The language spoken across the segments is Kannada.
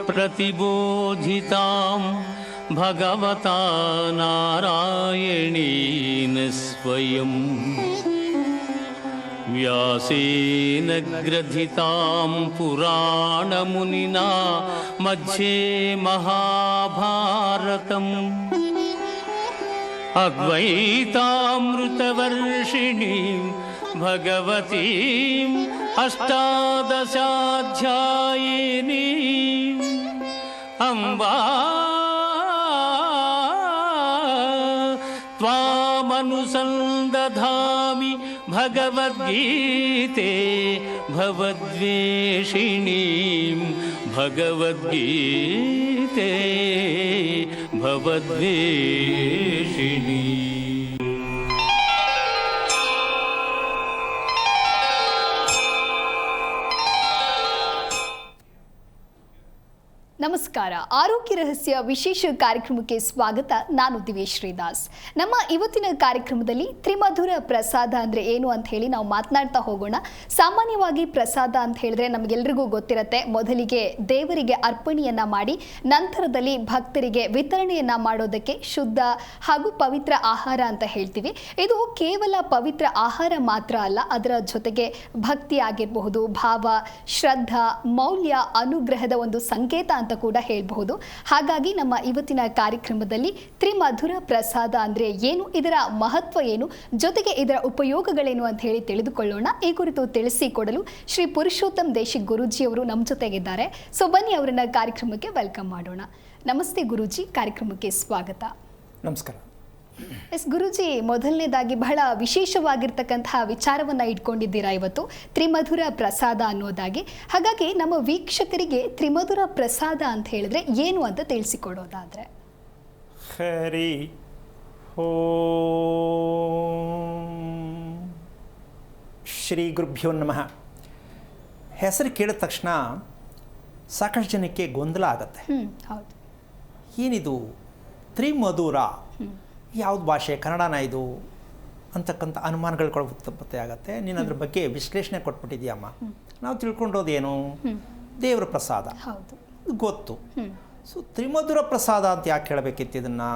प्रतिबोधितां भगवता नारायणेन स्वयं व्यासेन ग्रथितां पुराणमुनिना मध्ये महाभारतम् अद्वैतामृतवर्षिणीं भगवतीम् अष्टादशाध्यायिनीम् अम्बा त्वामनुसन्दधामि भगवद्गीते भवद्वेषिणीं भगवद्गीते भवद्वेषिणी। ನಮಸ್ಕಾರ. ಆರೋಗ್ಯ ರಹಸ್ಯ ವಿಶೇಷ ಕಾರ್ಯಕ್ರಮಕ್ಕೆ ಸ್ವಾಗತ. ನಾನು ದಿವೇಶ್ ಶ್ರೀದಾಸ್. ನಮ್ಮ ಇವತ್ತಿನ ಕಾರ್ಯಕ್ರಮದಲ್ಲಿ ತ್ರಿಮಧುರ ಪ್ರಸಾದ ಅಂದರೆ ಏನು ಅಂತ ಹೇಳಿ ನಾವು ಮಾತನಾಡ್ತಾ ಹೋಗೋಣ. ಸಾಮಾನ್ಯವಾಗಿ ಪ್ರಸಾದ ಅಂತ ಹೇಳಿದ್ರೆ ನಮಗೆಲ್ರಿಗೂ ಗೊತ್ತಿರುತ್ತೆ, ಮೊದಲಿಗೆ ದೇವರಿಗೆ ಅರ್ಪಣೆಯನ್ನ ಮಾಡಿ ನಂತರದಲ್ಲಿ ಭಕ್ತರಿಗೆ ವಿತರಣೆಯನ್ನ ಮಾಡೋದಕ್ಕೆ ಶುದ್ಧ ಹಾಗೂ ಪವಿತ್ರ ಆಹಾರ ಅಂತ ಹೇಳ್ತೀವಿ. ಇದು ಕೇವಲ ಪವಿತ್ರ ಆಹಾರ ಮಾತ್ರ ಅಲ್ಲ, ಅದರ ಜೊತೆಗೆ ಭಕ್ತಿ ಆಗಿರಬಹುದು, ಭಾವ, ಶ್ರದ್ಧಾ, ಮೌಲ್ಯ, ಅನುಗ್ರಹದ ಒಂದು ಸಂಕೇತ ಅಂತ ಕೂಡ ಹೇಳಬಹುದು. ಹಾಗಾಗಿ ನಮ್ಮ ಇವತ್ತಿನ ಕಾರ್ಯಕ್ರಮದಲ್ಲಿ ತ್ರಿಮಧುರ ಪ್ರಸಾದ ಅಂದ್ರೆ ಏನು, ಇದರ ಮಹತ್ವ ಏನು, ಜೊತೆಗೆ ಇದರ ಉಪಯೋಗಗಳೇನು ಅಂತ ಹೇಳಿ ತಿಳಿದುಕೊಳ್ಳೋಣ. ಈ ಕುರಿತು ತಿಳಿಸಿಕೊಡಲು ಶ್ರೀ ಪುರುಷೋತ್ತಮ್ ದೇಶಿಕ್ ಗುರೂಜಿ ಅವರು ನಮ್ಮ ಜೊತೆಗಿದ್ದಾರೆ. ಸೊ ಬನ್ನಿ ಅವರನ್ನ ಕಾರ್ಯಕ್ರಮಕ್ಕೆ ವೆಲ್ಕಮ್ ಮಾಡೋಣ. ನಮಸ್ತೆ ಗುರೂಜಿ, ಕಾರ್ಯಕ್ರಮಕ್ಕೆ ಸ್ವಾಗತ. ನಮಸ್ಕಾರ. ಎಸ್ ಗುರೂಜಿ, ಮೊದಲನೇದಾಗಿ ಬಹಳ ವಿಶೇಷವಾಗಿರ್ತಕ್ಕಂತಹ ವಿಚಾರವನ್ನು ಇಟ್ಕೊಂಡಿದ್ದೀರಾ ಇವತ್ತು, ತ್ರಿಮಧುರ ಪ್ರಸಾದ ಅನ್ನೋದಾಗಿ. ಹಾಗಾಗಿ ನಮ್ಮ ವೀಕ್ಷಕರಿಗೆ ತ್ರಿಮಧುರ ಪ್ರಸಾದ ಅಂತ ಹೇಳಿದ್ರೆ ಏನು ಅಂತ ತಿಳಿಸಿಕೊಡೋದಾದ್ರೆ. ಹರಿ ಓಂ ಶ್ರೀ ಗುರುಭ್ಯೋ ನಮಃ. ಹೆಸರು ಕೇಳಿದ ತಕ್ಷಣ ಸಾಕಷ್ಟು ಜನಕ್ಕೆ ಗೊಂದಲ ಆಗುತ್ತೆ. ಹೌದು, ಏನಿದು ತ್ರಿಮಧುರ, ಯಾವ್ದು ಭಾಷೆ, ಕನ್ನಡನ ಇದು ಅಂತಕ್ಕಂಥ ಅನುಮಾನಗಳು ಉತ್ಪತ್ತಿ ಆಗುತ್ತೆ. ನೀನು ಅದ್ರ ಬಗ್ಗೆ ವಿಶ್ಲೇಷಣೆ ಕೊಟ್ಬಿಟ್ಟಿದ್ಯಮ್ಮ. ನಾವು ತಿಳ್ಕೊಂಡೋದೇನು, ದೇವರ ಪ್ರಸಾದ ಗೊತ್ತು. ಸೊ ತ್ರಿಮಧುರ ಪ್ರಸಾದ ಅಂತ ಯಾಕೆ ಹೇಳಬೇಕಿತ್ತು ಇದನ್ನು,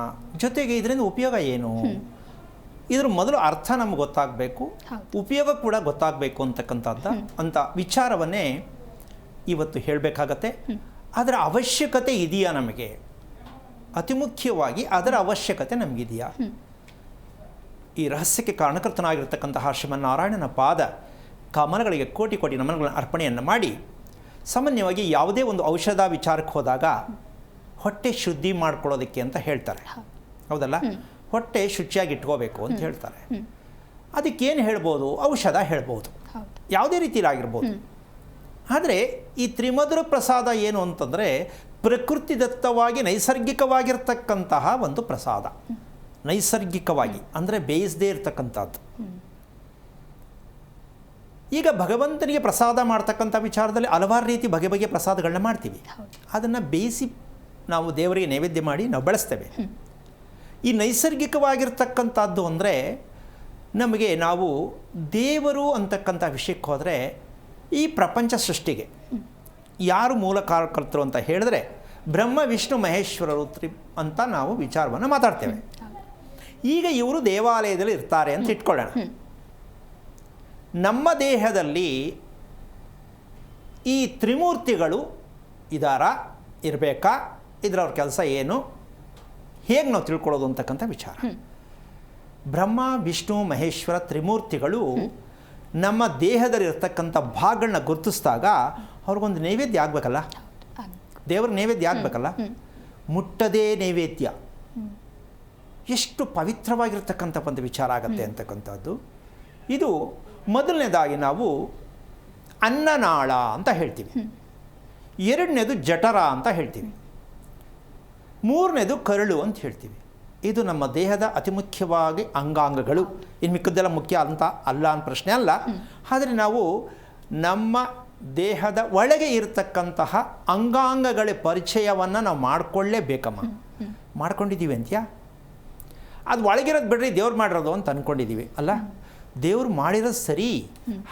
ಜೊತೆಗೆ ಇದರಿಂದ ಉಪಯೋಗ ಏನು, ಇದ್ರ ಮೊದಲು ಅರ್ಥ ನಮ್ಗೆ ಗೊತ್ತಾಗಬೇಕು, ಉಪಯೋಗ ಕೂಡ ಗೊತ್ತಾಗಬೇಕು ಅಂತ ವಿಚಾರವನ್ನೇ ಇವತ್ತು ಹೇಳಬೇಕಾಗತ್ತೆ. ಅದರ ಅವಶ್ಯಕತೆ ಇದೆಯಾ ನಮಗೆ, ಅತಿ ಮುಖ್ಯವಾಗಿ ಅದರ ಅವಶ್ಯಕತೆ ನಮಗಿದೆಯಾ? ಈ ರಹಸ್ಯಕ್ಕೆ ಕಾರಣಕರ್ತನಾಗಿರ್ತಕ್ಕಂತಹ ಶ್ರೀಮನ್ನಾರಾಯಣನ ಪಾದ ಕಮಲಗಳಿಗೆ ಕೋಟಿ ಕೋಟಿ ನಮನಗಳನ್ನು ಅರ್ಪಣೆಯನ್ನು ಮಾಡಿ, ಸಾಮಾನ್ಯವಾಗಿ ಯಾವುದೇ ಒಂದು ಔಷಧ ವಿಚಾರಕ್ಕೆ ಹೋದಾಗ ಹೊಟ್ಟೆ ಶುದ್ಧಿ ಮಾಡ್ಕೊಳ್ಳೋದಕ್ಕೆ ಅಂತ ಹೇಳ್ತಾರೆ, ಹೌದಲ್ಲ? ಹೊಟ್ಟೆ ಶುಚಿಯಾಗಿ ಇಟ್ಕೋಬೇಕು ಅಂತ ಹೇಳ್ತಾರೆ. ಅದಕ್ಕೇನು ಹೇಳ್ಬೋದು? ಔಷಧ ಹೇಳ್ಬೋದು, ಯಾವುದೇ ರೀತಿಯಾಗಿರ್ಬೋದು. ಆದರೆ ಈ ತ್ರಿಮಧುರ ಪ್ರಸಾದ ಏನು ಅಂತಂದರೆ ಪ್ರಕೃತಿದತ್ತವಾಗಿ ನೈಸರ್ಗಿಕವಾಗಿರ್ತಕ್ಕಂತಹ ಒಂದು ಪ್ರಸಾದ. ನೈಸರ್ಗಿಕವಾಗಿ ಅಂದರೆ ಬೇಯಿಸದೇ ಇರತಕ್ಕಂಥದ್ದು. ಈಗ ಭಗವಂತನಿಗೆ ಪ್ರಸಾದ ಮಾಡ್ತಕ್ಕಂಥ ವಿಚಾರದಲ್ಲಿ ಹಲವಾರು ರೀತಿ ಬಗೆ ಬಗೆಯ ಪ್ರಸಾದಗಳನ್ನ ಮಾಡ್ತೀವಿ. ಅದನ್ನು ಬೇಯಿಸಿ ನಾವು ದೇವರಿಗೆ ನೈವೇದ್ಯ ಮಾಡಿ ನಾವು ಬಳಸ್ತೇವೆ. ಈ ನೈಸರ್ಗಿಕವಾಗಿರ್ತಕ್ಕಂಥದ್ದು ಅಂದರೆ ನಮಗೆ, ನಾವು ದೇವರು ಅಂತಕ್ಕಂಥ ವಿಷಯಕ್ಕೆ ಹೋದರೆ ಈ ಪ್ರಪಂಚ ಸೃಷ್ಟಿಗೆ ಯಾರು ಮೂಲ ಕಾರಣಕರ್ತರು ಅಂತ ಹೇಳಿದ್ರೆ ಬ್ರಹ್ಮ ವಿಷ್ಣು ಮಹೇಶ್ವರರು ಅಂತ ನಾವು ವಿಚಾರವನ್ನು ಮಾತಾಡ್ತೇವೆ. ಈಗ ಇವರು ದೇವಾಲಯದಲ್ಲಿ ಇರ್ತಾರೆ ಅಂತ ಇಟ್ಕೊಳ್ಳೋಣ. ನಮ್ಮ ದೇಹದಲ್ಲಿ ಈ ತ್ರಿಮೂರ್ತಿಗಳು ಇರಬೇಕಾ, ಇದರವ್ರ ಕೆಲಸ ಏನು, ಹೇಗೆ ನಾವು ತಿಳ್ಕೊಳ್ಳೋದು ಅಂತಕ್ಕಂಥ ವಿಚಾರ. ಬ್ರಹ್ಮ ವಿಷ್ಣು ಮಹೇಶ್ವರ ತ್ರಿಮೂರ್ತಿಗಳು ನಮ್ಮ ದೇಹದಲ್ಲಿರ್ತಕ್ಕಂಥ ಭಾಗಗಳನ್ನ ಗುರುತಿಸಿದಾಗ ಅವ್ರಿಗೊಂದು ನೈವೇದ್ಯ ಆಗಬೇಕಲ್ಲ, ದೇವರ ನೈವೇದ್ಯ ಆಗಬೇಕಲ್ಲ. ಮುಟ್ಟದೇ ನೈವೇದ್ಯ ಎಷ್ಟು ಪವಿತ್ರವಾಗಿರ್ತಕ್ಕಂಥ ಒಂದು ವಿಚಾರ ಆಗುತ್ತೆ ಅಂತಕ್ಕಂಥದ್ದು. ಇದು ಮೊದಲನೇದಾಗಿ ನಾವು ಅನ್ನನಾಳ ಅಂತ ಹೇಳ್ತೀವಿ, ಎರಡನೇದು ಜಠರ ಅಂತ ಹೇಳ್ತೀವಿ, ಮೂರನೇದು ಕರುಳು ಅಂತ ಹೇಳ್ತೀವಿ. ಇದು ನಮ್ಮ ದೇಹದ ಅತಿ ಮುಖ್ಯವಾಗಿ ಅಂಗಾಂಗಗಳು. ಇನ್ನು ಮಿಕ್ಕದ್ದೆಲ್ಲ ಮುಖ್ಯ ಅಂತ ಅಲ್ಲ ಅಂತ ಪ್ರಶ್ನೆ ಅಲ್ಲ. ಆದರೆ ನಾವು ನಮ್ಮ ದೇಹದ ಒಳಗೆ ಇರತಕ್ಕಂತಹ ಅಂಗಾಂಗಗಳ ಪರಿಚಯವನ್ನು ನಾವು ಮಾಡಿಕೊಳ್ಳೇಬೇಕಮ್ಮ. ಮಾಡ್ಕೊಂಡಿದ್ದೀವಿ ಅಂತ್ಯಾ? ಅದು ಒಳಗಿರೋದು ಬಿಡ್ರಿ, ದೇವ್ರು ಮಾಡಿರೋದು ಅಂತ ಅಂದ್ಕೊಂಡಿದ್ದೀವಿ ಅಲ್ಲ. ದೇವ್ರು ಮಾಡಿರೋದು ಸರಿ,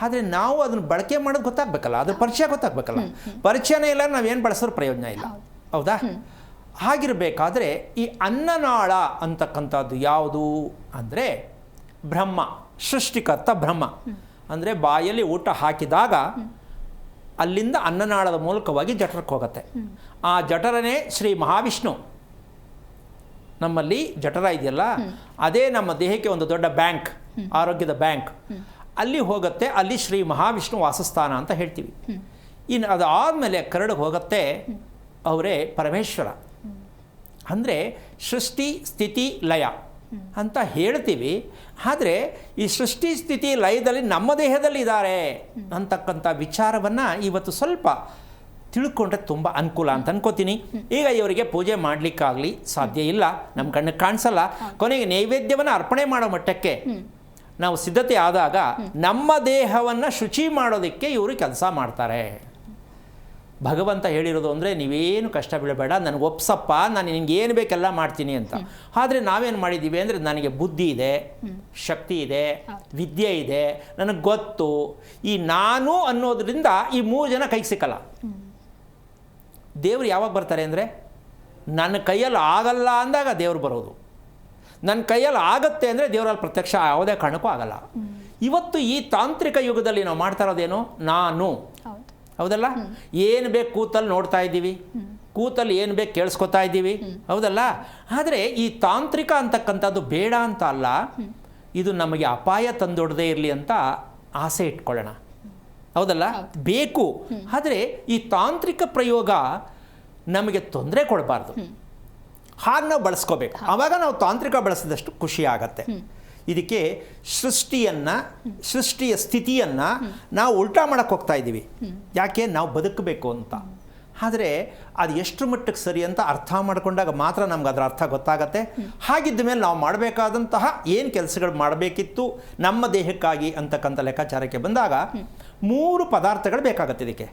ಆದರೆ ನಾವು ಅದನ್ನು ಬಳಕೆ ಮಾಡೋದು ಗೊತ್ತಾಗಬೇಕಲ್ಲ, ಅದ್ರ ಪರಿಚಯ ಗೊತ್ತಾಗಬೇಕಲ್ಲ. ಪರಿಚಯನೇ ಇಲ್ಲ, ನಾವೇನು ಬಳಸೋರು ಪ್ರಯೋಜನ ಇಲ್ಲ. ಹೌದಾ? ಹಾಗಿರಬೇಕಾದ್ರೆ ಈ ಅನ್ನನಾಳ ಅಂತಕ್ಕಂಥದ್ದು ಯಾವುದು ಅಂದರೆ ಬ್ರಹ್ಮ, ಸೃಷ್ಟಿಕರ್ತ ಬ್ರಹ್ಮ. ಅಂದರೆ ಬಾಯಲ್ಲಿ ಊಟ ಹಾಕಿದಾಗ ಅಲ್ಲಿಂದ ಅನ್ನನಾಳದ ಮೂಲಕವಾಗಿ ಜಠರಕ್ಕೆ ಹೋಗುತ್ತೆ. ಆ ಜಠರನೇ ಶ್ರೀ ಮಹಾವಿಷ್ಣು. ನಮ್ಮಲ್ಲಿ ಜಠರ ಇದೆಯಲ್ಲ, ಅದೇ ನಮ್ಮ ದೇಹಕ್ಕೆ ಒಂದು ದೊಡ್ಡ ಬ್ಯಾಂಕ್, ಆರೋಗ್ಯದ ಬ್ಯಾಂಕ್. ಅಲ್ಲಿ ಹೋಗುತ್ತೆ, ಅಲ್ಲಿ ಶ್ರೀ ಮಹಾವಿಷ್ಣು ವಾಸಸ್ಥಾನ ಅಂತ ಹೇಳ್ತೀವಿ. ಇನ್ನು ಅದಾದಮೇಲೆ ಕರಡಿಗೆ ಹೋಗುತ್ತೆ, ಅವರೇ ಪರಮೇಶ್ವರ. ಅಂದರೆ ಸೃಷ್ಟಿ ಸ್ಥಿತಿ ಲಯ ಅಂತ ಹೇಳ್ತೀವಿ. ಆದರೆ ಈ ಸೃಷ್ಟಿ ಸ್ಥಿತಿ ಲಯದಲ್ಲಿ ನಮ್ಮ ದೇಹದಲ್ಲಿ ಇದ್ದಾರೆ ಅಂತಕ್ಕಂಥ ವಿಚಾರವನ್ನು ಇವತ್ತು ಸ್ವಲ್ಪ ತಿಳ್ಕೊಂಡ್ರೆ ತುಂಬ ಅನುಕೂಲ ಅಂತ ಅನ್ಕೋತೀನಿ. ಈಗ ಇವರಿಗೆ ಪೂಜೆ ಮಾಡಲಿಕ್ಕಾಗಲಿ ಸಾಧ್ಯ ಇಲ್ಲ, ನಮ್ಮ ಕಣ್ಣಿಗೆ ಕಾಣಿಸಲ್ಲ. ಕೊನೆಗೆ ನೈವೇದ್ಯವನ್ನು ಅರ್ಪಣೆ ಮಾಡೋ ಮಟ್ಟಕ್ಕೆ ನಾವು ಸಿದ್ಧತೆ ಆದಾಗ ನಮ್ಮ ದೇಹವನ್ನು ಶುಚಿ ಮಾಡೋದಕ್ಕೆ ಇವರು ಕೆಲಸ ಮಾಡ್ತಾರೆ. ಭಗವಂತ ಹೇಳಿರೋದು ಅಂದರೆ ನೀವೇನು ಕಷ್ಟ ಬೀಳಬೇಡ, ನನಗೆ ಒಪ್ಸಪ್ಪ, ನಾನು ನಿನಗೆ ಏನು ಬೇಕೆಲ್ಲ ಮಾಡ್ತೀನಿ ಅಂತ. ಆದರೆ ನಾವೇನು ಮಾಡಿದ್ದೀವಿ ಅಂದರೆ ನನಗೆ ಬುದ್ಧಿ ಇದೆ, ಶಕ್ತಿ ಇದೆ, ವಿದ್ಯೆ ಇದೆ, ನನಗೆ ಗೊತ್ತು, ಈ ನಾನು ಅನ್ನೋದ್ರಿಂದ ಈ 3 ಜನ ಕೈಗೆ ಸಿಕ್ಕಲ್ಲ. ದೇವರು ಯಾವಾಗ ಬರ್ತಾರೆ ಅಂದರೆ ನನ್ನ ಕೈಯಲ್ಲಿ ಆಗಲ್ಲ ಅಂದಾಗ ದೇವರು ಬರೋದು. ನನ್ನ ಕೈಯಲ್ಲಿ ಆಗತ್ತೆ ಅಂದರೆ ದೇವರಲ್ಲಿ ಪ್ರತ್ಯಕ್ಷ ಯಾವುದೇ ಕಾರಣಕ್ಕೂ ಆಗಲ್ಲ. ಇವತ್ತು ಈ ತಾಂತ್ರಿಕ ಯುಗದಲ್ಲಿ ನಾವು ಮಾಡ್ತಾ ಇರೋದೇನು? ನಾನು, ಹೌದಲ್ಲ? ಏನು ಬೇಕು ಕೂತಲ್ಲಿ ನೋಡ್ತಾ ಇದ್ದೀವಿ, ಕೂತಲ್ಲಿ ಏನು ಬೇಕು ಕೇಳಿಸ್ಕೊತಾ ಇದ್ದೀವಿ, ಹೌದಲ್ಲ? ಆದರೆ ಈ ತಾಂತ್ರಿಕ ಅಂತಕ್ಕಂಥದ್ದು ಬೇಡ ಅಂತ ಅಲ್ಲ, ಇದು ನಮಗೆ ಅಪಾಯ ತಂದೊಡದೇ ಇರಲಿ ಅಂತ ಆಸೆ ಇಟ್ಕೊಳ್ಳೋಣ, ಹೌದಲ್ಲ? ಬೇಕು. ಆದರೆ ಈ ತಾಂತ್ರಿಕ ಪ್ರಯೋಗ ನಮಗೆ ತೊಂದರೆ ಕೊಡಬಾರ್ದು, ಹಾಗೆ ನಾವು ಬಳಸ್ಕೋಬೇಕು. ಆವಾಗ ನಾವು ತಾಂತ್ರಿಕ ಬಳಸಿದಷ್ಟು ಖುಷಿ ಆಗತ್ತೆ. ಇದಕ್ಕೆ ಸೃಷ್ಟಿಯ ಸ್ಥಿತಿಯನ್ನು ನಾವು ಉಲ್ಟಾ ಮಾಡೋಕ್ಕೆ ಹೋಗ್ತಾ ಇದ್ದೀವಿ. ಯಾಕೆ? ನಾವು ಬದುಕಬೇಕು ಅಂತ. ಆದರೆ ಅದು ಎಷ್ಟು ಮಟ್ಟಕ್ಕೆ ಸರಿ ಅಂತ ಅರ್ಥ ಮಾಡಿಕೊಂಡಾಗ ಮಾತ್ರ ನಮ್ಗೆ ಅದರ ಅರ್ಥ ಗೊತ್ತಾಗತ್ತೆ. ಹಾಗಿದ್ದ ಮೇಲೆ ನಾವು ಮಾಡಬೇಕಾದಂತಹ ಏನು ಕೆಲಸಗಳು ಮಾಡಬೇಕಿತ್ತು ನಮ್ಮ ದೇಹಕ್ಕಾಗಿ ಅಂತಕ್ಕಂಥ ಲೆಕ್ಕಾಚಾರಕ್ಕೆ ಬಂದಾಗ 3 ಪದಾರ್ಥಗಳು ಬೇಕಾಗತ್ತೆ ಇದಕ್ಕೆ.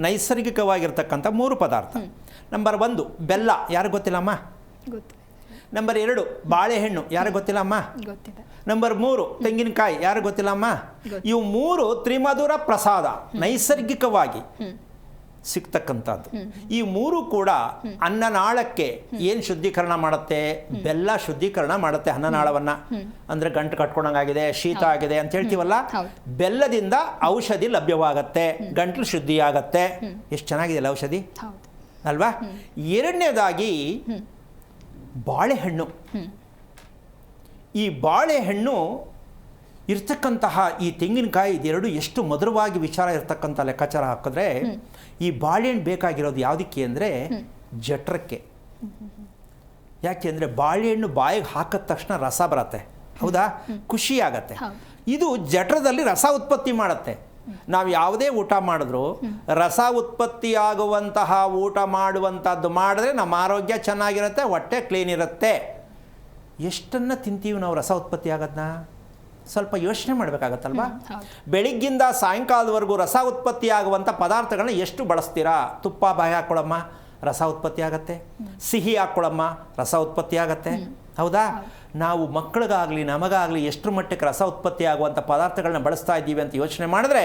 ನೈಸರ್ಗಿಕವಾಗಿರ್ತಕ್ಕಂಥ 3 ಪದಾರ್ಥ. ನಂಬರ್ 1 ಬೆಲ್ಲ, ಯಾರಿಗೆ ಗೊತ್ತಿಲ್ಲಮ್ಮ? ನಂಬರ್ 2 ಬಾಳೆಹಣ್ಣು, ಯಾರಿಗೆ ಗೊತ್ತಿಲ್ಲಮ್ಮ? ನಂಬರ್ 3 ತೆಂಗಿನಕಾಯಿ, ಯಾರಿಗೆ ಗೊತ್ತಿಲ್ಲಮ್ಮ? ಇವು 3 ತ್ರಿಮಧುರ ಪ್ರಸಾದ, ನೈಸರ್ಗಿಕವಾಗಿ ಸಿಗ್ತಕ್ಕಂಥದ್ದು. ಈ 3 ಕೂಡ ಅನ್ನನಾಳಕ್ಕೆ ಏನು ಶುದ್ಧೀಕರಣ ಮಾಡುತ್ತೆ? ಬೆಲ್ಲ ಶುದ್ಧೀಕರಣ ಮಾಡುತ್ತೆ ಅನ್ನನಾಳವನ್ನು. ಅಂದರೆ ಗಂಟು ಕಟ್ಕೊಂಡಂಗಾಗಿದೆ, ಶೀತ ಆಗಿದೆ ಅಂತ ಹೇಳ್ತೀವಲ್ಲ, ಬೆಲ್ಲದಿಂದ ಔಷಧಿ ಲಭ್ಯವಾಗತ್ತೆ, ಗಂಟಲು ಶುದ್ಧಿ ಆಗತ್ತೆ. ಎಷ್ಟು ಚೆನ್ನಾಗಿದೆಯಲ್ಲ ಔಷಧಿ, ಅಲ್ವಾ? ಎರಡನೇದಾಗಿ ಬಾಳೆಹಣ್ಣು. ಈ ಬಾಳೆಹಣ್ಣು ಇರ್ತಕ್ಕಂತಹ ಈ ತೆಂಗಿನಕಾಯಿ ಇದೆರಡು ಎಷ್ಟು ಮಧುರವಾಗಿ ವಿಚಾರ ಇರ್ತಕ್ಕಂಥ ಲೆಕ್ಕಾಚಾರ ಹಾಕಿದ್ರೆ, ಈ ಬಾಳೆಹಣ್ಣು ಬೇಕಾಗಿರೋದು ಯಾವುದಕ್ಕೆ ಅಂದರೆ ಜಠರಕ್ಕೆ. ಯಾಕೆ ಅಂದರೆ ಬಾಳೆಹಣ್ಣು ಬಾಯಿಗೆ ಹಾಕಿದ ತಕ್ಷಣ ರಸ ಬರುತ್ತೆ, ಹೌದಾ? ಖುಷಿ ಆಗತ್ತೆ. ಇದು ಜಠರದಲ್ಲಿ ರಸ ಉತ್ಪತ್ತಿ ಮಾಡುತ್ತೆ. ನಾವು ಯಾವುದೇ ಊಟ ಮಾಡಿದ್ರು ರಸ ಉತ್ಪತ್ತಿಯಾಗುವಂತಹ ಊಟ ಮಾಡುವಂಥದ್ದು ಮಾಡಿದ್ರೆ ನಮ್ಮ ಆರೋಗ್ಯ ಚೆನ್ನಾಗಿರುತ್ತೆ, ಹೊಟ್ಟೆ ಕ್ಲೀನ್ ಇರುತ್ತೆ. ಎಷ್ಟನ್ನು ತಿಂತೀವಿ ನಾವು ರಸ ಉತ್ಪತ್ತಿ ಆಗೋದನ್ನ? ಸ್ವಲ್ಪ ಯೋಚನೆ ಮಾಡಬೇಕಾಗತ್ತಲ್ವಾ? ಬೆಳಿಗ್ಗಿಂದ ಸಾಯಂಕಾಲದವರೆಗೂ ರಸ ಉತ್ಪತ್ತಿ ಆಗುವಂಥ ಪದಾರ್ಥಗಳನ್ನ ಎಷ್ಟು ಬಳಸ್ತೀರಾ? ತುಪ್ಪ ಬಾಯಿ ಹಾಕ್ಕೊಳಮ್ಮ, ರಸ ಉತ್ಪತ್ತಿ ಆಗತ್ತೆ. ಸಿಹಿ ಹಾಕ್ಕೊಳಮ್ಮ, ರಸ ಉತ್ಪತ್ತಿ ಆಗತ್ತೆ, ಹೌದಾ? ನಾವು ಮಕ್ಕಳಿಗಾಗಲಿ ನಮಗಾಗಲಿ ಎಷ್ಟು ಮಟ್ಟಕ್ಕೆ ರಸ ಉತ್ಪತ್ತಿ ಆಗುವಂಥ ಪದಾರ್ಥಗಳನ್ನ ಬಳಸ್ತಾ ಇದ್ದೀವಿ ಅಂತ ಯೋಚನೆ ಮಾಡಿದ್ರೆ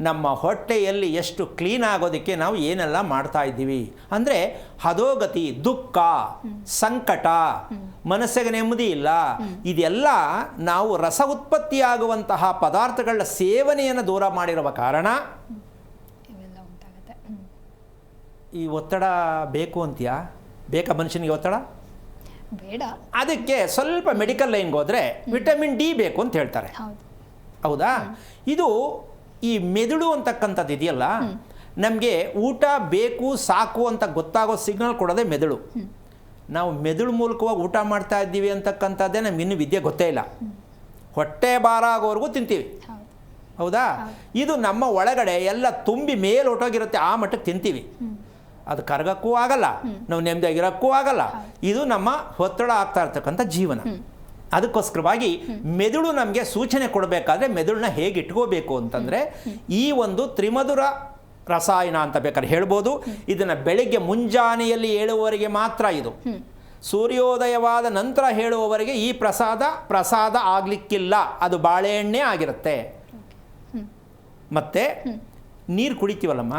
ನಮ್ಮ ಹೊಟ್ಟೆಯಲ್ಲಿ ಎಷ್ಟು ಕ್ಲೀನ್ ಆಗೋದಕ್ಕೆ ನಾವು ಏನೆಲ್ಲ ಮಾಡ್ತಾ ಇದ್ದೀವಿ. ಅಂದರೆ ಹದೋಗತಿ, ದುಃಖ, ಸಂಕಟ, ಮನಸ್ಸಿಗೆ ನೆಮ್ಮದಿ ಇಲ್ಲ, ಇದೆಲ್ಲ ನಾವು ರಸ ಉತ್ಪತ್ತಿಯಾಗುವಂತಹ ಪದಾರ್ಥಗಳ ಸೇವನೆಯನ್ನು ದೂರ ಮಾಡಿರುವ ಕಾರಣ ಈ ಒತ್ತಡ ಬೇಕು ಅಂತೀಯಾ? ಬೇಕಾ ಮನುಷ್ಯನಿಗೆ ಒತ್ತಡ? ಬೇಡ. ಅದಕ್ಕೆ ಸ್ವಲ್ಪ ಮೆಡಿಕಲ್ ಲೈನ್ಗೆ ಹೋದರೆ ವಿಟಮಿನ್ ಡಿ ಬೇಕು ಅಂತ ಹೇಳ್ತಾರೆ, ಹೌದಾ? ಇದು ಈ ಮೆದುಳು ಅಂತಕ್ಕಂಥದ್ದು ಇದೆಯಲ್ಲ, ನಮಗೆ ಊಟ ಬೇಕು ಸಾಕು ಅಂತ ಗೊತ್ತಾಗೋ ಸಿಗ್ನಲ್ ಕೊಡೋದೇ ಮೆದುಳು. ನಾವು ಮೆದುಳು ಮೂಲಕವಾಗಿ ಊಟ ಮಾಡ್ತಾ ಇದ್ದೀವಿ ಅಂತಕ್ಕಂಥದ್ದೇ ನಮ್ಗೆ ಇನ್ನೂ ವಿದ್ಯೆ ಗೊತ್ತೇ ಇಲ್ಲ. ಹೊಟ್ಟೆ ಭಾರ ಆಗೋವರೆಗೂ ತಿಂತೀವಿ, ಹೌದಾ? ಇದು ನಮ್ಮ ಒಳಗಡೆ ಎಲ್ಲ ತುಂಬಿ ಮೇಲೆ ಹೊಟ್ಟೋಗಿರುತ್ತೆ, ಆ ಮಟ್ಟಕ್ಕೆ ತಿಂತೀವಿ. ಅದು ಕರಗಕ್ಕೂ ಆಗಲ್ಲ, ನಾವು ನೆಮ್ಮದಿಯಾಗಿರೋಕ್ಕೂ ಆಗಲ್ಲ. ಇದು ನಮ್ಮ ಒತ್ತಡ ಆಗ್ತಾ ಇರ್ತಕ್ಕಂಥ ಜೀವನ. ಅದಕ್ಕೋಸ್ಕರವಾಗಿ ಮೆದುಳು ನಮಗೆ ಸೂಚನೆ ಕೊಡಬೇಕಾದ್ರೆ ಮೆದುಳನ್ನ ಹೇಗೆ ಇಟ್ಕೋಬೇಕು ಅಂತಂದರೆ ಈ ಒಂದು ತ್ರಿಮಧುರ ರಸಾಯನ ಅಂತ ಬೇಕಾದ್ರೆ ಹೇಳ್ಬೋದು. ಇದನ್ನು ಬೆಳಿಗ್ಗೆ ಮುಂಜಾನೆಯಲ್ಲಿ ಹೇಳುವವರೆಗೆ ಮಾತ್ರ, ಇದು ಸೂರ್ಯೋದಯವಾದ ನಂತರ ಹೇಳುವವರೆಗೆ ಈ ಪ್ರಸಾದ ಆಗಲಿಕ್ಕಿಲ್ಲ, ಅದು ಬಾಳೆಹಣ್ಣೆ ಆಗಿರುತ್ತೆ. ಮತ್ತು ನೀರು ಕುಡಿತೀವಲ್ಲಮ್ಮ,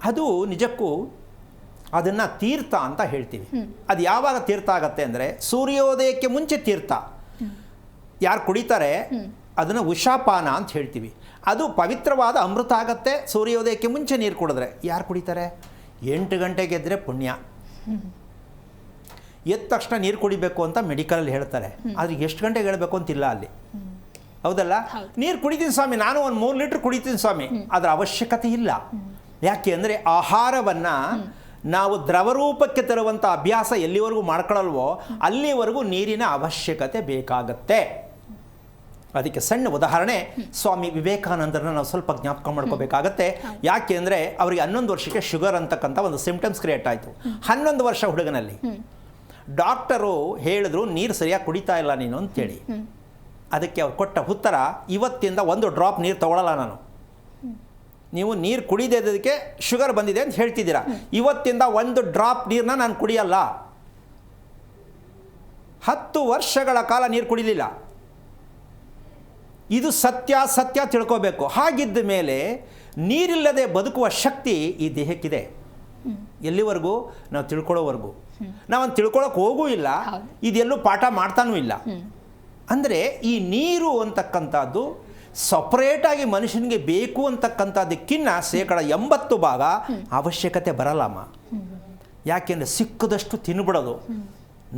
ಅದು ನಿಜಕ್ಕೂ ಅದನ್ನು ತೀರ್ಥ ಅಂತ ಹೇಳ್ತೀವಿ. ಅದು ಯಾವಾಗ ತೀರ್ಥ ಆಗತ್ತೆ ಅಂದರೆ ಸೂರ್ಯೋದಯಕ್ಕೆ ಮುಂಚೆ ತೀರ್ಥ ಯಾರು ಕುಡಿತಾರೆ ಅದನ್ನು ಉಷಾಪಾನ ಅಂತ ಹೇಳ್ತೀವಿ. ಅದು ಪವಿತ್ರವಾದ ಅಮೃತ ಆಗತ್ತೆ ಸೂರ್ಯೋದಯಕ್ಕೆ ಮುಂಚೆ ನೀರು ಕುಡಿದ್ರೆ. ಯಾರು ಕುಡಿತಾರೆ? 8 ಗಂಟೆಗೆ ಎದ್ದರೆ ಪುಣ್ಯ. ಎದ್ದ ತಕ್ಷಣ ನೀರು ಕುಡಿಬೇಕು ಅಂತ ಮೆಡಿಕಲಲ್ಲಿ ಹೇಳ್ತಾರೆ. ಆದರೆ ಎಷ್ಟು ಗಂಟೆಗೆ ಹೇಳಬೇಕು ಅಂತಿಲ್ಲ ಅಲ್ಲಿ, ಹೌದಲ್ಲ? ನೀರು ಕುಡಿತೀನಿ ಸ್ವಾಮಿ, ನಾನು ಒಂದು 3 ಲೀಟ್ರ್ ಕುಡಿತೀನಿ ಸ್ವಾಮಿ, ಅದರ ಅವಶ್ಯಕತೆ ಇಲ್ಲ. ಯಾಕೆ ಅಂದರೆ ಆಹಾರವನ್ನು ನಾವು ದ್ರವರೂಪಕ್ಕೆ ತರುವಂಥ ಅಭ್ಯಾಸ ಎಲ್ಲಿವರೆಗೂ ಮಾಡ್ಕೊಳ್ಳಲ್ವೋ ಅಲ್ಲಿವರೆಗೂ ನೀರಿನ ಅವಶ್ಯಕತೆ ಬೇಕಾಗತ್ತೆ. ಅದಕ್ಕೆ ಸಣ್ಣ ಉದಾಹರಣೆ ಸ್ವಾಮಿ ವಿವೇಕಾನಂದರನ್ನ ನಾವು ಸ್ವಲ್ಪ ಜ್ಞಾಪಕ ಮಾಡ್ಕೋಬೇಕಾಗತ್ತೆ. ಯಾಕೆ ಅಂದರೆ ಅವರಿಗೆ 11 ವರ್ಷಕ್ಕೆ ಶುಗರ್ ಅಂತಕ್ಕಂಥ ಒಂದು ಸಿಂಪ್ಟಮ್ಸ್ ಕ್ರಿಯೇಟ್ ಆಯಿತು. 11 ವರ್ಷ ಹುಡುಗನಲ್ಲಿ ಡಾಕ್ಟರು ಹೇಳಿದ್ರು ನೀರು ಸರಿಯಾಗಿ ಕುಡಿತಾ ಇಲ್ಲ ನೀನು ಅಂತೇಳಿ. ಅದಕ್ಕೆ ಅವ್ರು ಕೊಟ್ಟ ಉತ್ತರ, ಇವತ್ತಿಂದ 1 ಡ್ರಾಪ್ ನೀರು ತಗೊಳ್ಳಲ್ಲ ನಾನು. ನೀವು ನೀರು ಕುಡಿಯೋದಕ್ಕೆ ಶುಗರ್ ಬಂದಿದೆ ಅಂತ ಹೇಳ್ತಿದ್ದೀರಾ, ಇವತ್ತಿಂದ 1 ಡ್ರಾಪ್ ನೀರನ್ನ ನಾನು ಕುಡಿಯಲ್ಲ. 10 ವರ್ಷಗಳ ಕಾಲ ನೀರು ಕುಡಿಲಿಲ್ಲ. ಇದು ಸತ್ಯ ತಿಳ್ಕೋಬೇಕು. ಹಾಗಿದ್ದ ಮೇಲೆ ನೀರಿಲ್ಲದೆ ಬದುಕುವ ಶಕ್ತಿ ಈ ದೇಹಕ್ಕಿದೆ. ಎಲ್ಲಿವರೆಗೂ? ನಾವು ತಿಳ್ಕೊಳ್ಳೋವರೆಗೂ. ನಾವೊಂದು ತಿಳ್ಕೊಳ್ಳೋಕೆ ಹೋಗೂ ಇಲ್ಲ, ಇದೆಲ್ಲೂ ಪಾಠ ಮಾಡ್ತಾನೂ ಇಲ್ಲ. ಅಂದರೆ ಈ ನೀರು ಅಂತಕ್ಕಂಥದ್ದು ಸಪ್ರೇಟಾಗಿ ಮನುಷ್ಯನಿಗೆ ಬೇಕು ಅಂತಕ್ಕಂಥದ್ದಕ್ಕಿನ್ನ 80% ಅವಶ್ಯಕತೆ ಬರಲ್ಲಮ್ಮ. ಯಾಕೆಂದರೆ ಸಿಕ್ಕದಷ್ಟು ತಿನ್ಬಿಡೋದು,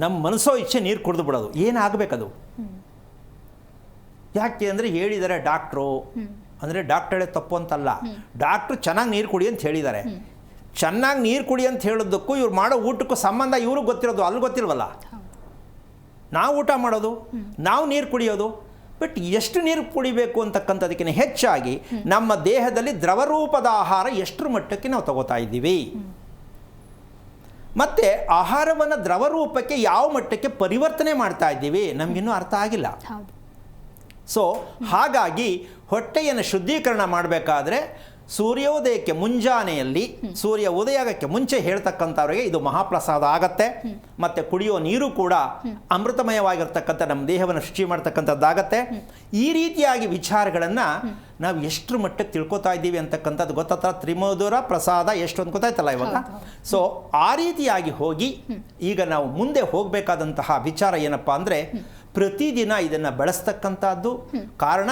ನಮ್ಮ ಮನಸ್ಸೋ ಇಚ್ಛೆ ನೀರು ಕುಡಿದು ಬಿಡೋದು. ಏನಾಗಬೇಕದು? ಯಾಕೆ ಅಂದರೆ ಹೇಳಿದ್ದಾರೆ ಡಾಕ್ಟ್ರು, ಅಂದರೆ ಡಾಕ್ಟರ್ ಹೇಳೋದು ತಪ್ಪು ಅಂತಲ್ಲ. ಡಾಕ್ಟ್ರು ಚೆನ್ನಾಗಿ ನೀರು ಕುಡಿ ಅಂತ ಹೇಳಿದ್ದಾರೆ. ಚೆನ್ನಾಗಿ ನೀರು ಕುಡಿ ಅಂತ ಹೇಳೋದಕ್ಕೂ ಇವ್ರು ಮಾಡೋ ಊಟಕ್ಕೂ ಸಂಬಂಧ ಇವ್ರಿಗೆ ಗೊತ್ತಿರೋದು, ಅಲ್ಲಿ ಗೊತ್ತಿಲ್ವಲ್ಲ. ನಾವು ಊಟ ಮಾಡೋದು, ನಾವು ನೀರು ಕುಡಿಯೋದು, ಬಟ್ ಎಷ್ಟು ನೀರು ಕುಡಿಬೇಕು ಅಂತಕ್ಕಂಥದಕ್ಕಿಂತ ಹೆಚ್ಚಾಗಿ ನಮ್ಮ ದೇಹದಲ್ಲಿ ದ್ರವರೂಪದ ಆಹಾರ ಎಷ್ಟರ ಮಟ್ಟಕ್ಕೆ ನಾವು ತಗೋತಾ ಇದ್ದೀವಿ, ಮತ್ತು ಆಹಾರವನ್ನು ದ್ರವರೂಪಕ್ಕೆ ಯಾವ ಮಟ್ಟಕ್ಕೆ ಪರಿವರ್ತನೆ ಮಾಡ್ತಾ ಇದ್ದೀವಿ ನಮಗಿನ್ನೂ ಅರ್ಥ ಆಗಿಲ್ಲ. ಸೊ ಹಾಗಾಗಿ ಹೊಟ್ಟೆಯನ್ನು ಶುದ್ಧೀಕರಣ ಮಾಡಬೇಕಾದ್ರೆ ಸೂರ್ಯೋದಯಕ್ಕೆ ಮುಂಜಾನೆಯಲ್ಲಿ, ಸೂರ್ಯ ಉದಯಕ್ಕೆ ಮುಂಚೆ ಹೇಳ್ತಕ್ಕಂಥವ್ರಿಗೆ ಇದು ಮಹಾಪ್ರಸಾದ ಆಗತ್ತೆ. ಮತ್ತು ಕುಡಿಯೋ ನೀರು ಕೂಡ ಅಮೃತಮಯವಾಗಿರ್ತಕ್ಕಂಥ ನಮ್ಮ ದೇಹವನ್ನು ಶುಚಿ ಮಾಡ್ತಕ್ಕಂಥದ್ದಾಗತ್ತೆ. ಈ ರೀತಿಯಾಗಿ ವಿಚಾರಗಳನ್ನು ನಾವು ಎಷ್ಟರ ಮಟ್ಟಕ್ಕೆ ತಿಳ್ಕೊತಾ ಇದ್ದೀವಿ ಅಂತಕ್ಕಂಥದ್ದು ಗೊತ್ತಾಗ್ತಲ್ಲ. ತ್ರಿಮಧುರ ಪ್ರಸಾದ ಎಷ್ಟು ಅಂತ ಗೊತ್ತಾಯ್ತಲ್ಲ ಇವಾಗ. ಸೊ ಆ ರೀತಿಯಾಗಿ ಹೋಗಿ ಈಗ ನಾವು ಮುಂದೆ ಹೋಗಬೇಕಾದಂತಹ ವಿಚಾರ ಏನಪ್ಪ ಅಂದರೆ, ಪ್ರತಿದಿನ ಇದನ್ನು ಬಳಸ್ತಕ್ಕಂಥದ್ದು. ಕಾರಣ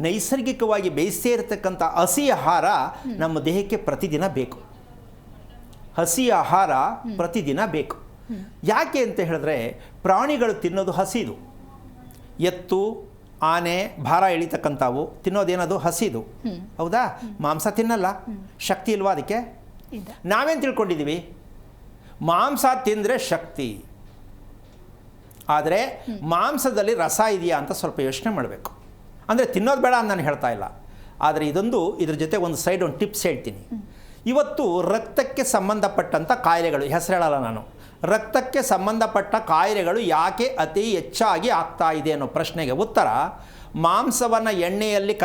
ನೈಸರ್ಗಿಕವಾಗಿ ಬೇಯಿಸೇ ಇರತಕ್ಕಂಥ ಹಸಿ ಆಹಾರ ನಮ್ಮ ದೇಹಕ್ಕೆ ಪ್ರತಿದಿನ ಬೇಕು. ಹಸಿ ಆಹಾರ ಪ್ರತಿದಿನ ಬೇಕು. ಯಾಕೆ ಅಂತ ಹೇಳಿದ್ರೆ, ಪ್ರಾಣಿಗಳು ತಿನ್ನೋದು ಹಸಿದು. ಎತ್ತು, ಆನೆ, ಭಾರ ಎಳಿತಕ್ಕಂಥವು ತಿನ್ನೋದೇನದು ಹಸಿದು, ಹೌದಾ? ಮಾಂಸ ತಿನ್ನಲ್ಲ. ಶಕ್ತಿ ಇಲ್ವಾ ಅದಕ್ಕೆ? ನಾವೇನು ತಿಳ್ಕೊಂಡಿದ್ದೀವಿ? ಮಾಂಸ ತಿಂದರೆ ಶಕ್ತಿ. ಆದರೆ ಮಾಂಸದಲ್ಲಿ ರಸ ಇದೆಯಾ ಅಂತ ಸ್ವಲ್ಪ ಯೋಚನೆ ಮಾಡಬೇಕು. ಅಂದರೆ ತಿನ್ನೋದು ಬೇಡ ಅಂತ ನಾನು ಹೇಳ್ತಾ ಇಲ್ಲ, ಆದರೆ ಇದ್ರ ಜೊತೆ ಒಂದು ಸೈಡ್ ಒಂದು ಟಿಪ್ಸ್ ಹೇಳ್ತೀನಿ. ಇವತ್ತು ರಕ್ತಕ್ಕೆ ಸಂಬಂಧಪಟ್ಟಂಥ ಕಾಯಿಲೆಗಳು, ಹೆಸರು ಹೇಳಲ್ಲ ನಾನು, ರಕ್ತಕ್ಕೆ ಸಂಬಂಧಪಟ್ಟ ಕಾಯಿಲೆಗಳು ಯಾಕೆ ಅತಿ ಹೆಚ್ಚಾಗಿ ಆಗ್ತಾ ಇದೆ ಅನ್ನೋ ಪ್ರಶ್ನೆಗೆ ಉತ್ತರ, ಮಾಂಸವನ್ನು ಎಣ್ಣೆಯಲ್ಲಿ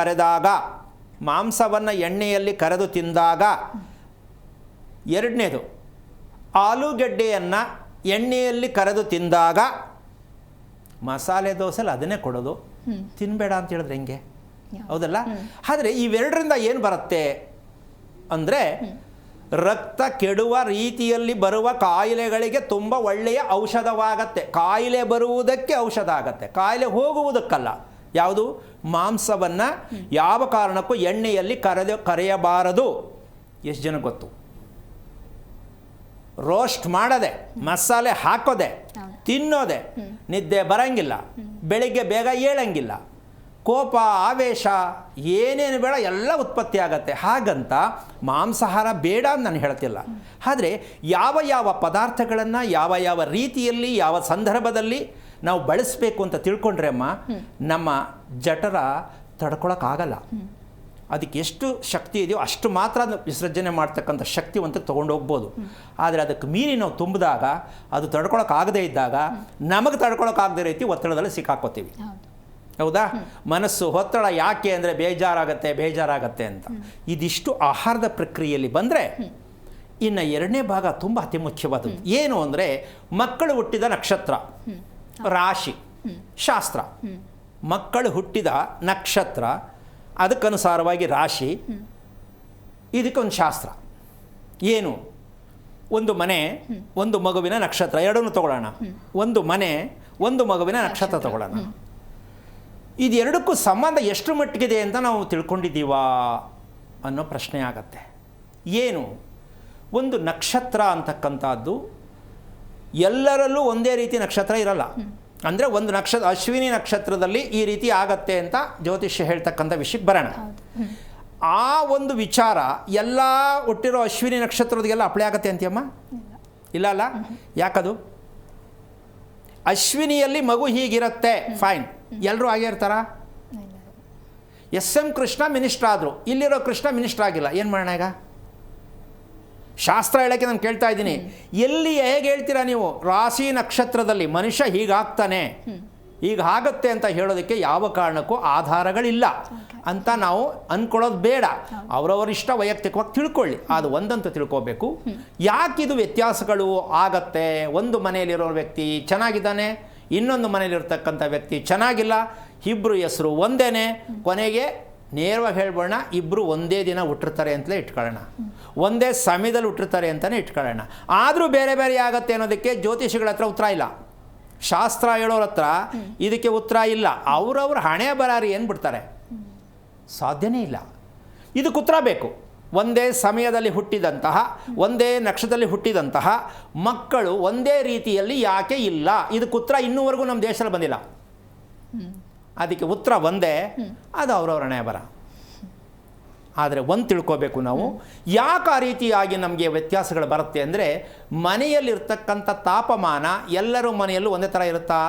ಕರೆದು ತಿಂದಾಗ. ಎರಡನೇದು, ಆಲೂಗಡ್ಡೆಯನ್ನು ಎಣ್ಣೆಯಲ್ಲಿ ಕರೆದು ತಿಂದಾಗ. ಮಸಾಲೆ ದೋಸೆಲಿ ಅದನ್ನೇ ಕೊಡೋದು, ತಿನ್ನಬೇಡ ಅಂತ ಹೇಳಿದ್ರೆ ಹೆಂಗೆ? ಹೌದಲ್ಲ? ಆದರೆ ಇವೆರಡರಿಂದ ಏನು ಬರುತ್ತೆ ಅಂದರೆ, ರಕ್ತ ಕೆಡುವ ರೀತಿಯಲ್ಲಿ ಬರುವ ಕಾಯಿಲೆಗಳಿಗೆ ತುಂಬ ಒಳ್ಳೆಯ ಔಷಧವಾಗತ್ತೆ. ಕಾಯಿಲೆ ಬರುವುದಕ್ಕೆ ಔಷಧ ಆಗತ್ತೆ, ಕಾಯಿಲೆ ಹೋಗುವುದಕ್ಕಲ್ಲ. ಯಾವುದು? ಮಾಂಸವನ್ನು ಯಾವ ಕಾರಣಕ್ಕೂ ಎಣ್ಣೆಯಲ್ಲಿ ಕರೆಯಬಾರದು. ಎಷ್ಟು ಜನ ಗೊತ್ತು? ರೋಸ್ಟ್ ಮಾಡೋದೆ, ಮಸಾಲೆ ಹಾಕೋದೆ, ತಿನ್ನೋದೆ, ನಿದ್ದೆ ಬರಂಗಿಲ್ಲ, ಬೆಳಿಗ್ಗೆ ಬೇಗ ಏಳಂಗಿಲ್ಲ, ಕೋಪ, ಆವೇಶ ಏನೇನು ಬೇಡ ಎಲ್ಲ ಉತ್ಪತ್ತಿ ಆಗತ್ತೆ. ಹಾಗಂತ ಮಾಂಸಾಹಾರ ಬೇಡ ಅಂತ ನಾನು ಹೇಳ್ತಿಲ್ಲ. ಆದರೆ ಯಾವ ಪದಾರ್ಥಗಳನ್ನು ಯಾವ ರೀತಿಯಲ್ಲಿ ಯಾವ ಸಂದರ್ಭದಲ್ಲಿ ನಾವು ಬಳಸಬೇಕು ಅಂತ ತಿಳ್ಕೊಂಡ್ರೆ ಅಮ್ಮ, ನಮ್ಮ ಜಠರ ತಡ್ಕೊಳಕ್ಕಾಗಲ್ಲ. ಅದಕ್ಕೆ ಎಷ್ಟು ಶಕ್ತಿ ಇದೆಯೋ ಅಷ್ಟು ಮಾತ್ರ ವಿಸರ್ಜನೆ ಮಾಡ್ತಕ್ಕಂಥ ಶಕ್ತಿವಂತಕ್ಕೆ ತೊಗೊಂಡು ಹೋಗ್ಬೋದು. ಆದರೆ ಅದಕ್ಕೆ ಮೀರಿ ನಾವು ತುಂಬಿದಾಗ, ಅದು ತಡ್ಕೊಳಕ್ಕಾಗದೇ ಇದ್ದಾಗ, ನಮಗೆ ತಡ್ಕೊಳಕ್ಕಾಗದೇ ರೀತಿ ಒತ್ತಡದಲ್ಲಿ ಸಿಕ್ಕಾಕೋತೀವಿ. ಹೌದಾ? ಮನಸ್ಸು ಒತ್ತಡ ಯಾಕೆ ಅಂದರೆ ಬೇಜಾರಾಗತ್ತೆ ಅಂತ. ಇದಿಷ್ಟು ಆಹಾರದ ಪ್ರಕ್ರಿಯೆಯಲ್ಲಿ ಬಂದರೆ, ಇನ್ನು ಎರಡನೇ ಭಾಗ ತುಂಬ ಅತಿ ಮುಖ್ಯವಾದದ್ದು. ಏನು ಅಂದರೆ, ಮಕ್ಕಳು ಹುಟ್ಟಿದ ನಕ್ಷತ್ರ, ರಾಶಿ, ಶಾಸ್ತ್ರ. ಮಕ್ಕಳು ಹುಟ್ಟಿದ ನಕ್ಷತ್ರ, ಅದಕ್ಕನುಸಾರವಾಗಿ ರಾಶಿ, ಇದಕ್ಕೊಂದು ಶಾಸ್ತ್ರ. ಏನು? ಒಂದು ಮನೆ ಒಂದು ಮಗುವಿನ ನಕ್ಷತ್ರ ಎರಡನ್ನೂ ತಗೊಳ್ಳೋಣ. ಒಂದು ಮನೆ ಒಂದು ಮಗುವಿನ ನಕ್ಷತ್ರ ತಗೊಳ್ಳೋಣ. ಇದೆರಡಕ್ಕೂ ಸಂಬಂಧ ಎಷ್ಟು ಮಟ್ಟಿಗಿದೆ ಅಂತ ನಾವು ತಿಳ್ಕೊಂಡಿದ್ದೀವಾ ಅನ್ನೋ ಪ್ರಶ್ನೆ ಆಗತ್ತೆ. ಏನು ಒಂದು ನಕ್ಷತ್ರ ಅಂತಕ್ಕಂಥದ್ದು ಎಲ್ಲರಲ್ಲೂ ಒಂದೇ ರೀತಿ ನಕ್ಷತ್ರ ಇರಲ್ಲ. ಅಂದರೆ ಒಂದು ನಕ್ಷತ್ರ ಅಶ್ವಿನಿ ನಕ್ಷತ್ರದಲ್ಲಿ ಈ ರೀತಿ ಆಗತ್ತೆ ಅಂತ ಜ್ಯೋತಿಷ್ಯ ಹೇಳ್ತಕ್ಕಂಥ ವಿಷಯಕ್ಕೆ ಬರೋಣ. ಆ ಒಂದು ವಿಚಾರ ಎಲ್ಲ ಹುಟ್ಟಿರೋ ಅಶ್ವಿನಿ ನಕ್ಷತ್ರದಿಗೆಲ್ಲ ಅಪ್ಲೈ ಆಗತ್ತೆ ಅಂತೀಯಮ್ಮ? ಇಲ್ಲ ಅಲ್ಲ. ಯಾಕದು? ಅಶ್ವಿನಿಯಲ್ಲಿ ಮಗು ಹೀಗಿರುತ್ತೆ, ಫೈನ್, ಎಲ್ಲರೂ ಹಾಗೆ ಇರ್ತಾರ? ಎಸ್ ಎಂ ಕೃಷ್ಣ ಮಿನಿಸ್ಟರ್ ಆದರು, ಇಲ್ಲಿರೋ ಕೃಷ್ಣ ಮಿನಿಸ್ಟರ್ ಆಗಿಲ್ಲ, ಏನು ಮಾಡೋಣ ಈಗ? ಶಾಸ್ತ್ರ ಹೇಳೋಕ್ಕೆ ನಾನು ಕೇಳ್ತಾ ಇದ್ದೀನಿ. ಎಲ್ಲಿ ಹೇಗೆ ಹೇಳ್ತೀರಾ ನೀವು? ರಾಶಿ ನಕ್ಷತ್ರದಲ್ಲಿ ಮನುಷ್ಯ ಹೀಗಾಗ್ತಾನೆ, ಈಗ ಆಗತ್ತೆ ಅಂತ ಹೇಳೋದಕ್ಕೆ ಯಾವ ಕಾರಣಕ್ಕೂ ಆಧಾರಗಳಿಲ್ಲ ಅಂತ ನಾವು ಅಂದ್ಕೊಳ್ಳೋದು ಬೇಡ. ಅವರವರಿಷ್ಟ ವೈಯಕ್ತಿಕವಾಗಿ ತಿಳ್ಕೊಳ್ಳಿ. ಅದು ಒಂದಂತೂ ತಿಳ್ಕೋಬೇಕು, ಯಾಕಿದು ವ್ಯತ್ಯಾಸಗಳು ಆಗತ್ತೆ. ಒಂದು ಮನೆಯಲ್ಲಿರೋ ವ್ಯಕ್ತಿ ಚೆನ್ನಾಗಿದ್ದಾನೆ, ಇನ್ನೊಂದು ಮನೆಯಲ್ಲಿರ್ತಕ್ಕಂಥ ವ್ಯಕ್ತಿ ಚೆನ್ನಾಗಿಲ್ಲ, ಇಬ್ಬರು ಹೆಸರು ಒಂದೇ, ಕೊನೆಗೆ ನೇರವಾಗಿ ಹೇಳ್ಬೋಣ ಇಬ್ಬರು ಒಂದೇ ದಿನ ಹುಟ್ಟಿರ್ತಾರೆ ಅಂತಲೇ ಇಟ್ಕೊಳ್ಳೋಣ, ಒಂದೇ ಸಮಯದಲ್ಲಿ ಹುಟ್ಟಿರ್ತಾರೆ ಅಂತಲೇ ಇಟ್ಕೊಳ್ಳೋಣ. ಆದರೂ ಬೇರೆ ಬೇರೆ ಆಗತ್ತೆ ಅನ್ನೋದಕ್ಕೆ ಜ್ಯೋತಿಷಿಗಳ ಹತ್ರ ಉತ್ತರ ಇಲ್ಲ, ಶಾಸ್ತ್ರ ಹೇಳೋರ ಹತ್ರ ಇದಕ್ಕೆ ಉತ್ತರ ಇಲ್ಲ. ಅವರವ್ರ ಹಣೆ ಬರಾರಿ ಏನು ಬಿಡ್ತಾರೆ, ಸಾಧ್ಯನೇ ಇಲ್ಲ. ಇದಕ್ಕೆ ಉತ್ತರ ಬೇಕು. ಒಂದೇ ಸಮಯದಲ್ಲಿ ಹುಟ್ಟಿದಂತಹ, ಒಂದೇ ನಕ್ಷತ್ರದಲ್ಲಿ ಹುಟ್ಟಿದಂತಹ ಮಕ್ಕಳು ಒಂದೇ ರೀತಿಯಲ್ಲಿ ಯಾಕೆ ಇಲ್ಲ? ಇದಕ್ಕೆ ಉತ್ತರ ಇನ್ನೂವರೆಗೂ ನಮ್ಮ ದೇಶದಲ್ಲಿ ಬಂದಿಲ್ಲ. ಅದಕ್ಕೆ ಉತ್ತರ ಒಂದೇ, ಅದು ಅವ್ರವ್ರ ಹಣೆ ಬರ. ಆದರೆ ಒಂದು ತಿಳ್ಕೋಬೇಕು ನಾವು, ಯಾಕೆ ಆ ರೀತಿಯಾಗಿ ನಮಗೆ ವ್ಯತ್ಯಾಸಗಳು ಬರುತ್ತೆ ಅಂದರೆ, ಮನೆಯಲ್ಲಿರ್ತಕ್ಕಂಥ ತಾಪಮಾನ ಎಲ್ಲರೂ ಮನೆಯಲ್ಲೂ ಒಂದೇ ಥರ ಇರುತ್ತಾ?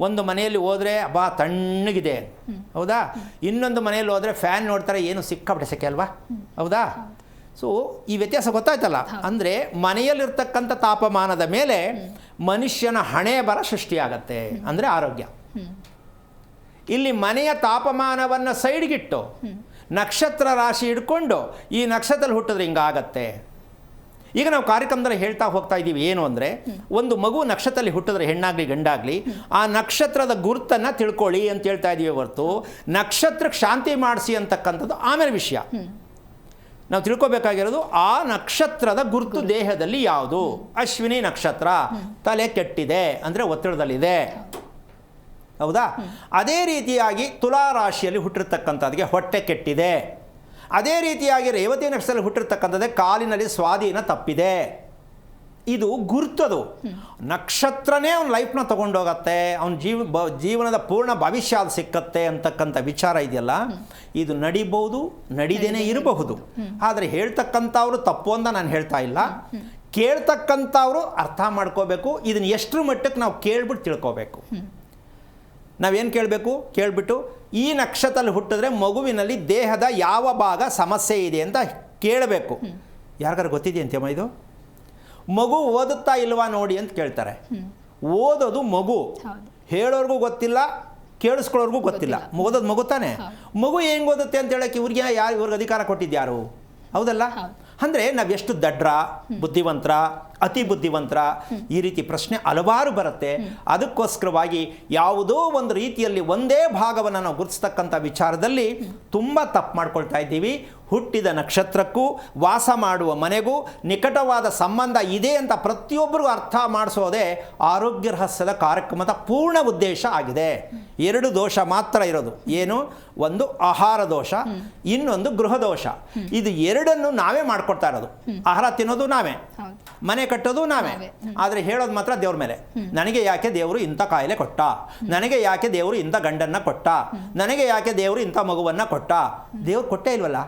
ಒಂದು ಮನೆಯಲ್ಲಿ ಹೋದರೆ ಬಾ ತಣ್ಣಗಿದೆ, ಹೌದಾ? ಇನ್ನೊಂದು ಮನೆಯಲ್ಲಿ ಹೋದರೆ ಫ್ಯಾನ್ ನೋಡ್ತಾರೆ, ಏನು ಸಿಕ್ಕಾಪಟ್ಟೆ ಸೆಕೆ ಅಲ್ವಾ, ಹೌದಾ? ಸೊ ಈ ವ್ಯತ್ಯಾಸ ಗೊತ್ತಾಯ್ತಲ್ಲ. ಅಂದರೆ ಮನೆಯಲ್ಲಿರ್ತಕ್ಕಂಥ ತಾಪಮಾನದ ಮೇಲೆ ಮನುಷ್ಯನ ಹಣೆ ಬರ ಸೃಷ್ಟಿಯಾಗತ್ತೆ, ಅಂದರೆ ಆರೋಗ್ಯ. ಇಲ್ಲಿ ಮನೆಯ ತಾಪಮಾನವನ್ನು ಸೈಡ್ಗಿಟ್ಟು ನಕ್ಷತ್ರ ರಾಶಿ ಹಿಡ್ಕೊಂಡು ಈ ನಕ್ಷತ್ರದಲ್ಲಿ ಹುಟ್ಟಿದ್ರೆ ಹಿಂಗಾಗತ್ತೆ. ಈಗ ನಾವು ಕಾರ್ಯಕ್ರಮದಲ್ಲಿ ಹೇಳ್ತಾ ಹೋಗ್ತಾ ಇದ್ದೀವಿ ಏನು ಅಂದರೆ, ಒಂದು ಮಗು ನಕ್ಷತ್ರದಲ್ಲಿ ಹುಟ್ಟಿದ್ರೆ ಹೆಣ್ಣಾಗಲಿ ಗಂಡಾಗಲಿ ಆ ನಕ್ಷತ್ರದ ಗುರುತನ್ನು ತಿಳ್ಕೊಳ್ಳಿ ಅಂತ ಹೇಳ್ತಾ ಇದ್ದೀವಿ ಹೊರತು ನಕ್ಷತ್ರಕ್ಕೆ ಶಾಂತಿ ಮಾಡಿಸಿ ಅಂತಕ್ಕಂಥದ್ದು ಆಮೇಲೆ ವಿಷಯ. ನಾವು ತಿಳ್ಕೊಬೇಕಾಗಿರೋದು ಆ ನಕ್ಷತ್ರದ ಗುರುತು ದೇಹದಲ್ಲಿ ಯಾವುದು. ಅಶ್ವಿನಿ ನಕ್ಷತ್ರ, ತಲೆ ಕೆಟ್ಟಿದೆ ಅಂದರೆ ಒತ್ತಡದಲ್ಲಿದೆ, ಹೌದಾ? ಅದೇ ರೀತಿಯಾಗಿ ತುಲಾ ರಾಶಿಯಲ್ಲಿ ಹುಟ್ಟಿರ್ತಕ್ಕಂಥದ್ದಿಗೆ ಹೊಟ್ಟೆ ಕೆಟ್ಟಿದೆ. ಅದೇ ರೀತಿಯಾಗಿ ರೇವತಿ ನಕ್ಷತ್ರದಲ್ಲಿ ಹುಟ್ಟಿರ್ತಕ್ಕಂಥದ್ದೇ ಕಾಲಿನಲ್ಲಿ ಸ್ವಾಧೀನ ತಪ್ಪಿದೆ. ಇದು ಗುರ್ತದು. ನಕ್ಷತ್ರನೇ ಅವನ ಲೈಫ್ನ ತೊಗೊಂಡೋಗತ್ತೆ, ಅವನ ಜೀವನದ ಪೂರ್ಣ ಭವಿಷ್ಯ ಅದು ಸಿಕ್ಕತ್ತೆ ಅಂತಕ್ಕಂಥ ವಿಚಾರ ಇದೆಯಲ್ಲ, ಇದು ನಡಿಬಹುದು, ನಡಿದೇನೆ ಇರಬಹುದು. ಆದರೆ ಹೇಳ್ತಕ್ಕಂಥವ್ರು ತಪ್ಪು ಅಂತ ನಾನು ಹೇಳ್ತಾ ಇಲ್ಲ, ಕೇಳ್ತಕ್ಕಂಥವ್ರು ಅರ್ಥ ಮಾಡ್ಕೋಬೇಕು. ಇದನ್ನು ಎಷ್ಟರ ಮಟ್ಟಕ್ಕೆ ನಾವು ಕೇಳ್ಬಿಟ್ಟು ತಿಳ್ಕೋಬೇಕು. ನಾವೇನು ಕೇಳಬೇಕು? ಕೇಳಿಬಿಟ್ಟು ಈ ನಕ್ಷತ್ರದಲ್ಲಿ ಹುಟ್ಟಿದ್ರೆ ಮಗುವಿನಲ್ಲಿ ದೇಹದ ಯಾವ ಭಾಗ ಸಮಸ್ಯೆ ಇದೆ ಅಂತ ಕೇಳಬೇಕು. ಯಾರಿಗಾರು ಗೊತ್ತಿದೆಯಂತಮ್ಮ ಇದು? ಮಗು ಓದುತ್ತಾ ಇಲ್ವಾ ನೋಡಿ ಅಂತ ಕೇಳ್ತಾರೆ. ಓದೋದು ಮಗು, ಹೇಳೋರ್ಗೂ ಗೊತ್ತಿಲ್ಲ, ಕೇಳಿಸ್ಕೊಳ್ಳೋರ್ಗೂ ಗೊತ್ತಿಲ್ಲ. ಓದೋದು ಮಗು ತಾನೆ. ಮಗು ಹೆಂಗೆ ಓದುತ್ತೆ ಅಂತ ಹೇಳೋಕ್ಕೆ ಇವ್ರಿಗೆ ಅಧಿಕಾರ ಕೊಟ್ಟಿದ್ಯಾರು? ಹೌದಲ್ಲ? ಅಂದರೆ ನಾವೆಷ್ಟು ದಡ್ರ, ಬುದ್ಧಿವಂತರ, ಅತಿ ಬುದ್ಧಿವಂತರ, ಈ ರೀತಿ ಪ್ರಶ್ನೆ ಹಲವಾರು ಬರುತ್ತೆ. ಅದಕ್ಕೋಸ್ಕರವಾಗಿ ಯಾವುದೋ ಒಂದು ರೀತಿಯಲ್ಲಿ ಒಂದೇ ಭಾಗವನ್ನು ನಾವು ಗುರುತಿಸ್ತಕ್ಕಂಥ ವಿಚಾರದಲ್ಲಿ ತುಂಬ ತಪ್ಪು ಮಾಡ್ಕೊಳ್ತಾ ಇದ್ದೀವಿ. ಹುಟ್ಟಿದ ನಕ್ಷತ್ರಕ್ಕೂ ವಾಸ ಮಾಡುವ ಮನೆಗೂ ನಿಕಟವಾದ ಸಂಬಂಧ ಇದೆ ಅಂತ ಪ್ರತಿಯೊಬ್ಬರಿಗೂ ಅರ್ಥ ಮಾಡಿಸೋದೇ ಆರೋಗ್ಯ ರಹಸ್ಯದ ಕಾರ್ಯಕ್ರಮದ ಪೂರ್ಣ ಉದ್ದೇಶ ಆಗಿದೆ. ಎರಡು ದೋಷ ಮಾತ್ರ ಇರೋದು. ಏನು? ಒಂದು ಆಹಾರ ದೋಷ, ಇನ್ನೊಂದು ಗೃಹ ದೋಷ. ಇದು ಎರಡನ್ನು ನಾವೇ ಮಾಡ್ಕೊಡ್ತಾ ಇರೋದು. ಆಹಾರ ತಿನ್ನೋದು ನಾವೇ, ಮನೆ ಕಟ್ಟೋದು ನಾವೇ. ಆದರೆ ಹೇಳೋದು ಮಾತ್ರ ದೇವ್ರ ಮೇಲೆ. ನನಗೆ ಯಾಕೆ ದೇವರು ಇಂಥ ಕಾಯಿಲೆ ಕೊಟ್ಟ, ನನಗೆ ಯಾಕೆ ದೇವರು ಇಂಥ ಗಂಡನ್ನ ಕೊಟ್ಟ, ನನಗೆ ಯಾಕೆ ದೇವರು ಇಂಥ ಮಗುವನ್ನು ಕೊಟ್ಟ. ದೇವ್ರು ಕೊಟ್ಟೇ ಇಲ್ವಲ್ಲ?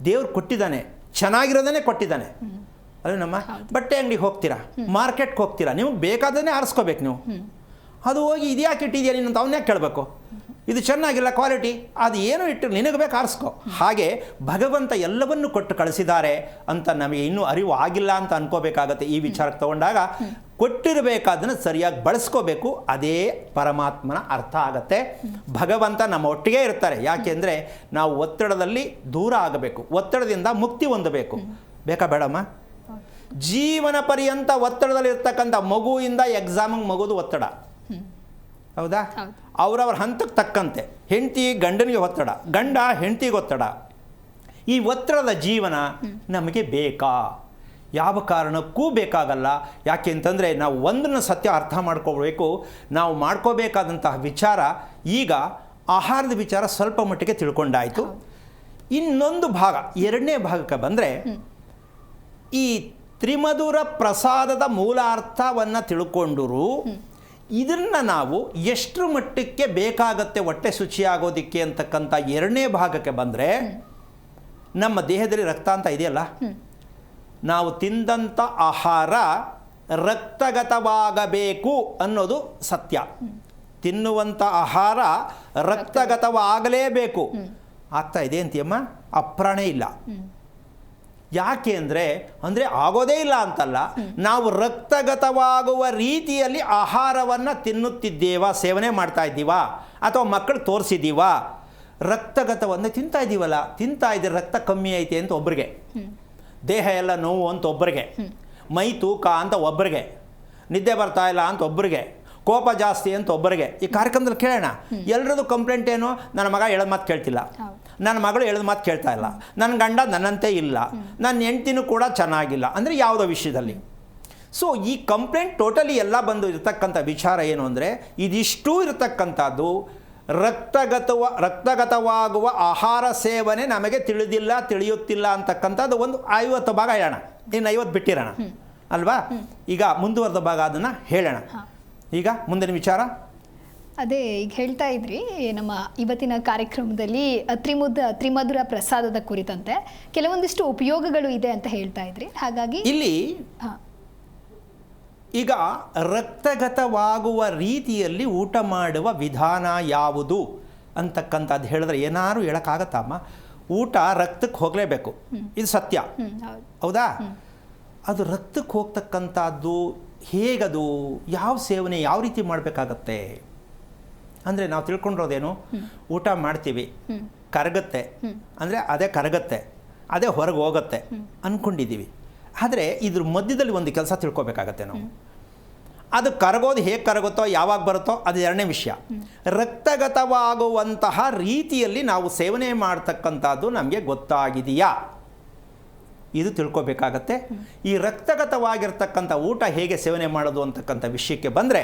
ದೇವ್ರು ಕೊಟ್ಟಿದ್ದಾನೆ, ಚೆನ್ನಾಗಿರೋದನ್ನೇ ಕೊಟ್ಟಿದ್ದಾನೆ. ಅಲ್ಲ, ನಮ್ಮ ಬಟ್ಟೆ ಅಂಗಡಿಗೆ ಹೋಗ್ತೀರಾ, ಮಾರ್ಕೆಟ್ಗೆ ಹೋಗ್ತೀರಾ, ನಿಮಗೆ ಬೇಕಾದನ್ನೇ ಆರಿಸ್ಕೋಬೇಕು ನೀವು. ಅದು ಹೋಗಿ ಇದು ಯಾಕೆ ಇಟ್ಟಿದೆಯಾ ನೀನು ಅಂತ ಅವನ್ನೇ ಕೇಳಬೇಕು. ಇದು ಚೆನ್ನಾಗಿಲ್ಲ ಕ್ವಾಲಿಟಿ, ಅದು ಏನೋ ಇಟ್ಟು ನಿನಗೆ ಬೇಕು ಆರಿಸ್ಕೊ. ಹಾಗೆ ಭಗವಂತ ಎಲ್ಲವನ್ನೂ ಕೊಟ್ಟು ಕಳಿಸಿದ್ದಾರೆ ಅಂತ ನಮಗೆ ಇನ್ನೂ ಅರಿವು ಆಗಿಲ್ಲ ಅಂತ ಅನ್ಕೋಬೇಕಾಗತ್ತೆ. ಈ ವಿಚಾರಕ್ಕೆ ತಗೊಂಡಾಗ ಕೊಟ್ಟಿರಬೇಕಾದನ್ನು ಸರಿಯಾಗಿ ಬಳಸ್ಕೋಬೇಕು. ಅದೇ ಪರಮಾತ್ಮನ ಅರ್ಥ ಆಗತ್ತೆ. ಭಗವಂತ ನಮ್ಮ ಒಟ್ಟಿಗೆ ಇರ್ತಾರೆ. ಯಾಕೆಂದರೆ ನಾವು ಒತ್ತಡದಲ್ಲಿ ದೂರ ಆಗಬೇಕು, ಒತ್ತಡದಿಂದ ಮುಕ್ತಿ ಹೊಂದಬೇಕು. ಬೇಕಾ ಬೇಡಮ್ಮ? ಜೀವನ ಪರ್ಯಂತ ಒತ್ತಡದಲ್ಲಿ ಇರ್ತಕ್ಕಂಥ ಮಗುವಿಂದ ಎಕ್ಸಾಮಿಗೆ ಮಗುದು ಒತ್ತಡ, ಹೌದಾ? ಅವರವ್ರ ಹಂತಕ್ಕೆ ತಕ್ಕಂತೆ ಹೆಂಡತಿ ಗಂಡನಿಗೆ ಒತ್ತಡ, ಗಂಡ ಹೆಂಡತಿಗೆ ಒತ್ತಡ. ಈ ಒತ್ತಡದ ಜೀವನ ನಮಗೆ ಬೇಕಾ? ಯಾವ ಕಾರಣಕ್ಕೂ ಬೇಕಾಗಲ್ಲ. ಯಾಕೆ ಅಂತಂದರೆ ನಾವು ಒಂದನ್ನು ಸತ್ಯ ಅರ್ಥ ಮಾಡ್ಕೋಬೇಕು. ನಾವು ಮಾಡ್ಕೋಬೇಕಾದಂತಹ ವಿಚಾರ ಈಗ ಆಹಾರದ ವಿಚಾರ ಸ್ವಲ್ಪ ಮಟ್ಟಿಗೆ ತಿಳ್ಕೊಂಡಾಯಿತು. ಇನ್ನೊಂದು ಭಾಗ, ಎರಡನೇ ಭಾಗಕ್ಕೆ ಬಂದರೆ ಈ ತ್ರಿಮಧುರ ಪ್ರಸಾದದ ಮೂಲ ಅರ್ಥವನ್ನು ತಿಳ್ಕೊಂಡರೂ ಇದನ್ನು ನಾವು ಎಷ್ಟರ ಮಟ್ಟಕ್ಕೆ ಬೇಕಾಗತ್ತೆ ಹೊಟ್ಟೆ ಶುಚಿಯಾಗೋದಕ್ಕೆ ಅಂತಕ್ಕಂಥ ಎರಡನೇ ಭಾಗಕ್ಕೆ ಬಂದರೆ, ನಮ್ಮ ದೇಹದಲ್ಲಿ ರಕ್ತ ಅಂತ ಇದೆಯಲ್ಲ, ನಾವು ತಿಂದಂಥ ಆಹಾರ ರಕ್ತಗತವಾಗಬೇಕು ಅನ್ನೋದು ಸತ್ಯ. ತಿನ್ನುವಂಥ ಆಹಾರ ರಕ್ತಗತವಾಗಲೇಬೇಕು. ಆಗ್ತಾ ಇದೆ ಅಂತೀಯಮ್ಮ? ಅಪ್ರಾಣೇ ಇಲ್ಲ. ಯಾಕೆ ಅಂದರೆ ಆಗೋದೇ ಇಲ್ಲ ಅಂತಲ್ಲ, ನಾವು ರಕ್ತಗತವಾಗುವ ರೀತಿಯಲ್ಲಿ ಆಹಾರವನ್ನು ತಿನ್ನುತ್ತಿದ್ದೇವಾ, ಸೇವನೆ ಮಾಡ್ತಾ ಇದ್ದೀವಾ, ಅಥವಾ ಮಕ್ಕಳು ತೋರಿಸಿದ್ದೀವಾ? ರಕ್ತಗತವನ್ನು ತಿಂತಾ ಇದ್ದೀವಲ್ಲ, ತಿಂತಾ ಇದ್ದರೆ ರಕ್ತ ಕಮ್ಮಿ ಐತೆ ಅಂತ ಒಬ್ಬರಿಗೆ, ದೇಹ ಎಲ್ಲ ನೋವು ಅಂತ ಒಬ್ಬರಿಗೆ, ಮೈ ತೂಕ ಅಂತ ಒಬ್ಬರಿಗೆ, ನಿದ್ದೆ ಬರ್ತಾ ಇಲ್ಲ ಅಂತ ಒಬ್ಬರಿಗೆ, ಕೋಪ ಜಾಸ್ತಿ ಅಂತ ಒಬ್ಬರಿಗೆ. ಈ ಕಾರ್ಯಕ್ರಮದಲ್ಲಿ ಕೇಳೋಣ, ಎಲ್ಲರದ್ದು ಕಂಪ್ಲೇಂಟ್ ಏನು? ನನ್ನ ಮಗ ಹೇಳೋದು ಮಾತು ಕೇಳ್ತಿಲ್ಲ, ನನ್ನ ಮಗಳು ಹೇಳೋದು ಮಾತು ಕೇಳ್ತಾ ಇಲ್ಲ, ನನ್ನ ಗಂಡ ನನ್ನಂತೆ ಇಲ್ಲ, ನನ್ನ ಹೆಂಡ್ತಿನೂ ಕೂಡ ಚೆನ್ನಾಗಿಲ್ಲ, ಅಂದರೆ ಯಾವುದೋ ವಿಷಯದಲ್ಲಿ. ಸೊ ಈ ಕಂಪ್ಲೇಂಟ್ ಟೋಟಲಿ ಎಲ್ಲ ಬಂದು ಇರತಕ್ಕಂಥ ವಿಚಾರ ಏನು ಅಂದರೆ, ಇದಿಷ್ಟೂ ಇರತಕ್ಕಂಥದ್ದು ರಕ್ತಗತವಾಗುವ ಆಹಾರ ಸೇವನೆ ನಮಗೆ ತಿಳಿಯುತ್ತಿಲ್ಲ ಅಂತಕ್ಕಂಥದ್ದು ಒಂದು 50 ಭಾಗ ಹೇಳೋಣ, ಇನ್ನು 50 ಬಿಟ್ಟಿರೋಣ ಅಲ್ವಾ? ಈಗ ಮುಂದುವರೆದ ಭಾಗ ಅದನ್ನು ಹೇಳೋಣ. ಈಗ ಮುಂದಿನ ವಿಚಾರ ಅದೇ ಈಗ ಹೇಳ್ತಾ ಇದ್ರಿ, ನಮ್ಮ ಇವತ್ತಿನ ಕಾರ್ಯಕ್ರಮದಲ್ಲಿ ತ್ರಿಮಧುರ ಪ್ರಸಾದದ ಕುರಿತಂತೆ ಕೆಲವೊಂದಿಷ್ಟು ಉಪಯೋಗಗಳು ಇದೆ ಅಂತ ಹೇಳ್ತಾ ಇದ್ರಿ. ಹಾಗಾಗಿ ಇಲ್ಲಿ ಈಗ ರಕ್ತಗತವಾಗುವ ರೀತಿಯಲ್ಲಿ ಊಟ ಮಾಡುವ ವಿಧಾನ ಯಾವುದು ಅಂತಕ್ಕಂಥದ್ದು ಹೇಳಿದ್ರೆ ಏನಾರು ಹೇಳೋಕ್ಕಾಗತ್ತಮ್ಮ? ಊಟ ರಕ್ತಕ್ಕೆ ಹೋಗಲೇಬೇಕು, ಇದು ಸತ್ಯ, ಹೌದಾ? ಅದು ರಕ್ತಕ್ಕೆ ಹೋಗ್ತಕ್ಕಂಥದ್ದು ಹೇಗದು, ಯಾವ ಸೇವನೆ ಯಾವ ರೀತಿ ಮಾಡಬೇಕಾಗತ್ತೆ ಅಂದರೆ, ನಾವು ತಿಳ್ಕೊಂಡಿರೋದೇನು, ಊಟ ಮಾಡ್ತೀವಿ, ಕರಗತ್ತೆ ಅಂದರೆ ಅದೇ ಕರಗತ್ತೆ, ಅದೇ ಹೊರಗೆ ಹೋಗುತ್ತೆ ಅಂದ್ಕೊಂಡಿದ್ದೀವಿ. ಆದರೆ ಇದ್ರ ಮಧ್ಯದಲ್ಲಿ ಒಂದು ಕೆಲಸ ತಿಳ್ಕೊಬೇಕಾಗತ್ತೆ ನಾವು. ಅದು ಕರಗೋದು ಹೇಗೆ ಕರಗುತ್ತೋ, ಯಾವಾಗ ಬರುತ್ತೋ, ಅದು ಎರಡನೇ ವಿಷಯ. ರಕ್ತಗತವಾಗುವಂತಹ ರೀತಿಯಲ್ಲಿ ನಾವು ಸೇವನೆ ಮಾಡ್ತಕ್ಕಂಥದ್ದು ನಮಗೆ ಗೊತ್ತಾಗಿದೆಯಾ, ಇದು ತಿಳ್ಕೊಬೇಕಾಗತ್ತೆ. ಈ ರಕ್ತಗತವಾಗಿರ್ತಕ್ಕಂಥ ಊಟ ಹೇಗೆ ಸೇವನೆ ಮಾಡೋದು ಅಂತಕ್ಕಂಥ ವಿಷಯಕ್ಕೆ ಬಂದರೆ,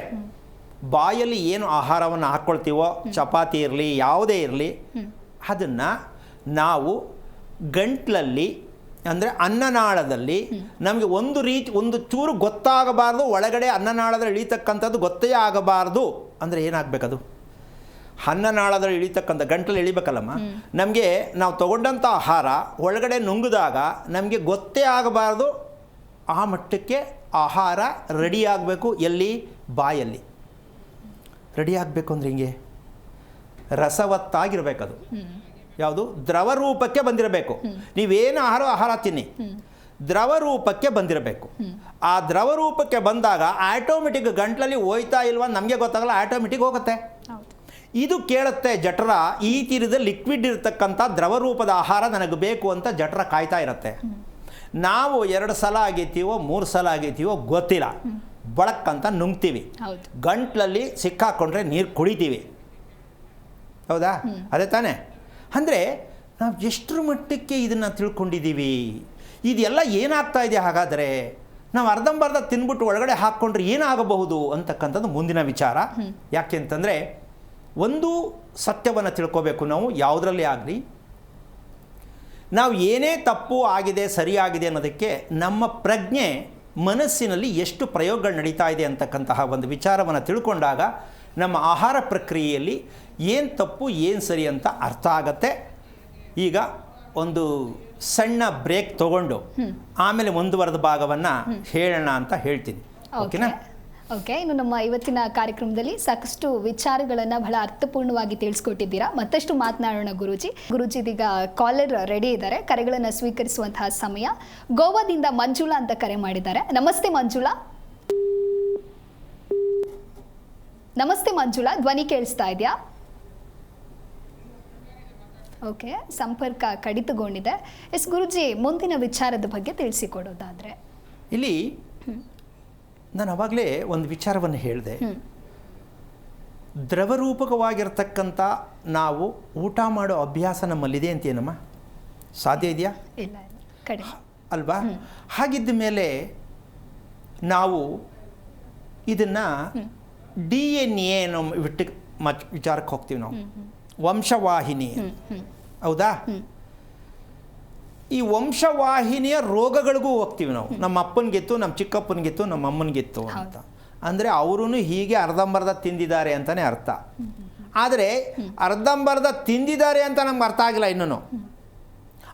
ಬಾಯಲ್ಲಿ ಏನು ಆಹಾರವನ್ನು ಹಾಕ್ಕೊಳ್ತೀವೋ, ಚಪಾತಿ ಇರಲಿ ಯಾವುದೇ ಇರಲಿ, ಅದನ್ನು ನಾವು ಗಂಟ್ಲಲ್ಲಿ ಅಂದರೆ ಅನ್ನನಾಳದಲ್ಲಿ ನಮಗೆ ಒಂದು ಚೂರು ಗೊತ್ತಾಗಬಾರ್ದು, ಒಳಗಡೆ ಅನ್ನನಾಳದಲ್ಲಿ ಇಳಿತಕ್ಕಂಥದ್ದು ಗೊತ್ತೇ ಆಗಬಾರ್ದು. ಅಂದರೆ ಏನಾಗಬೇಕದು? ಅನ್ನನಾಳದಲ್ಲಿ ಇಳಿತಕ್ಕಂಥ ಗಂಟಲಲ್ಲಿ ಇಳಿಬೇಕಲ್ಲಮ್ಮ, ನಮಗೆ ನಾವು ತಗೊಂಡಂಥ ಆಹಾರ ಒಳಗಡೆ ನುಂಗಿದಾಗ ನಮಗೆ ಗೊತ್ತೇ ಆಗಬಾರ್ದು. ಆ ಮಟ್ಟಕ್ಕೆ ಆಹಾರ ರೆಡಿ ಆಗಬೇಕು. ಎಲ್ಲಿ? ಬಾಯಲ್ಲಿ ರೆಡಿ ಆಗಬೇಕು. ಅಂದರೆ ಹಿಂಗೆ ರಸವತ್ತಾಗಿರ್ಬೇಕದು. ಯಾವುದು? ದ್ರವ ರೂಪಕ್ಕೆ ಬಂದಿರಬೇಕು. ನೀವೇನು ಆಹಾರ ತಿನ್ನಿ, ದ್ರವ ರೂಪಕ್ಕೆ ಬಂದಿರಬೇಕು. ಆ ದ್ರವ ರೂಪಕ್ಕೆ ಬಂದಾಗ ಆಟೋಮೆಟಿಕ್ ಗಂಟ್ಲಲ್ಲಿ ಹೋಯ್ತಾ ಇಲ್ವಾ ನಮಗೆ ಗೊತ್ತಾಗಲ್ಲ, ಆಟೋಮೆಟಿಕ್ ಹೋಗುತ್ತೆ. ಇದು ಕೇಳುತ್ತೆ ಜಠರ, ಈ ತೀರದ ಲಿಕ್ವಿಡ್ ಇರತಕ್ಕಂಥ ದ್ರವ ರೂಪದ ಆಹಾರ ನನಗೆ ಬೇಕು ಅಂತ ಜಠರ ಕಾಯ್ತಾ ಇರುತ್ತೆ. ನಾವು 2 ಸಲ ಆಗೈತೀವೋ 3 ಸಲ ಆಗೈತೀವೋ ಗೊತ್ತಿಲ್ಲ, ಬಳಕ್ಕಂತ ನುಂಗ್ತೀವಿ, ಗಂಟ್ಲಲ್ಲಿ ಸಿಕ್ಕಾಕೊಂಡ್ರೆ ನೀರು ಕುಡಿತೀವಿ, ಹೌದಾ? ಅದೇ ತಾನೇ? ಅಂದರೆ ನಾವು ಎಷ್ಟರ ಮಟ್ಟಕ್ಕೆ ಇದನ್ನು ತಿಳ್ಕೊಂಡಿದ್ದೀವಿ? ಇದೆಲ್ಲ ಏನಾಗ್ತಾ ಇದೆ ಹಾಗಾದರೆ? ನಾವು ಅರ್ಧಂಬರ್ಧ ತಿನ್ಬಿಟ್ಟು ಒಳಗಡೆ ಹಾಕ್ಕೊಂಡ್ರೆ ಏನಾಗಬಹುದು ಅಂತಕ್ಕಂಥದ್ದು ಮುಂದಿನ ವಿಚಾರ. ಯಾಕೆ ಅಂತಂದರೆ, ಒಂದು ಸತ್ಯವನ್ನು ತಿಳ್ಕೋಬೇಕು ನಾವು. ಯಾವುದರಲ್ಲಿ ಆಗಲಿ, ನಾವು ಏನೇ ತಪ್ಪು ಆಗಿದೆ ಸರಿಯಾಗಿದೆ ಅನ್ನೋದಕ್ಕೆ ನಮ್ಮ ಪ್ರಜ್ಞೆ ಮನಸ್ಸಿನಲ್ಲಿ ಎಷ್ಟು ಪ್ರಯೋಗಗಳು ನಡೀತಾ ಇದೆ ಅಂತಕ್ಕಂತಹ ಒಂದು ವಿಚಾರವನ್ನು ತಿಳ್ಕೊಂಡಾಗ ನಮ್ಮ ಆಹಾರ ಪ್ರಕ್ರಿಯೆಯಲ್ಲಿ ಏನು ತಪ್ಪು ಏನು ಸರಿ ಅಂತ ಅರ್ಥ ಆಗತ್ತೆ. ಈಗ ಒಂದು ಸಣ್ಣ ಬ್ರೇಕ್ ತಗೊಂಡು ಆಮೇಲೆ ಮುಂದುವರೆದ ಭಾಗವನ್ನು ಹೇಳೋಣ ಅಂತ ಹೇಳ್ತೀನಿ. ಓಕೆನಾ? ಓಕೆ. ಇನ್ನು ನಮ್ಮ ಇವತ್ತಿನ ಕಾರ್ಯಕ್ರಮದಲ್ಲಿ ಸಾಕಷ್ಟು ವಿಚಾರಗಳನ್ನು ಬಹಳ ಅರ್ಥಪೂರ್ಣವಾಗಿ ತಿಳಿಸ್ಕೊಟ್ಟಿದ್ದೀರಾ. ಮತ್ತಷ್ಟು ಮಾತನಾಡೋಣ ಗುರೂಜಿ. ಇದೀಗ ಕಾಲರ್ ರೆಡಿ ಇದ್ದಾರೆ, ಕರೆಗಳನ್ನು ಸ್ವೀಕರಿಸುವಂತಹ ಸಮಯ. ಗೋವಾದಿಂದ ಮಂಜುಳಾ ಅಂತ ಕರೆ ಮಾಡಿದ್ದಾರೆ. ನಮಸ್ತೆ ಮಂಜುಳಾ. ನಮಸ್ತೆ ಮಂಜುಳಾ, ಧ್ವನಿ ಕೇಳಿಸ್ತಾ ಇದೆಯಾ? ಓಕೆ, ಸಂಪರ್ಕ ಕಡಿತಗೊಂಡಿದೆ. ಎಸ್ ಗುರೂಜಿ, ಮುಂದಿನ ವಿಚಾರದ ಬಗ್ಗೆ ತಿಳಿಸಿಕೊಡೋದಾದರೆ ಇಲ್ಲಿ ನಾನು ಅವಾಗಲೇ ಒಂದು ವಿಚಾರವನ್ನು ಹೇಳಿದೆ. ದ್ರವರೂಪಕವಾಗಿರ್ತಕ್ಕಂಥ ನಾವು ಊಟ ಮಾಡೋ ಅಭ್ಯಾಸ ನಮ್ಮಲ್ಲಿದೆ ಅಂತೇನಮ್ಮ? ಸಾಧ್ಯ ಇದೆಯಾ? ಇಲ್ಲ, ಕಡಿಮೆ. ಅಲ್ವಾ? ಹಾಗಿದ್ದ ಮೇಲೆ ನಾವು ಇದನ್ನು DNA ಅನ್ನೋ ವಿಚಾರಕ್ಕೆ ಹೋಗ್ತೀವಿ ನಾವು. ವಂಶವಾಹಿನಿ, ಹೌದಾ? ಈ ವಂಶವಾಹಿನಿಯ ರೋಗಗಳಿಗೂ ಹೋಗ್ತೀವಿ ನಾವು. ನಮ್ಮ ಅಪ್ಪನಿಗಿತ್ತು, ನಮ್ಮ ಚಿಕ್ಕಪ್ಪನಿಗಿತ್ತು, ನಮ್ಮ ಅಮ್ಮನಿಗಿತ್ತು ಅಂತ. ಅಂದರೆ ಅವರೂ ಹೀಗೆ ಅರ್ಧಂಬರ್ಧ ತಿಂದಿದ್ದಾರೆ ಅಂತಲೇ ಅರ್ಥ. ಆದರೆ ಅರ್ಧಂಬರ್ಧ ತಿಂದಿದ್ದಾರೆ ಅಂತ ನಮ್ಗೆ ಅರ್ಥ ಆಗಿಲ್ಲ ಇನ್ನೂ.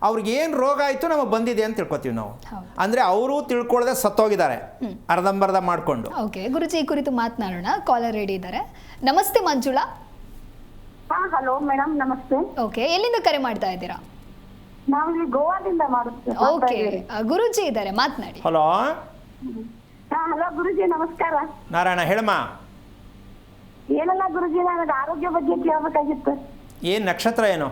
ಅವ್ರಿಗೇನು ರೋಗ ಆಯಿತು ನಮಗೆ ಬಂದಿದೆ ಅಂತ ತಿಳ್ಕೊತೀವಿ ನಾವು. ಅಂದರೆ ಅವರು ತಿಳ್ಕೊಳ್ಳದೆ ಸತ್ತೋಗಿದ್ದಾರೆ ಅರ್ಧಂಬರ್ಧ ಮಾಡಿಕೊಂಡು. ಓಕೆ ಗುರುಜಿ, ಈ ಕುರಿತು ಮಾತನಾಡೋಣ. ಕಾಲರ್ ರೆಡಿ ಇದ್ದಾರೆ. ನಮಸ್ತೆ ಮಂಜುಳಾ. ಹಲೋ ಮೇಡಮ್, ನಮಸ್ತೆ. ಓಕೆ, ಎಲ್ಲಿಂದ ಕರೆ ಮಾಡ್ತಾ ಇದ್ದೀರಾ? ನಾವು ಇಲ್ಲಿ ಗೋವಾದಿಂದ ಮಾಡುತ್ತೇವೆ. ಓಕೆ, ಗುರುಜಿ ಇದ್ದಾರೆ, ಮಾತನಾಡಿ. ಹಲೋ. ಹಲೋ ಗುರುಜಿ, ನಮಸ್ಕಾರ. ನಾರಾಯಣ, ಹೇಳಮ್ಮ. ಏನಲ್ಲ ಗುರುಜಿ, ನನಗೆ ಆರೋಗ್ಯ ಬಗ್ಗೆ ಕೇಳಬೇಕಾಗಿತ್ತು. ಏನು ನಕ್ಷತ್ರ ಏನು?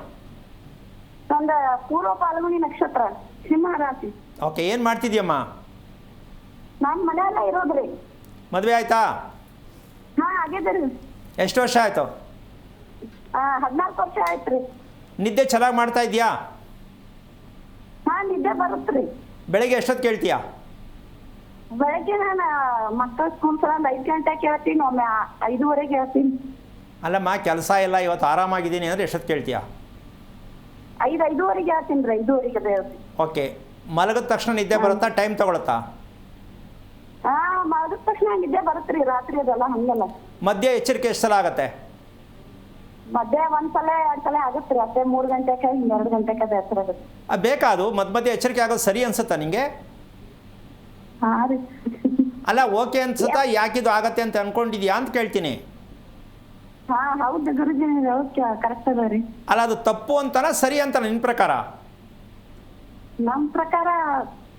ನಂದು ಪೂರ್ವ ಪಾಲ್ಗುಣಿ ನಕ್ಷತ್ರ, ಸಿಂಹ ರಾಶಿ. ಓಕೆ, ಏನು ಮಾಡ್ತಿದ್ಯಮ್ಮ? ನಾನು ಮನೆಯಲ್ಲ ಇರೋದ್ರಿ. ಮದುವೆ ಆಯ್ತಾ? ಆಗ್ಯದ್ರಿ. ಎಷ್ಟು ವರ್ಷ ಆಯಿತು? 14 ವರ್ಷ ಆಯ್ತ್ರಿ. ನಿದ್ದೆ ಚೆನ್ನಾಗಿ ಮಾಡ್ತಾ ಇದೆಯಾ? ನಿದ್ದೆ ಬರುತ್ತ್ರಿ. ಬೆಳಗ್ಗೆ ಎಷ್ಟೊತ್ತು ಕೇಳ್ತೀಯಾ? ಬೆಳಗ್ಗೆ ನಾನು ಮಕ್ಕಳ ಸ್ಕೂಲ್ ಸಲ 5 ಗಂಟೆ ಕೇಳ್ತೀನಿ, ಒಮ್ಮೆ 5:30 ಹೇಳ್ತೀನಿ. ಅಲ್ಲಮ್ಮ, ಕೆಲಸ ಎಲ್ಲ ಇವತ್ತು ಆರಾಮಾಗಿದ್ದೀನಿ ಅಂದರೆ ಎಷ್ಟೊತ್ತು ಕೇಳ್ತೀಯಾ? 5:30 ಹೇಳ್ತೀನಿ ರೀ. 5:30 ಹೇಳ್ತೀನಿ. ಓಕೆ, ಮಲಗಿದ ತಕ್ಷಣ ನಿದ್ದೆ ಬರುತ್ತಾ? ಟೈಮ್ ತಗೊಳುತ್ತಾ? ಮಾಡಿದ ತಕ್ಷಣ ನಿದ್ದೆ ಬರುತ್ತ್ರಿ. ರಾತ್ರಿ ಅದೆಲ್ಲ ಹಂಗಲ್ಲ. ಮಧ್ಯೆ ಎಚ್ಚರಿಕೆ ಎಷ್ಟು ಸಲ ಆಗುತ್ತೆ? ಮಧ್ಯೆ 1 ಸಲ 2 ಸಲ ಆಗುತ್ತೆ ರೀ. ಅಷ್ಟೇ 3 ಗಂಟೆಗೆ 2 ಗಂಟೆಗೆ ಅದು ಹೆಸರು ಆಗುತ್ತೆ. ಬೇಕಾ ಅದು ಮಧ್ಯ ಮಧ್ಯೆ ಎಚ್ಚರಿಕೆ ಆಗೋದು ಸರಿ ಅನ್ಸುತ್ತಾ ನಿಮಗೆ? ರೀ. ಅಲ್ಲ, ಓಕೆ ಅನ್ಸುತ್ತಾ? ಯಾಕಿದು ಆಗತ್ತೆ ಅಂತ ಅನ್ಕೊಂಡಿದ್ಯಾ ಅಂತ ಕೇಳ್ತೀನಿ. ಹೌದು ಗುರುಜಿ, ಕರೆಕ್ಟ್ ಅದ ರೀ. ಅಲ್ಲ, ಅದು ತಪ್ಪು ಅಂತಾನ ಸರಿ ಅಂತಾನ ನಿನ್ನ ಪ್ರಕಾರ? ನಮ್ಮ ಪ್ರಕಾರ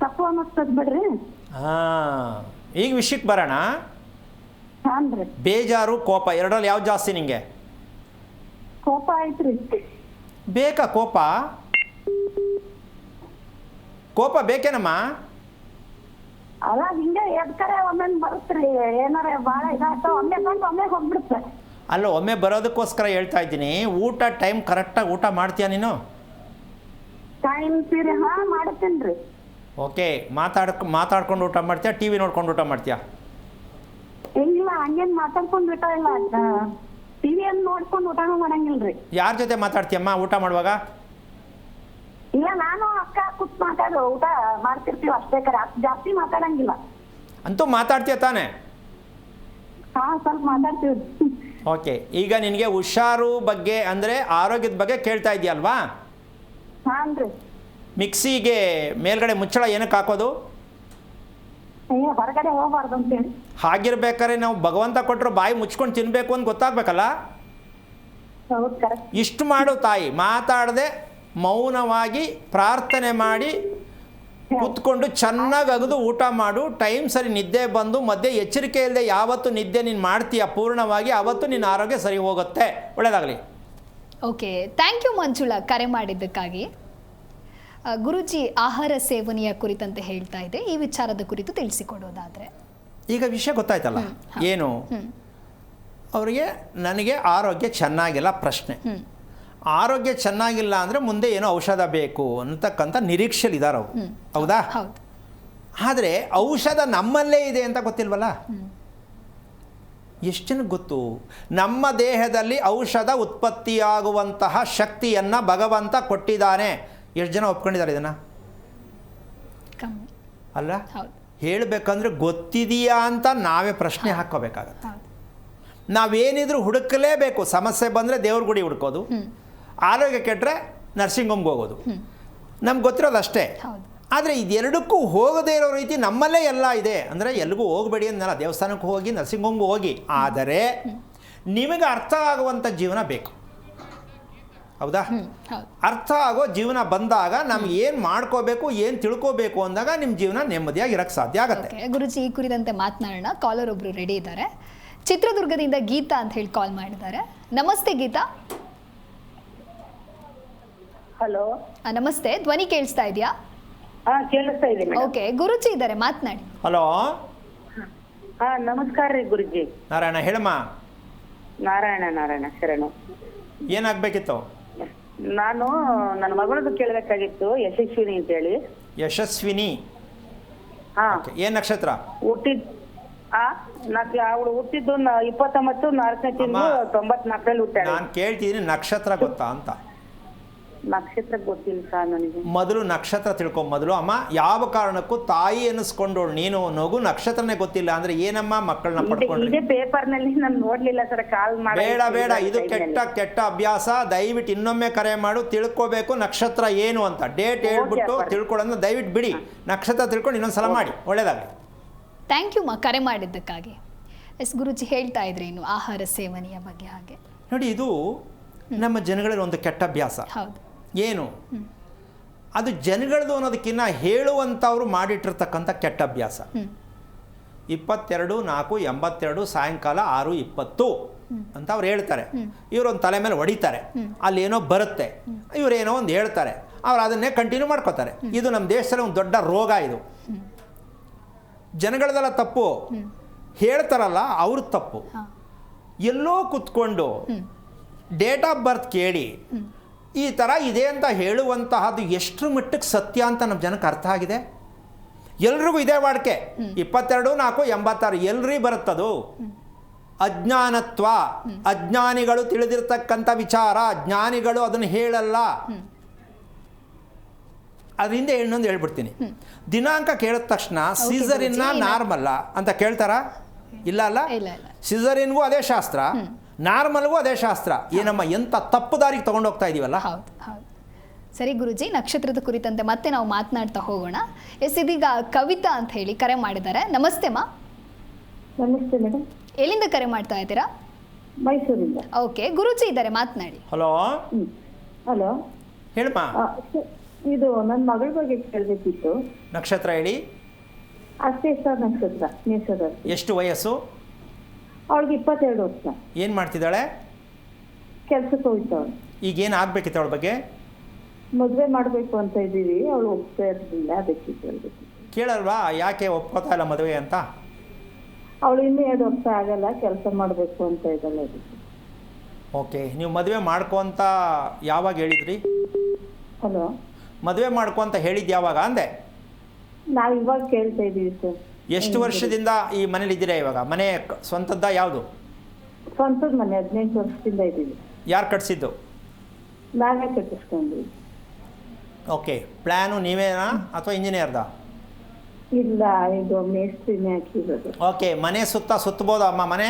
ತಪ್ಪು ಅನ್ನಿಸ್ತದ ಬಿಡ್ರಿ. ಈಗ ವಿಷಯಕ್ಕೆ ಬರೋಣ. ಹಾನ್ರಿ. ಬೇಜಾರು, ಕೋಪ ಎರಡರಲ್ಲಿ ಯಾವ್ದು ಜಾಸ್ತಿ ನಿಂಗೆ? ಕೋಪ ಐತ್ರಿ. ಬೇಕಾ ಕೋಪ? ಕೋಪ ಬೇಕೇನಮ್ಮ? ಅಲ್ಲ, ಹಿಂಗೆ ಎದ್ಕರೆ ಒಮ್ಮೆ ಬರುತ್ತ್ರಿ. ಏನಾರ ಭಾಳ ಇದಾಗ್ತಾವ, ಒಮ್ಮೆ ಬಂದು ಒಮ್ಮೆ ಹೋಗ್ಬಿಡುತ್ತೆ. ಅಲ್ಲ, ಒಮ್ಮೆ ಬರೋದಕ್ಕೋಸ್ಕರ ಹೇಳ್ತಾ ಇದ್ದೀನಿ. ಊಟ ಟೈಮ್ ಕರೆಕ್ಟಾಗಿ ಊಟ ಮಾಡ್ತೀಯಾ ನೀನು? ಟೈಮ್ ಸೀರೆ ಮಾಡುತ್ತೇನೆ ರೀ. ಓಕೆ, ಮಾತಾಡ್ಕೊಂಡು ಊಟ ಮಾಡ್ತೀಯಾ? ಟಿ ವಿ ನೋಡ್ಕೊಂಡು ಊಟ ಮಾಡ್ತೀಯಾ? ಇಲ್ಲ, ಹಂಗೇನು ಮಾತಾಡ್ಕೊಂಡು ಊಟ ಇಲ್ಲ. ಟಿವಿಯನ್ನು ನೋಡ್ಕೊಂಡು ಊಟನೂ ಮಾಡಂಗಿಲ್ರಿ. ಯಾರ ಜೊತೆ ಮಾತಾಡ್ತೀಯಮ್ಮ ಊಟ ಮಾಡುವಾಗ? ಇಲ್ಲ, ನಾನು ಅಕ್ಕ ಕೂತ್ ಊಟ ಮಾಡ್ತಿರ್ತೀವಿ ಅಷ್ಟೇ. ಜಾಸ್ತಿ ಮಾತಾಡಂಗಿಲ್ಲ. ಅಂತೂ ಮಾತಾಡ್ತೀಯ ತಾನೆ? ಸ್ವಲ್ಪ ಮಾತಾಡ್ತೀವಿ. ಓಕೆ, ಈಗ ನಿನಗೆ ಹುಷಾರು ಬಗ್ಗೆ ಅಂದರೆ ಆರೋಗ್ಯದ ಬಗ್ಗೆ ಕೇಳ್ತಾ ಇದೆಯಲ್ವಾ? ಹಾನ್ರಿ. ಮಿಕ್ಸಿಗೆ ಮೇಲ್ಗಡೆ ಮುಚ್ಚಳ ಏನಕ್ಕೆ ಹಾಕೋದು? ಹೊರಗಡೆ ಹೋಗಬಾರ್ದು ಅಂತೇಳಿ. ಹಾಗಿರ್ಬೇಕಾದ್ರೆ ನಾವು ಭಗವಂತ ಕೊಟ್ಟರು ಬಾಯಿ ಮುಚ್ಕೊಂಡು ತಿನ್ನಬೇಕು ಅಂತ ಗೊತ್ತಾಗಬೇಕಲ್ಲ? ಹೌದು, ಕರೆಕ್ಟ್. ಇಷ್ಟು ಮಾಡು ತಾಯಿ, ಮಾತಾಡದೆ ಮೌನವಾಗಿ ಪ್ರಾರ್ಥನೆ ಮಾಡಿ ಕೂತ್ಕೊಂಡು ಚೆನ್ನಾಗಿ ಅಗದು ಊಟ ಮಾಡು. ಟೈಮ್ ಸರಿ ನಿದ್ದೆ ಬಂದು ಮಧ್ಯೆ ಎಚ್ಚರಿಕೆ ಇಲ್ಲದೆ ಯಾವತ್ತು ನಿದ್ದೆ ನೀನು ಮಾಡ್ತೀಯ ಪೂರ್ಣವಾಗಿ, ಆವತ್ತು ನಿನ್ನ ಆರೋಗ್ಯ ಸರಿ ಹೋಗುತ್ತೆ. ಒಳ್ಳೆಯದಾಗಲಿ. ಓಕೆ, ಥ್ಯಾಂಕ್ ಯು ಮಂಜುಳಾ, ಕರೆ ಮಾಡಿದ್ದಕ್ಕಾಗಿ. ಗುರುಜಿ ಆಹಾರ ಸೇವನೆಯ ಕುರಿತಂತೆ ಹೇಳ್ತಾ ಇದೆ. ಈ ವಿಚಾರದ ಕುರಿತು ತಿಳಿಸಿಕೊಡೋದಾದರೆ? ಈಗ ವಿಷಯ ಗೊತ್ತಾಯ್ತಲ್ಲ ಏನು? ಅವರಿಗೆ ನನಗೆ ಆರೋಗ್ಯ ಚೆನ್ನಾಗಿಲ್ಲ ಪ್ರಶ್ನೆ. ಆರೋಗ್ಯ ಚೆನ್ನಾಗಿಲ್ಲ ಅಂದರೆ ಮುಂದೆ ಏನೋ ಔಷಧ ಬೇಕು ಅಂತಕ್ಕಂಥ ನಿರೀಕ್ಷೆಲಿದ್ದಾರೆ ಅವರು, ಹೌದಾ? ಆದರೆ ಔಷಧ ನಮ್ಮಲ್ಲೇ ಇದೆ ಅಂತ ಗೊತ್ತಿಲ್ವಲ್ಲ? ಎಷ್ಟು ಜನಕ್ಕೆ ಗೊತ್ತು? ನಮ್ಮ ದೇಹದಲ್ಲಿ ಔಷಧ ಉತ್ಪತ್ತಿಯಾಗುವಂತಹ ಶಕ್ತಿಯನ್ನು ಭಗವಂತ ಕೊಟ್ಟಿದ್ದಾನೆ. ಎಷ್ಟು ಜನ ಒಪ್ಕೊಂಡಿದ್ದಾರೆ ಇದನ್ನು? ಅಲ್ಲ, ಹೇಳಬೇಕಂದ್ರೆ ಗೊತ್ತಿದೆಯಾ ಅಂತ ನಾವೇ ಪ್ರಶ್ನೆ ಹಾಕ್ಕೋಬೇಕಾಗತ್ತೆ. ನಾವೇನಿದ್ರು ಹುಡುಕಲೇಬೇಕು. ಸಮಸ್ಯೆ ಬಂದರೆ ದೇವ್ರ ಗುಡಿ ಹುಡ್ಕೋದು, ಆರೋಗ್ಯ ಕೆಟ್ಟರೆ ನರ್ಸಿಂಗ್ ಹೋಮ್ಗೆ ಹೋಗೋದು, ನಮ್ಗೆ ಗೊತ್ತಿರೋದು ಅಷ್ಟೇ. ಆದರೆ ಇದೆರಡಕ್ಕೂ ಹೋಗದೇ ಇರೋ ರೀತಿ ನಮ್ಮಲ್ಲೇ ಎಲ್ಲ ಇದೆ. ಅಂದರೆ ಎಲ್ಲಿಗೂ ಹೋಗಬೇಡಿ ಅನ್ನಲ್ಲ, ದೇವಸ್ಥಾನಕ್ಕೆ ಹೋಗಿ ನರ್ಸಿಂಗ್ ಹೋಮ್ಗೆ ಹೋಗಿ. ಆದರೆ ನಿಮಗೆ ಅರ್ಥ ಆಗುವಂಥ ಜೀವನ ಬೇಕು, ಹೌದಾ? ಅರ್ಥ ಆಗೋ ಜೀವನ ಬಂದಾಗ ನಮ್ಗೆ ಏನು ಮಾಡ್ಕೋಬೇಕು, ಏನು ತಿಳ್ಕೋಬೇಕು ಅಂದಾಗ ನಿಮ್ಮ ಜೀವನ ನೆಮ್ಮದಿಯಾಗಿ ಇರೋಕ್ಕೆ ಸಾಧ್ಯ ಆಗುತ್ತೆ. ಗುರುಜಿ, ಈ ಕುರಿತಂತೆ ಮಾತನಾಡೋಣ. ಕಾಲರ್ ಒಬ್ರು ರೆಡಿ ಇದ್ದಾರೆ. ಚಿತ್ರದುರ್ಗದಿಂದ ಗೀತಾ ಅಂತ ಹೇಳಿ ಕಾಲ್ ಮಾಡಿದ್ದಾರೆ. ನಮಸ್ತೆ ಗೀತಾ. ಹಲೋ, ನಮಸ್ತೆ. ಧ್ವನಿ ಕೇಳಿಸ್ತಾ ಇದೆಯಾ? ಕೇಳಿಸ್ತಾ ಇದೆ. ಓಕೆ, ಗುರುಜಿ ಇದ್ದಾರೆ, ಮಾತನಾಡಿ. ಹಲೋ, ನಮಸ್ಕಾರ ರೀ ಗುರುಜಿ. ನಾರಾಯಣ, ಹೇಳಮ್ಮ. ನಾರಾಯಣ ಶರಣು. ಏನಾಗಬೇಕಿತ್ತು? ನಾನು ನನ್ನ ಮಗಳದ್ದು ಕೇಳಬೇಕಾಗಿತ್ತು, ಯಶಸ್ವಿನಿ ಅಂತೇಳಿ. ಯಶಸ್ವಿನಿ. ಹಾ ಓಕೆ, ಏನು ನಕ್ಷತ್ರ? ಹುಟ್ಟಿದ್ ಅವಳು ಹುಟ್ಟಿದ್ದು 29/4 ತಿಂಗಳು 94ರಲ್ಲಿ ಹುಟ್ಟಾಳೆ. ನಾನು ಕೇಳ್ತಿದ್ದೀನಿ ನಕ್ಷತ್ರ ಗೊತ್ತಾ ಅಂತ. ನಕ್ಷತ್ರ ಗೊತ್ತಿಲ್ಲ ಸರ್ ನನಗೆ. ಮೊದಲು ನಕ್ಷತ್ರ ತಿಳ್ಕೊ ಮೊದಲು. ಅಮ್ಮ, ಯಾವ ಕಾರಣಕ್ಕೂ ತಾಯಿ ಅನ್ನಿಸ್ಕೊಂಡೋಳು ನೀನು, ನಗು ನಕ್ಷತ್ರನೇ ಗೊತ್ತಿಲ್ಲ ಅಂದ್ರೆ ಏನಮ್ಮ ಮಕ್ಕಳನ್ನ ಪಡ್ಕೊಂಡ್ರಿ? ಇದೇ ಪೇಪರ್ ನಲ್ಲಿ ನಾನು ನೋಡ್ಲಿಲ್ಲ ಸರ್, ಕಾಲ್ ಮಾಡಿ. ಬೇಡ, ಇದು ಕೆಟ್ಟ ಅಭ್ಯಾಸ. ದಯವಿಟ್ಟು ಇನ್ನೊಮ್ಮೆ ಕರೆ ಮಾಡು, ತಿಳ್ಕೊಬೇಕು ನಕ್ಷತ್ರ ಏನು ಅಂತ. ಡೇಟ್ ಹೇಳ್ಬಿಟ್ಟು ತಿಳ್ಕೊಳ್ಳೋದನ್ನ ದಯವಿಟ್ಟು ಬಿಡಿ. ನಕ್ಷತ್ರ ತಿಳ್ಕೊಂಡು ಇನ್ನೊಂದ್ಸಲ ಮಾಡಿ, ಒಳ್ಳೇದಾಗಲಿ. ಥ್ಯಾಂಕ್ ಯು ಕರೆ ಮಾಡಿದ್ದಕ್ಕಾಗಿ. ಎಸ್ ಗುರುಜಿ, ಹೇಳ್ತಾ ಇದ್ರಿ ಇನ್ನು ಆಹಾರ ಸೇವನೆಯ ಬಗ್ಗೆ. ಹಾಗೆ ನೋಡಿ, ಇದು ನಮ್ಮ ಜನಗಳಲ್ಲಿ ಒಂದು ಕೆಟ್ಟ ಅಭ್ಯಾಸ. ಹೌದು. ಏನು ಅದು ಜನಗಳದು ಅನ್ನೋದಕ್ಕಿಂತ ಹೇಳುವಂಥವ್ರು ಮಾಡಿಟ್ಟಿರ್ತಕ್ಕಂಥ ಕೆಟ್ಟ ಅಭ್ಯಾಸ. 22/4/82 ಸಾಯಂಕಾಲ 6:20 ಅಂತ ಅವ್ರು ಹೇಳ್ತಾರೆ. ಇವರೊಂದು ತಲೆ ಮೇಲೆ ಹೊಡಿತಾರೆ, ಅಲ್ಲೇನೋ ಬರುತ್ತೆ, ಇವರೇನೋ ಒಂದು ಹೇಳ್ತಾರೆ, ಅವ್ರು ಅದನ್ನೇ ಕಂಟಿನ್ಯೂ ಮಾಡ್ಕೋತಾರೆ. ಇದು ನಮ್ಮ ದೇಶದಲ್ಲಿ ಒಂದು ದೊಡ್ಡ ರೋಗ. ಇದು ಜನಗಳದೆಲ್ಲ ತಪ್ಪು, ಹೇಳ್ತಾರಲ್ಲ ಅವ್ರ ತಪ್ಪು. ಎಲ್ಲೋ ಕೂತ್ಕೊಂಡು ಡೇಟ್ ಆಫ್ ಬರ್ತ್ ಕೇಳಿ ಈ ಥರ ಇದೆ ಅಂತ ಹೇಳುವಂತಹದ್ದು ಎಷ್ಟು ಮಟ್ಟಕ್ಕೆ ಸತ್ಯ ಅಂತ ನಮ್ಮ ಜನಕ್ಕೆ ಅರ್ಥ ಆಗಿದೆ? ಎಲ್ರಿಗೂ ಇದೇ ವಾಡಿಕೆ. 22/4/86 ಎಲ್ರಿ ಬರುತ್ತದು. ಅಜ್ಞಾನತ್ವ, ಅಜ್ಞಾನಿಗಳು ತಿಳಿದಿರ್ತಕ್ಕಂಥ ವಿಚಾರ, ಜ್ಞಾನಿಗಳು ಅದನ್ನು ಹೇಳಲ್ಲ. ಅದರಿಂದ ಇನ್ನೊಂದು ಹೇಳ್ಬಿಡ್ತೀನಿ. ದಿನಾಂಕ ಕೇಳಿದ ತಕ್ಷಣ ಸೀಸರಿನ್ನ ನಾರ್ಮಲ್ಲ ಅಂತ ಕೇಳ್ತಾರ? ಇಲ್ಲ. ಸೀಸರಿನ್ಗೂ ಅದೇ ಶಾಸ್ತ್ರ, ನಾರ್ಮಲ್ಗೂ ಅದೇ ಶಾಸ್ತ್ರ. ಏನಮ್ಮ ಎಂಥ ತಪ್ಪು ದಾರಿಗೆ ತಗೊಂಡೋಗ್ತಾ ಇದೀವಲ್ಲ. ಹೌದು. ಸರಿ ಗುರುಜಿ, ನಕ್ಷತ್ರದ ಕುರಿತಂತೆ ಮತ್ತೆ ನಾವು ಮಾತನಾಡ್ತಾ ಹೋಗೋಣ. ಎಸ್, ಇದೀಗ ಕವಿತಾ ಅಂತ ಹೇಳಿ ಕರೆ ಮಾಡಿದ್ದಾರೆ. ನಮಸ್ತೆ ಮಾ. ನಮಸ್ತೆ ಮೇಡಮ್. ಎಲ್ಲಿಂದ ಕರೆ ಮಾಡ್ತಾ ಇದ್ದೀರಾ? ಮೈಸೂರಿಂದ. ಓಕೆ, ಗುರುಜಿ ಇದ್ದಾರೆ, ಮಾತನಾಡಿ. ಹಲೋ. ಹಲೋ ಹೇಳಮ್ಮ. ಇದು ನನ್ನ ಮಗಳ ಬಗ್ಗೆ ಕೇಳಬೇಕಿತ್ತು. ನಕ್ಷತ್ರ ಹೇಳಿ. ಅಷ್ಟೇ ಸರ್, ನಕ್ಷತ್ರ ಮೇಷದ. ಎಷ್ಟು ವಯಸ್ಸು? ಅವಳಿಗೆ 22 ವರ್ಷ. ಏನು ಮಾಡ್ತಿದ್ದಾಳೆ? ಕೆಲ್ಸಕ್ಕೆ ಹೋಗ್ತಾವಳು. ಈಗ ಏನು ಆಗ್ಬೇಕಿತ್ತು ಅವಳ ಬಗ್ಗೆ? ಮದುವೆ ಮಾಡಬೇಕು ಅಂತ ಇದ್ದೀವಿ, ಅವಳು ಒಪ್ತಾ ಇರಲಿಲ್ಲ, ಅದಕ್ಕೆ ಕೇಳಬೇಕಿತ್ತು. ಕೇಳಲ್ವಾ ಯಾಕೆ ಒಪ್ಕೋತಾ ಇಲ್ಲ ಮದುವೆ ಅಂತ? ಅವಳು ಇನ್ನೂ 2 ವರ್ಷ ಆಗಲ್ಲ, ಕೆಲಸ ಮಾಡಬೇಕು ಅಂತ ಇದ್ದಲ್ಲ, ಅದಕ್ಕೆ. ಓಕೆ, ನೀವು ಮದುವೆ ಮಾಡ್ಕೊ ಅಂತ ಯಾವಾಗ ಹೇಳಿದ್ರಿ? ಹಲೋ, ಮದುವೆ ಮಾಡ್ಕೊ ಅಂತ ಹೇಳಿದ್ದು ಯಾವಾಗ ಅಂದೆ? ನಾವು ಇವಾಗ ಕೇಳ್ತಾ ಇದ್ದೀವಿ ಸರ್. ಎಷ್ಟು ವರ್ಷದಿಂದ ಈ ಮನೇಲಿ ಇದ್ದೀರಾ ಇವಾಗ? ಮನೆ ಸ್ವಂತದ್ದ ಯಾವುದು? ಸ್ವಂತದ ಮನೆ, 18 ವರ್ಷದಿಂದ ಇದ್ದೀವಿ. ಯಾರು ಕಟ್ಸಿದ್ದು? ನಾವೇ ಕಟ್ಟಿಸ್ಕೊಂಡ್ವಿ. ಓಕೆ, ಪ್ಲ್ಯಾನು ನೀವೇನಾ ಅಥವಾ ಇಂಜಿನಿಯರ್ದ? ಇಲ್ಲ, ಇದು ಮೇಸ್ತ್ರಿನೇ ಹಾಕಿರೋದು. ಓಕೆ, ಮನೆ ಸುತ್ತಬೋದಾ ಅಮ್ಮ? ಮನೆ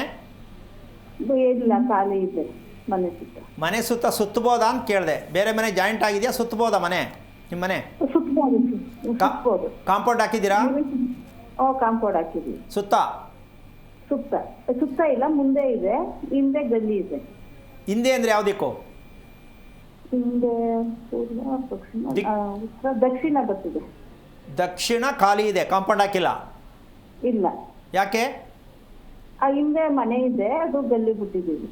ಇಲ್ಲ, ಖಾಲಿ ಇದೆ ಮನೆ ಸುತ್ತ. ಮನೆ ಸುತ್ತಬೋದಾ ಅಂತ ಕೇಳಿದೆ. ಬೇರೆ ಮನೆ ಜಾಯಿಂಟ್ ಆಗಿದೆಯಾ? ಸುತ್ತಬೋದಾ ಮನೆ ನಿಮ್ಮ ಮನೆ? ಸುತ್ತಬೋದು. ಕಾಂಪೌಂಡ್ ಹಾಕಿದ್ದೀರಾ? ಕಾಂಪೌಂಡ್ ಹಾಕಿದ್ವಿ. ಸುತ್ತ ಇಲ್ಲ, ಮುಂದೆ ಇದೆ, ಹಿಂದೆ ಗಲ್ಲಿ ಇದೆ. ಹಿಂದೆ ಅಂದರೆ ಯಾವುದಕ್ಕೂ? ಹಿಂದೆ ದಕ್ಷಿಣ ಬರ್ತಿದೆ. ದಕ್ಷಿಣ ಖಾಲಿ ಇದೆ, ಕಾಂಪೌಂಡ್ ಹಾಕಿಲ್ಲ? ಇಲ್ಲ. ಯಾಕೆ? ಹಿಂದೆ ಮನೆ ಇದೆ, ಅದು ಗಲ್ಲಿ ಬಿಟ್ಟಿದ್ದೀವಿ.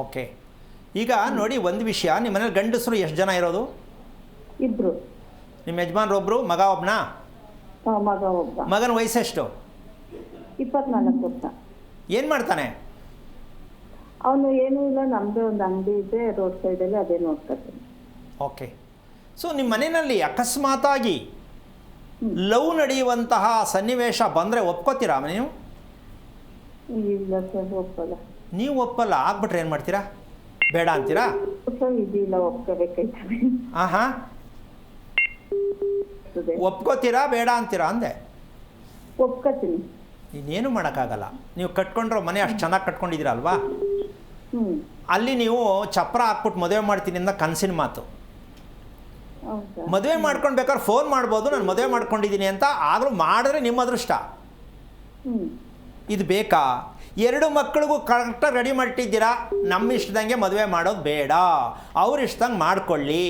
ಓಕೆ, ಈಗ ನೋಡಿ ಒಂದು ವಿಷಯ. ನಿಮ್ಮ ಮನೇಲಿ ಗಂಡಸರು ಎಷ್ಟು ಜನ ಇರೋದು? ಇಬ್ರು. ನಿಮ್ಮ ಯಜಮಾನ್ರು ಒಬ್ರು, ಮಗ ಒಬ್ಬನಾ? ಮಗ ಒಬ್ಬ. ಮಗನ ವಯಸ್ಸೆಷ್ಟು? 24 ವರ್ಷ. ಏನು ಮಾಡ್ತಾನೆ ಅವನು? ಏನೂ ಇಲ್ಲ, ನಮ್ಮದೇ ಒಂದು ಅಂಗಡಿ ಇದೆ ರೋಡ್ ಸೈಡಲ್ಲಿ, ಅದೇ ನೋಡ್ತಾರೆ. ಓಕೆ, ಸೊ ನಿಮ್ಮ ಮನೆಯಲ್ಲಿ ಅಕಸ್ಮಾತಾಗಿ ಲವ್ ನಡೆಯುವಂತಹ ಸನ್ನಿವೇಶ ಬಂದರೆ ಒಪ್ಕೋತೀರಾ ನೀವು? ಇಲ್ಲ ಸರ್, ಒಪ್ಪಲ್ಲ. ನೀವು ಒಪ್ಪಲ್ಲ, ಆಗ್ಬಿಟ್ರೆ ಏನು ಮಾಡ್ತೀರಾ? ಬೇಡ ಅಂತೀರಾ? ಸರ್, ಇದಿಲ್ಲ, ಒಪ್ಕೋಬೇಕಾಯ್ತದೆ. ಹಾಂ, ಒಪ್ಕೋತೀರಾ ಬೇಡ ಅಂತೀರಾ ಅಂದೆ? ಒಪ್ಕೋತೀನಿ. ಇನ್ನೇನು ಮಾಡೋಕ್ಕಾಗಲ್ಲ. ನೀವು ಕಟ್ಕೊಂಡ್ರೋ ಮನೆ ಅಷ್ಟು ಚೆನ್ನಾಗಿ ಕಟ್ಕೊಂಡಿದ್ದೀರಲ್ವಾ? ಅಲ್ಲಿ ನೀವು ಚಪ್ರ ಹಾಕ್ಬಿಟ್ಟು ಮದುವೆ ಮಾಡ್ತೀನಿ ಅಂತ ಕನಸಿನ ಮಾತು. ಮದುವೆ ಮಾಡ್ಕೊಂಡು ಬೇಕಾದ್ರೆ ಫೋನ್ ಮಾಡ್ಬೋದು, ನಾನು ಮದುವೆ ಮಾಡ್ಕೊಂಡಿದ್ದೀನಿ ಅಂತ. ಆದರೂ ಮಾಡಿದ್ರೆ ನಿಮ್ಮ ಅದೃಷ್ಟ. ಇದು ಬೇಕಾ? 2 ಮಕ್ಕಳಿಗೂ ಕರೆಕ್ಟಾಗಿ ರೆಡಿ ಮಾಡಿಟ್ಟಿದ್ದೀರಾ. ನಮ್ಮ ಇಷ್ಟದಂಗೆ ಮದುವೆ ಮಾಡೋದು ಬೇಡ, ಅವ್ರ ಇಷ್ಟದಂಗೆ ಮಾಡ್ಕೊಳ್ಳಿ.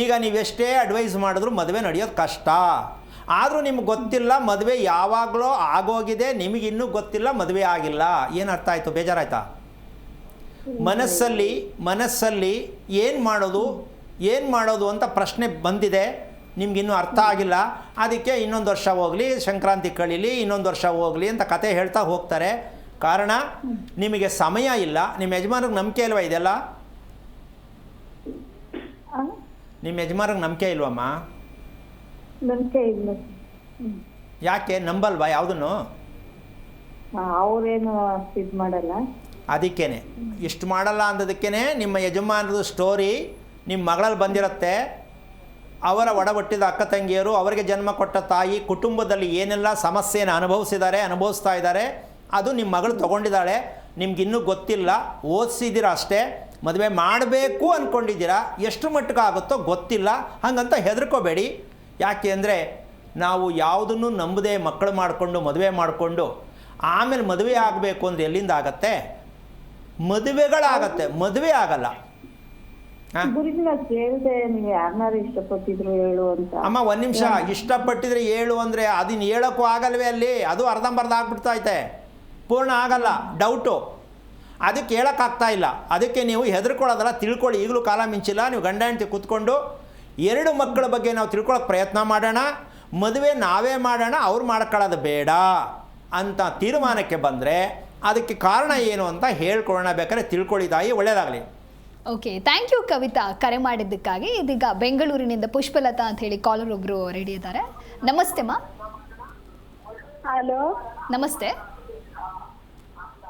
ಈಗ ನೀವೆಷ್ಟೇ ಅಡ್ವೈಸ್ ಮಾಡಿದ್ರು ಮದುವೆ ನಡೆಯೋದು ಕಷ್ಟ. ಆದರೂ ನಿಮ್ಗೆ ಗೊತ್ತಿಲ್ಲ ಮದುವೆ ಯಾವಾಗಲೂ ಆಗೋಗಿದೆ, ನಿಮಗಿನ್ನೂ ಗೊತ್ತಿಲ್ಲ ಮದುವೆ ಆಗಿಲ್ಲ. ಏನು ಅರ್ಥ ಆಯಿತು? ಬೇಜಾರಾಯ್ತಾ? ಮನಸ್ಸಲ್ಲಿ ಏನು ಮಾಡೋದು ಅಂತ ಪ್ರಶ್ನೆ ಬಂದಿದೆ. ನಿಮ್ಗಿನ್ನೂ ಅರ್ಥ ಆಗಿಲ್ಲ. ಅದಕ್ಕೆ ಇನ್ನೊಂದು ವರ್ಷ ಹೋಗಲಿ, ಸಂಕ್ರಾಂತಿ ಕಳೀಲಿ, ಇನ್ನೊಂದು ವರ್ಷ ಹೋಗಲಿ ಅಂತ ಕತೆ ಹೇಳ್ತಾ ಹೋಗ್ತಾರೆ. ಕಾರಣ ನಿಮಗೆ ಸಮಯ ಇಲ್ಲ. ನಿಮ್ಮ ಯಜಮಾನಿಗೆ ನಂಬಿಕೆ ಇಲ್ವಾ ಇದೆಲ್ಲ? ನಿಮ್ಮ ಯಜಮಾನಿಗೆ ನಂಬಿಕೆ ಇಲ್ವಮ್ಮ? ನಂಬಿಕೆ ಇಲ್ಲ. ಯಾಕೆ ನಂಬಲ್ವಾ ಯಾವುದನ್ನು? ಅವ್ರೇನು ಇದು ಮಾಡಲ್ಲ. ಅದಕ್ಕೇನೆ ಇಷ್ಟು ಮಾಡಲ್ಲ ಅಂದದಕ್ಕೇ ನಿಮ್ಮ ಯಜಮಾನರದು ಸ್ಟೋರಿ ನಿಮ್ಮ ಮಗಳಲ್ಲಿ ಬಂದಿರುತ್ತೆ. ಅವರ ಒಡಹುಟ್ಟಿದ ಅಕ್ಕ ತಂಗಿಯರು, ಅವರಿಗೆ ಜನ್ಮ ಕೊಟ್ಟ ತಾಯಿ, ಕುಟುಂಬದಲ್ಲಿ ಏನೆಲ್ಲ ಸಮಸ್ಯೆಯನ್ನು ಅನುಭವಿಸ್ತಾ ಇದ್ದಾರೆ, ಅದು ನಿಮ್ಮ ಮಗಳು ತೊಗೊಂಡಿದ್ದಾಳೆ. ನಿಮ್ಗಿನ್ನೂ ಗೊತ್ತಿಲ್ಲ, ಓದಿಸಿದ್ದೀರ ಅಷ್ಟೇ. ಮದುವೆ ಮಾಡಬೇಕು ಅಂದ್ಕೊಂಡಿದ್ದೀರಾ, ಎಷ್ಟು ಮಟ್ಟಿಗೆ ಆಗುತ್ತೋ ಗೊತ್ತಿಲ್ಲ. ಹಾಗಂತ ಹೆದರ್ಕೋಬೇಡಿ. ಯಾಕೆ ಅಂದರೆ ನಾವು ಯಾವುದನ್ನು ನಂಬದೆ ಮಕ್ಕಳು ಮಾಡಿಕೊಂಡು ಮದುವೆ ಮಾಡಿಕೊಂಡು ಆಮೇಲೆ ಮದುವೆ ಆಗಬೇಕು ಅಂದರೆ ಎಲ್ಲಿಂದ ಆಗತ್ತೆ? ಮದುವೆಗಳಾಗತ್ತೆ, ಮದುವೆ ಆಗಲ್ಲ. ಗುರುಜಿ ನಾನು ಕೇಳಿದೆ, ನೀವು ಯಾರನ್ನಾರು ಇಷ್ಟಪಟ್ಟಿದ್ರು ಹೇಳು ಅಂತ. ಅಮ್ಮ ಒಂದು ನಿಮಿಷ, ಇಷ್ಟಪಟ್ಟಿದ್ರೆ ಹೇಳು ಅಂದರೆ ಅದನ್ನು ಹೇಳೋಕ್ಕೂ ಆಗಲ್ವೇ ಅಲ್ಲಿ? ಅದು ಅರ್ಧಂಬರ್ಧ ಆಗ್ಬಿಡ್ತೈತೆ, ಪೂರ್ಣ ಆಗಲ್ಲ, ಡೌಟು. ಅದಕ್ಕೆ ಹೇಳೋಕ್ಕಾಗ್ತಾ ಇಲ್ಲ. ಅದಕ್ಕೆ ನೀವು ಹೆದರ್ಕೊಳ್ಳೋದಲ್ಲ, ತಿಳ್ಕೊಳ್ಳಿ. ಈಗಲೂ ಕಾಲ ಮಿಂಚಿಲ್ಲ. ನೀವು ಗಂಡ ಹೆಂಡತಿ ಕೂತ್ಕೊಂಡು 2 ಮಕ್ಕಳ ಬಗ್ಗೆ ನಾವು ತಿಳ್ಕೊಳ್ಳೋಕೆ ಪ್ರಯತ್ನ ಮಾಡೋಣ. ಮದುವೆ ನಾವೇ ಮಾಡೋಣ, ಅವ್ರು ಮಾಡ್ಕೊಳ್ಳೋದು ಬೇಡ ಅಂತ ತೀರ್ಮಾನಕ್ಕೆ ಬಂದರೆ ಅದಕ್ಕೆ ಕಾರಣ ಏನು ಅಂತ ಹೇಳ್ಕೊಳ್ಳೋಣ. ಬೇಕಾದ್ರೆ ತಿಳ್ಕೊಳ್ಳಿ ತಾಯಿ, ಒಳ್ಳೆಯದಾಗಲಿ. ಓಕೆ, ಥ್ಯಾಂಕ್ ಯು ಕವಿತಾ, ಕರೆ ಮಾಡಿದ್ದಕ್ಕಾಗಿ. ಇದೀಗ ಬೆಂಗಳೂರಿನಿಂದ ಪುಷ್ಪಲತಾ ಅಂತ ಹೇಳಿ ಕಾಲರ್ ಒಬ್ರು ರೆಡಿ ಇದ್ದಾರೆ. ನಮಸ್ತೆ ಮಾ. ಹಲೋ ನಮಸ್ತೆ.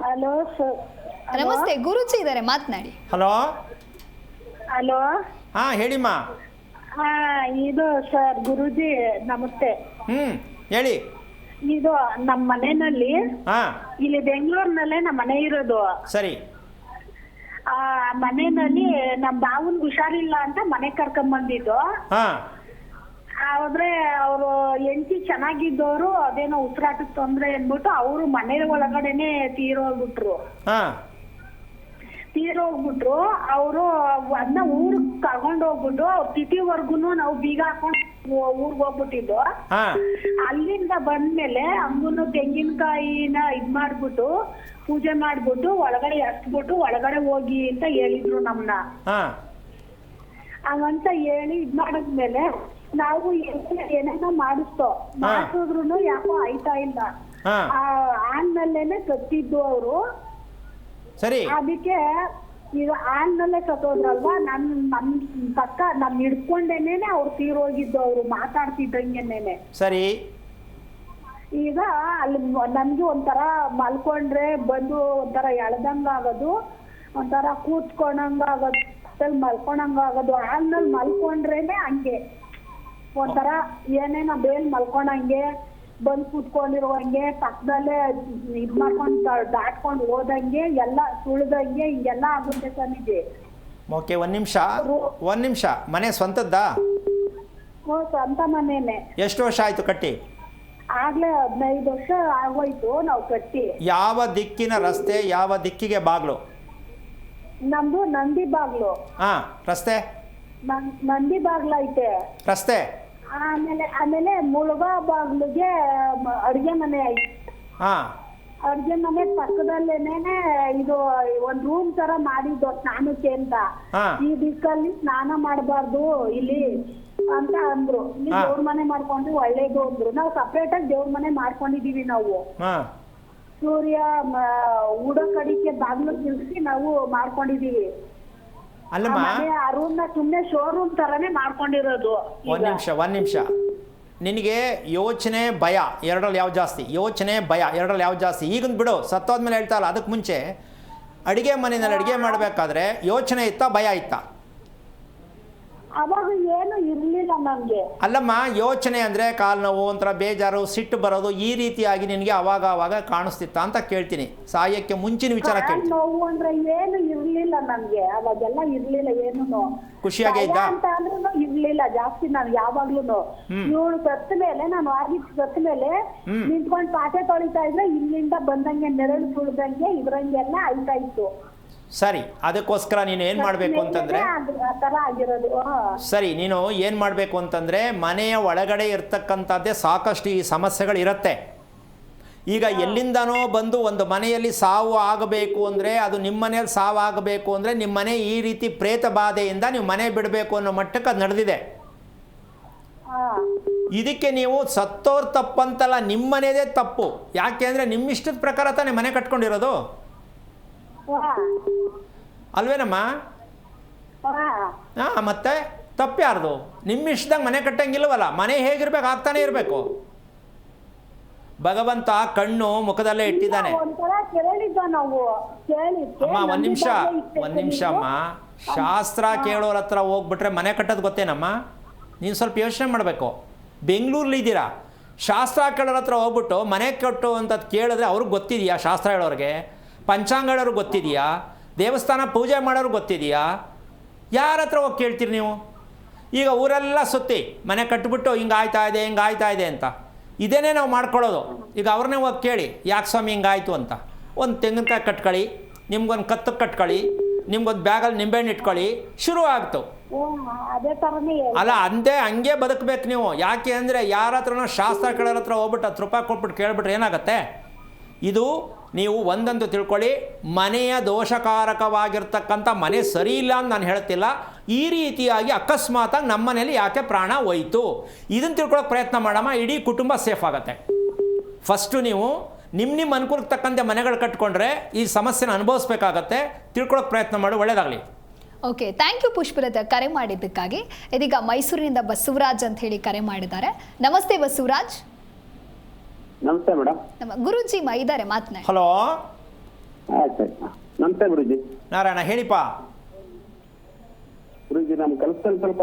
Hello sir. ನಮಸ್ತೆ, ಗುರುಜಿ ಇದ್ದಾರೆ, ಮಾತನಾಡಿ. ಹಲೋ. ಹಲೋ. ಹಾಂ ಹೇಳಿಮ್ಮ. ಇದು ಸರ್ ಗುರುಜಿ ನಮಸ್ತೆ. ಹೇಳಿ. ಇದು ನಮ್ಮ ಮನೆಯಲ್ಲಿ, ಹಾಂ, ಇಲ್ಲಿ ಬೆಂಗಳೂರಿನಲ್ಲೇ ನಮ್ಮ ಮನೆ ಇರೋದು. ಸರಿ. ಆ ಮನೆಯಲ್ಲಿ ನಮ್ಮ ಬಾವನ್ಗೆ ಹುಷಾರಿಲ್ಲ ಅಂತ ಮನೆ ಕರ್ಕೊಂಬಂದಿದ್ದು. ಹಾಂ. ಆದ್ರೆ ಅವರು ಹೆಂಡತಿ ಚೆನ್ನಾಗಿದ್ದವರು ಅದೇನೋ ಉಸಿರಾಟದ ತೊಂದ್ರೆ ಅಂದ್ಬಿಟ್ಟು ಅವರು ಮನೆ ಒಳಗಡೆನೆ ತೀರೋಗ್ಬಿಟ್ರು. ಅವರು ಅದನ್ನ ಊರಿಗೆ ಕರ್ಕೊಂಡು ಹೋಗ್ಬಿಟ್ಟು ಅವ್ರ ತಿಥಿವರ್ಗುನು ನಾವು ಬೀಗ ಹಾಕೊಂಡು ಊರ್ಗ್ ಹೋಗ್ಬಿಟ್ಟಿದ್ದು. ಅಲ್ಲಿಂದ ಬಂದ್ಮೇಲೆ ಹಂಗುನು ತೆಂಗಿನಕಾಯಿನ ಇದ್ ಮಾಡ್ಬಿಟ್ಟು ಪೂಜೆ ಮಾಡ್ಬಿಟ್ಟು ಒಳಗಡೆ ಎಸ್ಬಿಟ್ಟು ಒಳಗಡೆ ಹೋಗಿ ಅಂತ ಹೇಳಿದ್ರು ನಮ್ನ. ಹಂಗಂತ ಹೇಳಿ ಇದ್ ಮಾಡದ್ಮೇಲೆ ನಾವು ಏನೇನೋ ಮಾಡಿಸಿದ್ರು ಯಾಕೋ ಆಯ್ತಾ ಇಲ್ಲ. ಆನ್ಮೇಲೆನೆ ಸತ್ತಿದ್ದು ಅವರು. ಅದಕ್ಕೆ ಈಗ ಆನ್ಮೇಲೆ ಸತ್ತೋದ್ರಲ್ವಾ, ನಮ್ ಪಕ್ಕ ನಮ್ ಹಿಡ್ಕೊಂಡೇನೆ ಅವ್ರು ತೀರೋಗಿದ್ದು. ಅವ್ರು ಮಾತಾಡ್ತಿದ್ದಂಗೆನೇನೆ. ಸರಿ. ಈಗ ಅಲ್ಲಿ ನನ್ಗೆ ಒಂಥರ ಮಲ್ಕೊಂಡ್ರೆ ಬಂದು ಒಂಥರ ಎಳ್ದಂಗ ಆಗೋದು, ಒಂಥರ ಕೂತ್ಕೊಂಡಂಗ ಆಗೋದು, ಮಲ್ಕೊಂಡಂಗ ಆಗೋದು. ಆನ್ಮೇಲೆ ಮಲ್ಕೊಂಡ್ರೇನೆ ಹಂಗೆ ಒಂಥರ ಏನೇನೋ ಬೇಲ್ ಮಲ್ಕೊಂಡಂಗೆ, ಬಂದ್ ಕೂತ್ಕೊಂಡಿರುವಂಗೆ, ಪಕ್ಕದಲ್ಲೇ ಇದ್ ಮಾಡ್ಕೊಂಡ್ ದಾಟ್ಕೊಂಡು ಹೋದಂಗೆ, ಎಲ್ಲ ಸುಳ್ದಂಗೆ, ಹಿಂಗೆಲ್ಲ ಆಗುತ್ತೆ ಸ್ವಾಮೀಜಿ. ಓಕೆ, ಒಂದ್ ನಿಮಿಷ. ಮನೆ ಸ್ವಂತದ್ದಾ? ಸ್ವಂತ ಮನೇನೆ. ಎಷ್ಟು ವರ್ಷ ಆಯ್ತು ಕಟ್ಟಿ? ಆಗ್ಲೇ 15 ವರ್ಷ ಆಗೋಯ್ತು ನಾವು ಕಟ್ಟಿ. ಯಾವ ದಿಕ್ಕಿನ ರಸ್ತೆ, ಯಾವ ದಿಕ್ಕಿಗೆ ಬಾಗ್ಲು? ನಮ್ದು ನಂದಿ ಬಾಗ್ಲು. ರಸ್ತೆ? ನಂದಿ ಬಾಗ್ಲ ಐತೆ ರಸ್ತೆ. ಆಮೇಲೆ ಮುಳುಗ ಬಾಗ್ಲಿಗೆ ಅಡ್ಗೆ ಮನೆ ಐತೆ. ಅಡ್ಗೆ ಮನೆ ಪಕ್ಕದಲ್ಲೇನೆ ಇದು ಒಂದ್ ರೂಮ್ ತರ ಮಾಡಿದ್ದು ಸ್ನಾನಕ್ಕೆ ಅಂತ. ಈ ದಿಕ್ಕಲ್ಲಿ ಸ್ನಾನ ಮಾಡಬಾರ್ದು ಇಲ್ಲಿ ಅಂತ ಅಂದ್ರು. ನೀವು ದೇವ್ರ ಮನೆ ಮಾಡ್ಕೊಂಡ್ರೆ ಒಳ್ಳೇದು ಅಂದ್ರು. ನಾವು ಸಪ್ರೇಟ್ ಆಗಿ ದೇವ್ರ ಮನೆ ಮಾಡ್ಕೊಂಡಿದೀವಿ. ನಾವು ಸೂರ್ಯ ಉಡೋ ಕಡಿಕೆ ಬಾಗ್ಲು ತಿಳ್ಸಿ ನಾವು ಮಾಡ್ಕೊಂಡಿದೀವಿ. ಆ ರೂಮ್ ನ ಸುಮ್ನೆ ಶೋರೂಮ್ ತರಾನೇ ಮಾಡ್ಕೊಂಡಿರೋದು. ಒಂದ್ ನಿಮಿಷ. ನಿನಗೆ ಯೋಚನೆ ಭಯ ಎರಡರಲ್ಲಿ ಯಾವ ಜಾಸ್ತಿ? ಯೋಚನೆ ಭಯ ಎರಡರಲ್ಲಿ ಯಾವ ಜಾಸ್ತಿ? ಈಗಿನ ಬಿಡು, ಸತ್ತೋದ್ಮೇಲೆ ಹೇಳ್ತಾರಲ್ಲ. ಅದಕ್ಕೆ ಮುಂಚೆ ಅಡುಗೆ ಮನೆಯಲ್ಲಿ ಅಡುಗೆ ಮಾಡಬೇಕಾದ್ರೆ ಯೋಚನೆ ಇತ್ತಾ, ಭಯ ಇತ್ತಾ? ಅವಾಗ ಏನು ಇರ್ಲಿಲ್ಲ ನಮ್ಗೆ. ಅಲ್ಲಮ್ಮ, ಯೋಚನೆ ಅಂದ್ರೆ ಕಾಲು ನೋವು, ಒಂಥರ ಬೇಜಾರು, ಸಿಟ್ಟು ಬರೋದು, ಈ ರೀತಿಯಾಗಿ ನಿನಗೆ ಅವಾಗ ಕಾಣಿಸ್ತಿತ್ತ ಅಂತ ಕೇಳ್ತೀನಿ. ಸಾಯಕ್ಕೆ ಮುಂಚಿನ ವಿಚಾರ ಕೇಳ್ತೀನಿ. ನೋವು ಅಂದ್ರೆ ಏನು ಇರ್ಲಿಲ್ಲ ನಮ್ಗೆ, ಅವಾಗೆಲ್ಲ ಇರ್ಲಿಲ್ಲ. ಏನು ಖುಷಿಯಾಗೇ ಇದ್ದ ಅಂತ ಅಂದ್ರೂ ಇರ್ಲಿಲ್ಲ ಜಾಸ್ತಿ. ನಾನು ಯಾವಾಗ್ಲೂ ಇವಳು ಸತ್ತ ಮೇಲೆ, ನಾನು ಸತ್ತ ಮೇಲೆ ನಿಂತ್ಕೊಂಡು ಪಾತ್ರೆ ತೊಳಿತಾ ಇದ್ರೆ ಇಲ್ಲಿಂದ ಬಂದಂಗೆ ನೆರಳು ಸುಳ್ದಂಗೆ ಇದ್ರಂಗೆಲ್ಲ ಆಯ್ತಾ ಇತ್ತು. ಸರಿ, ಅದಕ್ಕೋಸ್ಕರ ನೀನು ಏನು ಮಾಡಬೇಕು ಅಂತಂದರೆ, ಸರಿ, ನೀನು ಏನು ಮಾಡಬೇಕು ಅಂತಂದರೆ, ಮನೆಯ ಒಳಗಡೆ ಇರ್ತಕ್ಕಂಥದ್ದೇ ಸಾಕಷ್ಟು ಈ ಸಮಸ್ಯೆಗಳಿರುತ್ತೆ. ಈಗ ಎಲ್ಲಿಂದನೋ ಬಂದು ಒಂದು ಮನೆಯಲ್ಲಿ ಸಾವು ಆಗಬೇಕು ಅಂದರೆ, ಅದು ನಿಮ್ಮ ಮನೆಯಲ್ಲಿ ಸಾವು ಆಗಬೇಕು ಅಂದರೆ, ನಿಮ್ಮ ಮನೆ ಈ ರೀತಿ ಪ್ರೇತ ಬಾಧೆಯಿಂದ ನೀವು ಮನೆ ಬಿಡಬೇಕು ಅನ್ನೋ ಮಟ್ಟಕ್ಕೆ ಅದು ನಡೆದಿದೆ. ಇದಕ್ಕೆ ನೀವು ಸತ್ತೋರ್ ತಪ್ಪಂತಲ್ಲ, ನಿಮ್ಮ ಮನೆಯದೇ ತಪ್ಪು. ಯಾಕೆ ಅಂದರೆ ನಿಮ್ಮ ಇಷ್ಟದ ಪ್ರಕಾರ ತಾನೇ ಮನೆ ಕಟ್ಕೊಂಡಿರೋದು, ಅಲ್ವೇನಮ್ಮ? ಮತ್ತೆ ತಪ್ಪು ಯಾರ್ದು? ನಿಮ್ಮ ಇಷ್ಟದಂಗೆ ಮನೆ ಕಟ್ಟಂಗಿಲ್ವಲ್ಲ, ಮನೆ ಹೇಗಿರ್ಬೇಕು ಆಗ್ತಾನೆ ಇರಬೇಕು. ಭಗವಂತ ಕಣ್ಣು ಮುಖದಲ್ಲೇ ಇಟ್ಟಿದ್ದಾನೆ. ಒಂಥರ ಕೇಳಿದ್ದ ನಾವು ಅಮ್ಮ ಒಂದು ನಿಮಿಷ ಅಮ್ಮ, ಶಾಸ್ತ್ರ ಕೇಳೋರ ಹತ್ರ ಹೋಗ್ಬಿಟ್ರೆ ಮನೆ ಕಟ್ಟೋದು ಗೊತ್ತೇನಮ್ಮ? ನೀನು ಸ್ವಲ್ಪ ಯೋಚನೆ ಮಾಡಬೇಕು. ಬೆಂಗಳೂರಲ್ಲಿ ಇದ್ದೀರಾ, ಶಾಸ್ತ್ರ ಕೇಳೋರ ಹತ್ರ ಹೋಗ್ಬಿಟ್ಟು ಮನೆ ಕಟ್ಟು ಅಂತದ್ದು ಕೇಳಿದ್ರೆ ಅವ್ರಿಗೆ ಗೊತ್ತಿದೆಯಾ? ಶಾಸ್ತ್ರ ಹೇಳೋರಿಗೆ, ಪಂಚಾಂಗ ಹೇಳೋರಿಗೆ ಗೊತ್ತಿದೆಯಾ? ದೇವಸ್ಥಾನ ಪೂಜೆ ಮಾಡೋರು ಗೊತ್ತಿದೆಯಾ? ಯಾರ ಹತ್ರ ಹೋಗಿ ಕೇಳ್ತೀರಿ ನೀವು? ಈಗ ಊರೆಲ್ಲ ಸುತ್ತಿ ಮನೆ ಕಟ್ಬಿಟ್ಟು ಹಿಂಗಾಯ್ತಾ ಇದೆ ಅಂತ ಇದೇನೇ ನಾವು ಮಾಡ್ಕೊಳ್ಳೋದು. ಈಗ ಅವ್ರನ್ನೇ ಹೋಗಿ ಕೇಳಿ, ಯಾಕೆ ಸ್ವಾಮಿ ಹಿಂಗಾಯ್ತು ಅಂತ. ಒಂದು ತೆಂಗಿನಕಾಯಿ ಕಟ್ಕೊಳ್ಳಿ, ನಿಮ್ಗೊಂದು ಕತ್ತು ಕಟ್ಕೊಳ್ಳಿ, ನಿಮ್ಗೊಂದು ಬ್ಯಾಗಲ್ಲಿ ನಿಂಬೆಹಣ್ಣು ಇಟ್ಕೊಳ್ಳಿ, ಶುರು ಆಗ್ತು. ಅದೇ ತರನೇ ಅಲ್ಲ ಹಂಗೆ ಬದುಕಬೇಕು ನೀವು. ಯಾಕೆ ಅಂದರೆ ಯಾರ ಹತ್ರನೋ ಶಾಸ್ತ್ರ ಕೇಳೋರ ಹತ್ರ ಹೋಗ್ಬಿಟ್ಟು 10 ರೂಪಾಯಿ ಕೊಟ್ಬಿಟ್ಟು ಕೇಳ್ಬಿಟ್ರೆ ಏನಾಗುತ್ತೆ? ಇದು ನೀವು ಒಂದಂತೂ ತಿಳ್ಕೊಳ್ಳಿ, ಮನೆಯ ದೋಷಕಾರಕವಾಗಿರ್ತಕ್ಕಂಥ ಮನೆ ಸರಿ ಇಲ್ಲ ಅಂತ ನಾನು ಹೇಳ್ತಿಲ್ಲ. ಈ ರೀತಿಯಾಗಿ ಅಕಸ್ಮಾತಾಗಿ ನಮ್ಮ ಮನೇಲಿ ಯಾಕೆ ಪ್ರಾಣ ಹೋಯಿತು ಇದನ್ನು ತಿಳ್ಕೊಳ್ಳೋಕೆ ಪ್ರಯತ್ನ ಮಾಡಮ್ಮ, ಇಡೀ ಕುಟುಂಬ ಸೇಫ್ ಆಗುತ್ತೆ. ಫಸ್ಟು ನೀವು ನಿಮ್ಮ ಅನುಕೂಲಕ್ಕೆ ತಕ್ಕಂತೆ ಮನೆಗಳು ಕಟ್ಕೊಂಡ್ರೆ ಈ ಸಮಸ್ಯೆನ ಅನುಭವಿಸ್ಬೇಕಾಗತ್ತೆ. ತಿಳ್ಕೊಳ್ಳೋಕೆ ಪ್ರಯತ್ನ ಮಾಡಿ, ಒಳ್ಳೆಯದಾಗಲಿ. ಓಕೆ, ಥ್ಯಾಂಕ್ ಯು ಪುಷ್ಪಲತಾ ಕರೆ ಮಾಡಿದ್ದಕ್ಕಾಗಿ. ಇದೀಗ ಮೈಸೂರಿನಿಂದ ಬಸವರಾಜ್ ಅಂತ ಹೇಳಿ ಕರೆ ಮಾಡಿದ್ದಾರೆ. ನಮಸ್ತೆ ಬಸವರಾಜ್. ನಮಸ್ತೆ ಮೇಡಮ್. ನಮ್ಮ ಗುರುಜಿ ಇದ್ದಾರೆ, ಮಾತನಾಡಿ. ಹಲೋ, ಆಯ್ತು. ನಮಸ್ತೆ ಗುರುಜಿ. ನಾರಾಯಣ ಹೇಳಿಪ್ಪ. ಗುರುಜಿ ನಮ್ಮ ಕೆಲಸದಲ್ಲಿ ಸ್ವಲ್ಪ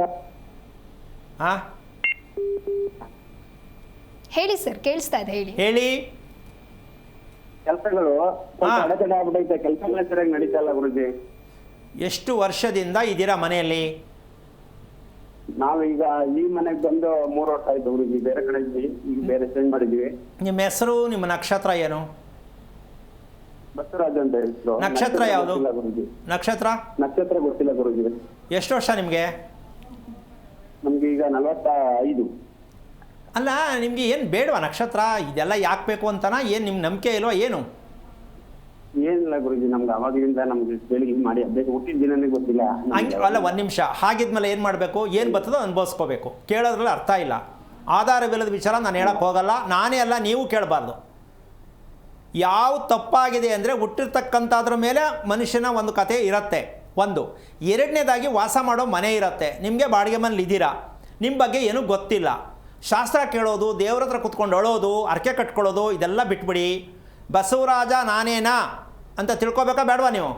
ಹಾಂ ಹೇಳಿ ಸರ್, ಕೇಳಿಸ್ತಾ ಇದೆ, ಹೇಳಿ. ಕೆಲಸಗಳು ಸ್ವಲ್ಪ ಅಡೆತಡೆ ಆಗ್ಬಿಟ್ಟೈತೆ. ಕೆಲಸಗಳೇ ಸರಿಯಾಗಿ ನಡೀತಾ ಇಲ್ಲ ಗುರುಜಿ. ಎಷ್ಟು ವರ್ಷದಿಂದ ಇದ್ದೀರಾ ಮನೆಯಲ್ಲಿ? ನಾವೀಗ ಈ ಮನೆಗೆ ಬಂದು 3 ವರ್ಷ ಆಯ್ತು ಗುರುಜಿ. ಬೇರೆ ಕಡೆ ಇದ್ವಿ, ಈಗ ಬೇರೆ ಚೇಂಜ್ ಮಾಡಿದ್ವಿ. ನಿಮ್ಮ ಹೆಸರು, ನಿಮ್ಮ ನಕ್ಷತ್ರ ಏನು? ಬಸವರಾಜ್ ಅಂತ ಹೆಸರು. ನಕ್ಷತ್ರ ಯಾವುದು? ಗುರುಜಿ ನಕ್ಷತ್ರ ಗೊತ್ತಿಲ್ಲ ಗುರುಜಿ. ಎಷ್ಟು ವರ್ಷ ನಿಮಗೆ? ನಮ್ಗೆ ಈಗ 45. ಅಲ್ಲ, ನಿಮಗೆ ಏನು ಬೇಡವಾ ನಕ್ಷತ್ರ? ಇದೆಲ್ಲ ಯಾಕೆ ಬೇಕು ಅಂತನಾ? ಏನು ನಿಮ್ಮ ನಂಬಿಕೆ ಇಲ್ವಾ ಏನು? ಏನಿಲ್ಲ ಗುರುಜಿ, ನಮ್ಗೆ ಅವಾಗಿಂದ ನಮ್ಗೆ ಬೆಳಿಗ್ಗೆ ಮಾಡಿ ಅಭ್ಯಾಸ, ಹುಟ್ಟಿದ ದಿನನೇ ಗೊತ್ತಿಲ್ಲ. ಅಲ್ಲ, ಒಂದು ನಿಮಿಷ. ಹಾಗಿದ್ಮೇಲೆ ಏನು ಮಾಡಬೇಕು? ಏನು ಬರ್ತದೋ ಅನುಭವಿಸ್ಕೋಬೇಕು. ಕೇಳೋದ್ರಲ್ಲಿ ಅರ್ಥ ಇಲ್ಲ. ಆಧಾರವಿಲ್ಲದ ವಿಚಾರ ನಾನು ಹೇಳಕ್ಕೆ ಹೋಗಲ್ಲ. ನಾನೇ ಅಲ್ಲ, ನೀವು ಕೇಳಬಾರ್ದು. ಯಾವ ತಪ್ಪಾಗಿದೆ ಅಂದರೆ ಹುಟ್ಟಿರ್ತಕ್ಕಂಥದ್ರ ಮೇಲೆ ಮನುಷ್ಯನ ಒಂದು ಕತೆ ಇರುತ್ತೆ. ಒಂದು. ಎರಡನೇದಾಗಿ ವಾಸ ಮಾಡೋ ಮನೆ ಇರುತ್ತೆ. ನಿಮಗೆ ಬಾಡಿಗೆ ಮನೇಲಿ ಇದ್ದೀರಾ, ನಿಮ್ಮ ಬಗ್ಗೆ ಏನೂ ಗೊತ್ತಿಲ್ಲ. ಶಾಸ್ತ್ರ ಕೇಳೋದು, ದೇವ್ರ ಹತ್ರ ಕುತ್ಕೊಂಡು ಅಳೋದು, ಅರ್ಕೆ ಕಟ್ಕೊಳ್ಳೋದು, ಇದೆಲ್ಲ ಬಿಟ್ಬಿಡಿ. ಬಸವರಾಜ ನಾನೇನಾ ಅಂತ ತಿಳ್ಕೊಬೇಕಾ ಬೇಡವಾ ನೀವು?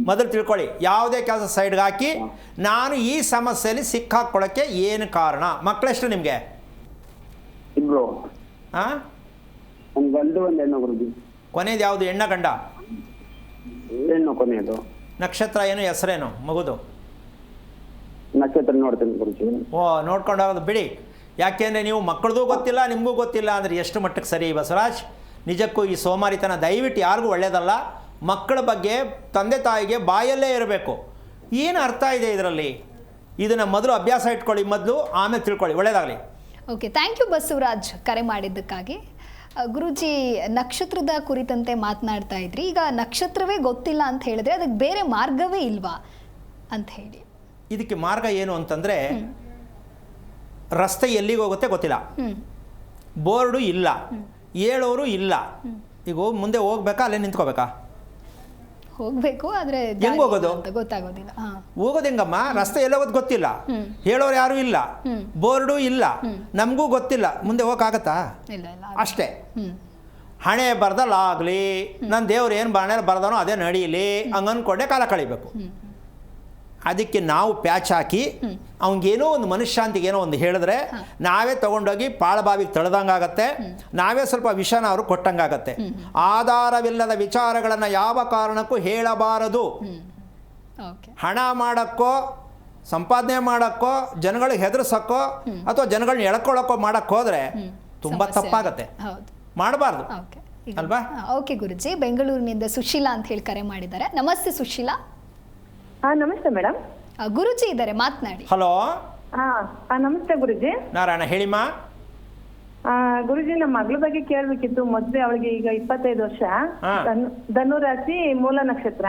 ಮೊದಲು ತಿಳ್ಕೊಳ್ಳಿ. ಯಾವುದೇ ಕೆಲಸ ಸೈಡ್ಗೆ ಹಾಕಿ, ನಾನು ಈ ಸಮಸ್ಯೆಯಲ್ಲಿ ಸಿಕ್ಕಾಕೊಳ್ಳೋಕ್ಕೆ ಏನು ಕಾರಣ? ಮಕ್ಕಳೆಷ್ಟು ನಿಮಗೆ? ಇಬ್ರು. ಹಾಂ, ಒಂದು ಗಂಡು ಒಂದು ಹೆಣ್ಣು ಗುರುಜಿ. ಕೊನೆಯದು ಯಾವುದು? ಹೆಣ್ಣ ಗಂಡ? ಹೆಣ್ಣು ಕೊನೆಯದು. ನಕ್ಷತ್ರ ಏನು, ಹೆಸರೇನು ಮಗುದು? ನಕ್ಷತ್ರ ನೋಡ್ತೀನಿ ಗುರುಜಿ. ನೋಡ್ಕೊಂಡು ಹೋಗೋದು ಬಿಡಿ. ಯಾಕೆಂದರೆ ನೀವು ಮಕ್ಕಳದು ಗೊತ್ತಿಲ್ಲ, ನಿಮಗೂ ಗೊತ್ತಿಲ್ಲ ಅಂದರೆ ಎಷ್ಟು ಮಟ್ಟಕ್ಕೆ ಸರಿ ಬಸವರಾಜ್? ನಿಜಕ್ಕೂ ಈ ಸೋಮಾರಿತನ ದಯವಿಟ್ಟು ಯಾರಿಗೂ ಒಳ್ಳೆಯದಲ್ಲ. ಮಕ್ಕಳ ಬಗ್ಗೆ ತಂದೆ ತಾಯಿಗೆ ಬಾಯಲ್ಲೇ ಇರಬೇಕು. ಏನು ಅರ್ಥ ಇದೆ ಇದರಲ್ಲಿ? ಇದನ್ನು ಮೊದಲು ಅಭ್ಯಾಸ ಇಟ್ಕೊಳ್ಳಿ, ಮೊದಲು, ಆಮೇಲೆ ತಿಳ್ಕೊಳ್ಳಿ. ಒಳ್ಳೆಯದಾಗಲಿ. ಓಕೆ, ಥ್ಯಾಂಕ್ ಯು ಬಸವರಾಜ್ ಕರೆ ಮಾಡಿದ್ದಕ್ಕಾಗಿ. ಗುರುಜಿ, ನಕ್ಷತ್ರದ ಕುರಿತಂತೆ ಮಾತನಾಡ್ತಾ ಇದ್ರಿ. ಈಗ ನಕ್ಷತ್ರವೇ ಗೊತ್ತಿಲ್ಲ ಅಂತ ಹೇಳಿದ್ರೆ ಅದಕ್ಕೆ ಬೇರೆ ಮಾರ್ಗವೇ ಇಲ್ವಾ ಅಂತ ಹೇಳಿ? ಇದಕ್ಕೆ ಮಾರ್ಗ ಏನು ಅಂತಂದರೆ, ರಸ್ತೆ ಎಲ್ಲಿಗೆ ಹೋಗುತ್ತೆ ಗೊತ್ತಿಲ್ಲ, ಬೋರ್ಡು ಇಲ್ಲ, ಹೇಳೋರು ಇಲ್ಲ. ಈಗ ಮುಂದೆ ಹೋಗ್ಬೇಕಾ, ಅಲ್ಲೇ ನಿಂತ್ಕೋಬೇಕಾ? ಹೋಗ್ಬೇಕು, ಆದರೆ ಹೆಂಗೆ ಹೋಗೋದು ಗೊತ್ತಾಗೋದಿಲ್ಲ. ಹೋಗೋದು ಹೆಂಗಮ್ಮ? ರಸ್ತೆ ಎಲ್ಲ ಹೋಗೋದು ಗೊತ್ತಿಲ್ಲ, ಹೇಳೋರು ಯಾರೂ ಇಲ್ಲ, ಬೋರ್ಡು ಇಲ್ಲ, ನಮಗೂ ಗೊತ್ತಿಲ್ಲ, ಮುಂದೆ ಹೋಗಕ್ಕಾಗತ್ತಾ? ಅಷ್ಟೇ. ಹಣೆ ಬರ್ದಲ್ಲಾಗಲಿ, ನನ್ನ ದೇವ್ರು ಏನು ಹಣೆ ಬರ್ದಾನೋ ಅದೇ ನಡೀಲಿ ಹಂಗೆ ಅಂದ್ಕೊಂಡೆ ಕಾಲ ಕಳಿಬೇಕು. ಅದಕ್ಕೆ ನಾವು ಪ್ಯಾಚ್ ಹಾಕಿ ಅವನಿಗೇನೋ ಒಂದು ಮನುಷ್ಯಾಂತಿಗೆ ಏನೋ ಒಂದು ಹೇಳಿದ್ರೆ ನಾವೇ ತೊಗೊಂಡೋಗಿ ಪಾಳಬಾವಿಗೆ ತಳ್ದಂಗಾಗತ್ತೆ, ನಾವೇ ಸ್ವಲ್ಪ ವಿಷನ ಅವ್ರಿಗೆ ಕೊಟ್ಟಂಗಾಗತ್ತೆ. ಆಧಾರವಿಲ್ಲದ ವಿಚಾರಗಳನ್ನು ಯಾವ ಕಾರಣಕ್ಕೂ ಹೇಳಬಾರದು. ಹಣ ಮಾಡೋಕ್ಕೋ, ಸಂಪಾದನೆ ಮಾಡೋಕ್ಕೋ, ಜನಗಳಿಗೆ ಹೆದರ್ಸೋಕ್ಕೋ ಅಥವಾ ಜನಗಳನ್ನ ಎಳ್ಕೊಳ್ಳೋಕ್ಕೋ ಮಾಡೋಕ್ಕೆ ಹೋದರೆ ತುಂಬ ತಪ್ಪಾಗತ್ತೆ, ಮಾಡಬಾರ್ದು ಅಲ್ವಾ? ಓಕೆ ಗುರುಜಿ, ಬೆಂಗಳೂರಿನಿಂದ ಸುಶೀಲಾ ಅಂತ ಹೇಳಿ ಕರೆ ಮಾಡಿದ್ದಾರೆ. ನಮಸ್ತೆ ಸುಶೀಲಾ. ನಮಸ್ತೆ ಮೇಡಮ್. ಗುರುಜಿ ಇದ್ದಾರೆ, ಮಾತನಾಡಿ. ಹಲೋ. ನಮಸ್ತೆ ಗುರುಜಿ. ನಾರಾಯಣ ಹೇಳಿಮ್ಮ. ಗುರುಜಿ, ನಮ್ಮ ಮಗಳ ಬಗ್ಗೆ ಕೇಳ್ಬೇಕಿತ್ತು. ಮದ್ವೆ ಅವಳಿಗೆ ಈಗ 25 ವರ್ಷ, ಧನು ರಾಶಿ, ಮೂಲ ನಕ್ಷತ್ರ.